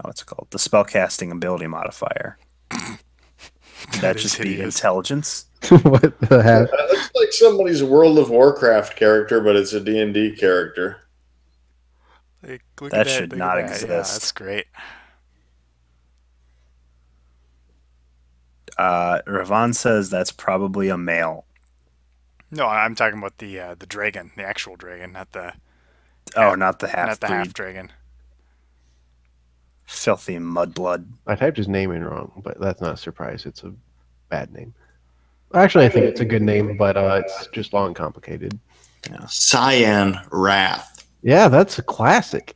What's it called? The spell casting ability modifier. That just be intelligence. What the heck? That looks like somebody's World of Warcraft character, but it's a D&D character. Like, look that at should not exist. Yeah, that's great. Ravon says that's probably a male. No, I'm talking about the dragon, the actual dragon, not the. Not the half. Not the half dragon. Filthy mudblood. I typed his name in wrong, but that's not a surprise. It's a bad name. Actually, I think it's a good name, but it's just long and complicated. Yeah. Cyan Wrath. Yeah, that's a classic.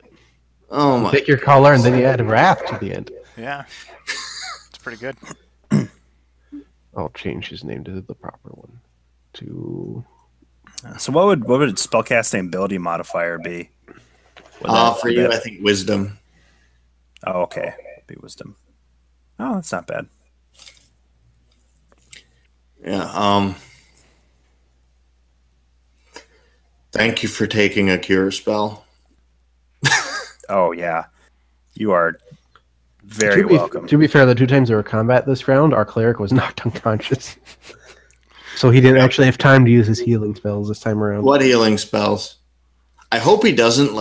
Oh my! You take your color and then you add Wrath to the end. Yeah, it's pretty good. I'll change his name to the proper one. So what would spellcasting ability modifier be? For you, I think wisdom. Oh, okay. Be wisdom. Oh, that's not bad. Yeah. Thank you for taking a cure spell. Oh yeah, you are very welcome. To be fair, the 2 times there were combat this round, our cleric was knocked unconscious, so he didn't actually have time to use his healing spells this time around. What healing spells? I hope he doesn't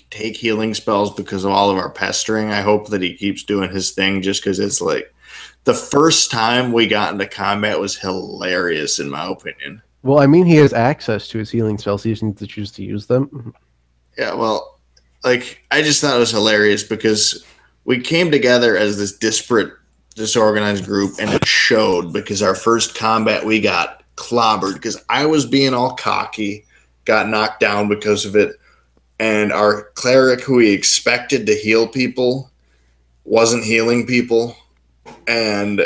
take healing spells because of all of our pestering. I hope that he keeps doing his thing just because it's the first time we got into combat was hilarious in my opinion. Well, I mean, he has access to his healing spells. He just needs to choose to use them. Yeah, well, I just thought it was hilarious because we came together as this disparate, disorganized group, and it showed because our first combat we got clobbered because I was being all cocky, got knocked down because of it, and our cleric, who we expected to heal people, wasn't healing people, and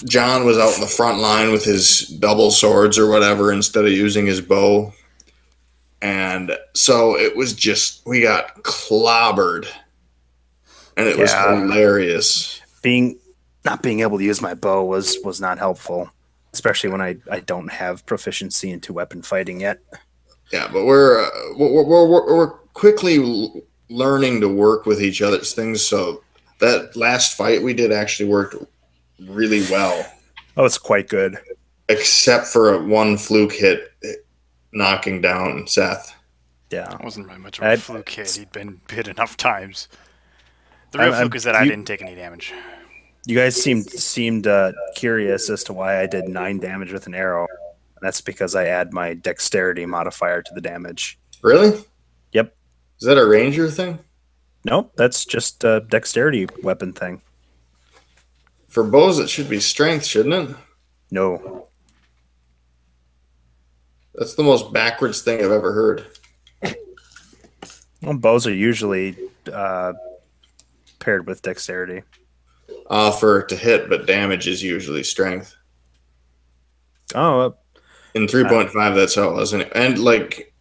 John was out in the front line with his double swords or whatever instead of using his bow, and so it was just we got clobbered, and it was hilarious. Not being able to use my bow was not helpful. Especially when I don't have proficiency into weapon fighting yet. Yeah, but we're quickly learning to work with each other's things. So that last fight we did actually worked really well. Oh, it's quite good. Except for one fluke hit knocking down Seth. Yeah, it wasn't really much of a fluke hit. He'd been hit enough times. The real fluke is that I didn't take any damage. You guys seemed curious as to why I did 9 damage with an arrow. That's because I add my dexterity modifier to the damage. Really? Yep. Is that a ranger thing? Nope, that's just a dexterity weapon thing. For bows, it should be strength, shouldn't it? No. That's the most backwards thing I've ever heard. Well, bows are usually paired with dexterity. For it to hit, but damage is usually strength. Oh, in 3.5, that's how it was. And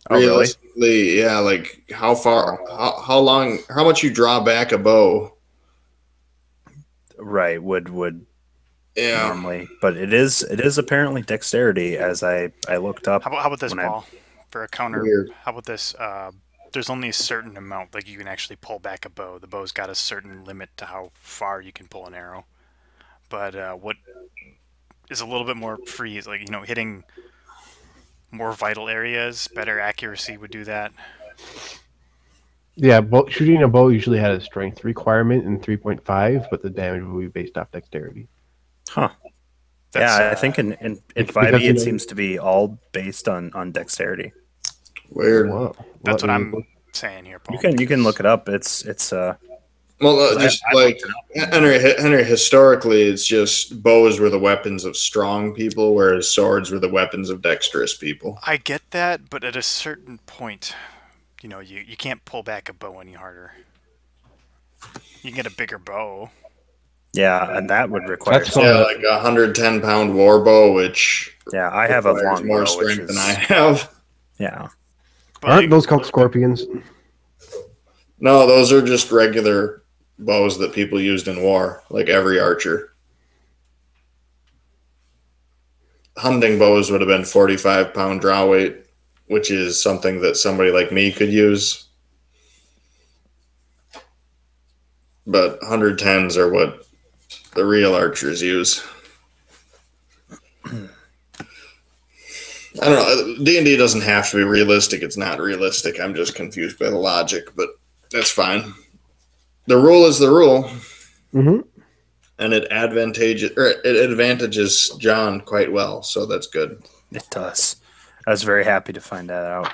realistically, really? Yeah, how far, how long, how much you draw back a bow? right, would Yeah. normally, but it is apparently dexterity as I looked up. How about this, when I- Paul? For a counter, Weird. how about this? There's only a certain amount, like you can actually pull back a bow. The bow's got a certain limit to how far you can pull an arrow. But what is a little bit more free is, like, you know, hitting more vital areas, better accuracy would do that. Yeah, shooting a bow usually had a strength requirement in 3.5, but the damage would be based off dexterity. Huh. That's, Yeah, I think in because, 5e you it know- seems to be all based on dexterity. Weird. Whoa. that's what Let I'm me- saying here, Paul. You can look it up. It's Well, just I like Henry, historically, it's just bows were the weapons of strong people, whereas swords were the weapons of dexterous people. I get that, but at a certain point, you know, you can't pull back a bow any harder. You can get a bigger bow. yeah, and that would require. That's Yeah, like a 110-pound war bow, which Yeah, I have a requires long more bow, which strength than is I have. yeah. But Aren't like, those called scorpions? No, those are just regular bows that people used in war, like every archer. Hunting bows would have been 45-pound draw weight, which is something that somebody like me could use. But 110s are what the real archers use. I don't know. D&D doesn't have to be realistic. It's not realistic. I'm just confused by the logic, but that's fine. The rule is the rule, Mm-hmm. and it advantages John quite well, so that's good. It does. I was very happy to find that out.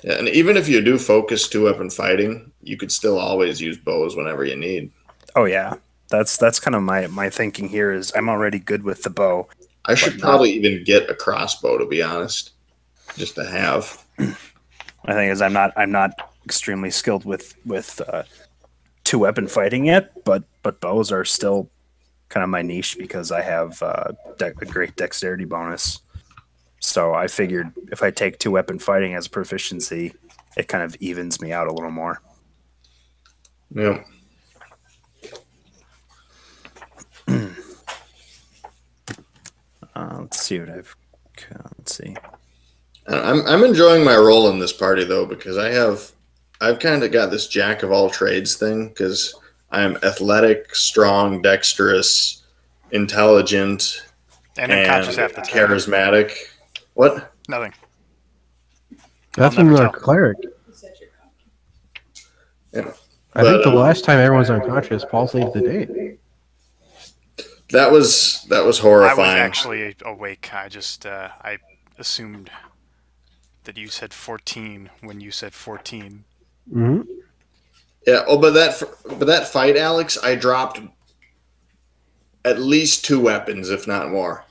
Yeah, and even if you do focus 2-weapon fighting, you could still always use bows whenever you need. Oh yeah, that's kind of my thinking here. Is I'm already good with the bow. I should But probably even get a crossbow, to be honest, just to have. My thing is I'm not extremely skilled with 2-weapon fighting yet, but bows are still kind of my niche because I have a great dexterity bonus. So I figured if I take 2-weapon fighting as a proficiency, it kind of evens me out a little more. Yeah. Let's see what I've. Let's see. I'm enjoying my role in this party though, because I've kind of got this jack of all trades thing, because I'm athletic, strong, dexterous, intelligent, and and unconscious half the time. charismatic. What? Nothing. That's I'll never from our tell. cleric. Yeah. I think the But, last time everyone was unconscious, Paul saved the day. That was I was horrifying. actually awake. I just I assumed that you said 14 when you said 14. Mm-hmm. Yeah. Oh, but that fight, Alex, I dropped at least 2 weapons, if not more.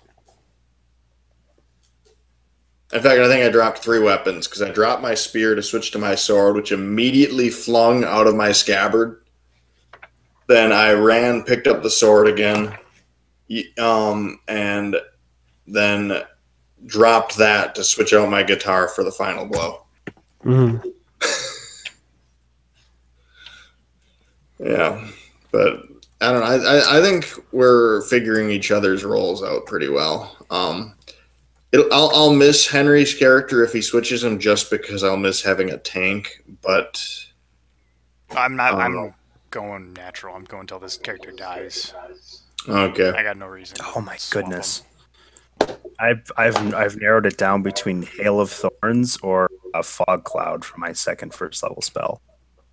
In fact, I think I dropped 3 weapons because I dropped my spear to switch to my sword, which immediately flung out of my scabbard. Then I ran, picked up the sword again, and then dropped that to switch out my guitar for the final blow. Mm-hmm. Yeah, but I don't know. I think we're figuring each other's roles out pretty well. I'll miss Henry's character if he switches him, just because I'll miss having a tank. But I'm not. I'm going natural. I'm going until this character dies. okay, I got no reason. Oh my to swap goodness. I've narrowed it down between Hail of Thorns or a Fog Cloud for my second first level spell.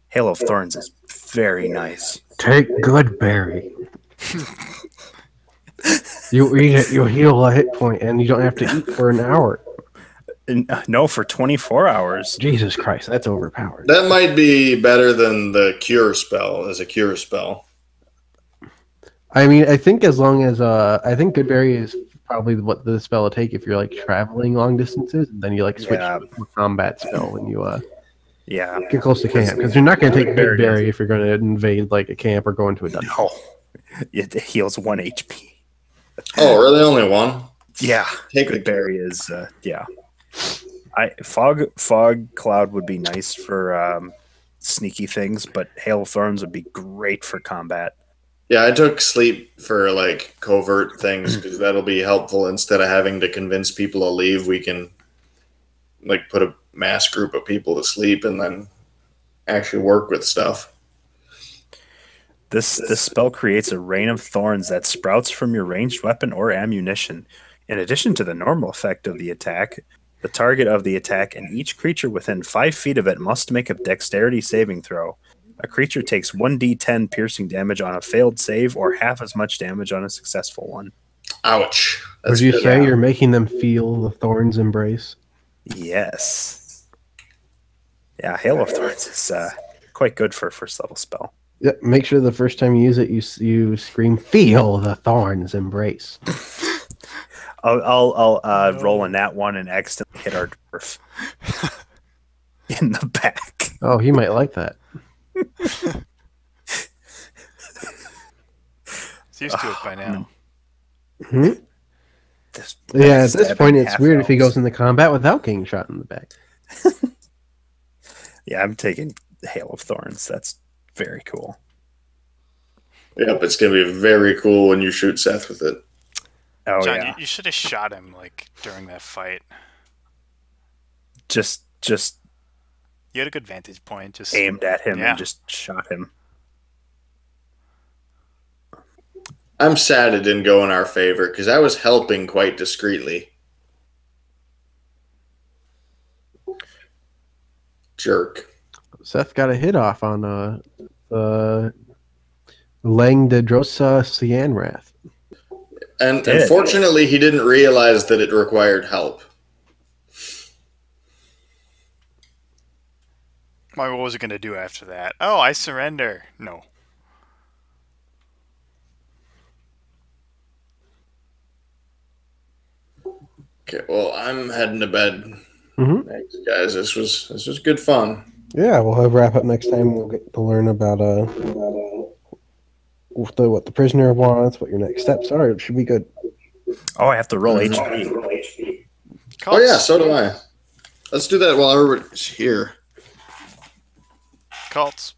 Hail of Thorns is very nice. Take good berry. You eat it, you heal a hit point, and you don't have to eat for an hour. No, for 24 hours. Jesus Christ, that's overpowered. that might be better than the cure spell as a cure spell. I mean, I think as long as I think Goodberry is probably what the spell will take if you're like traveling long distances, and then you like switch Yeah. to a combat spell when you Yeah. get close to camp, because you're not going to take Goodberry if you're going to invade like a camp or go into a dungeon. No. It heals 1 HP. Oh, really? Only one? Yeah. Take the Goodberry is yeah. Fog Cloud would be nice for sneaky things, but Hail of Thorns would be great for combat. Yeah, I took sleep for like covert things because that'll be helpful. Instead of having to convince people to leave, we can like put a mass group of people to sleep and then actually work with stuff. This spell creates a rain of thorns that sprouts from your ranged weapon or ammunition. In addition to the normal effect of the attack, the target of the attack and each creature within 5 feet of it must make a dexterity saving throw. A creature takes 1d10 piercing damage on a failed save or half as much damage on a successful one. Ouch. Would you say you're making them feel the thorns embrace? Yes. Yeah, Hail of Thorns is quite good for a first level spell. Yeah, make sure the first time you use it, you scream, "Feel the thorns embrace." I'll roll a nat 1 and accidentally hit our dwarf in the back. Oh, he might like that. He's used to it by now. Hmm? Yeah, at this point, it's weird if he goes into combat without getting shot in the back. Yeah, I'm taking Hail of Thorns. That's very cool. Yep, it's going to be very cool when you shoot Seth with it. Oh, John, yeah. you should have shot him like during that fight. Just You had a good vantage point. Just aimed at him Yeah. and just shot him. I'm sad it didn't go in our favor because I was helping quite discreetly. Jerk. Seth got a hit off on Lang de Drosa Cianrath. And Did. unfortunately, he didn't realize that it required help. What was it going to do after that? Oh, I surrender. No. Okay, well, I'm heading to bed. Mhm. Thanks, guys. This was good fun. Yeah, we'll have wrap up next time. We'll get to learn about what the prisoner wants, what your next steps are. It should be good. Oh, I have to roll HP. Oh yeah, so do I. Let's do that while everybody's here. Cults.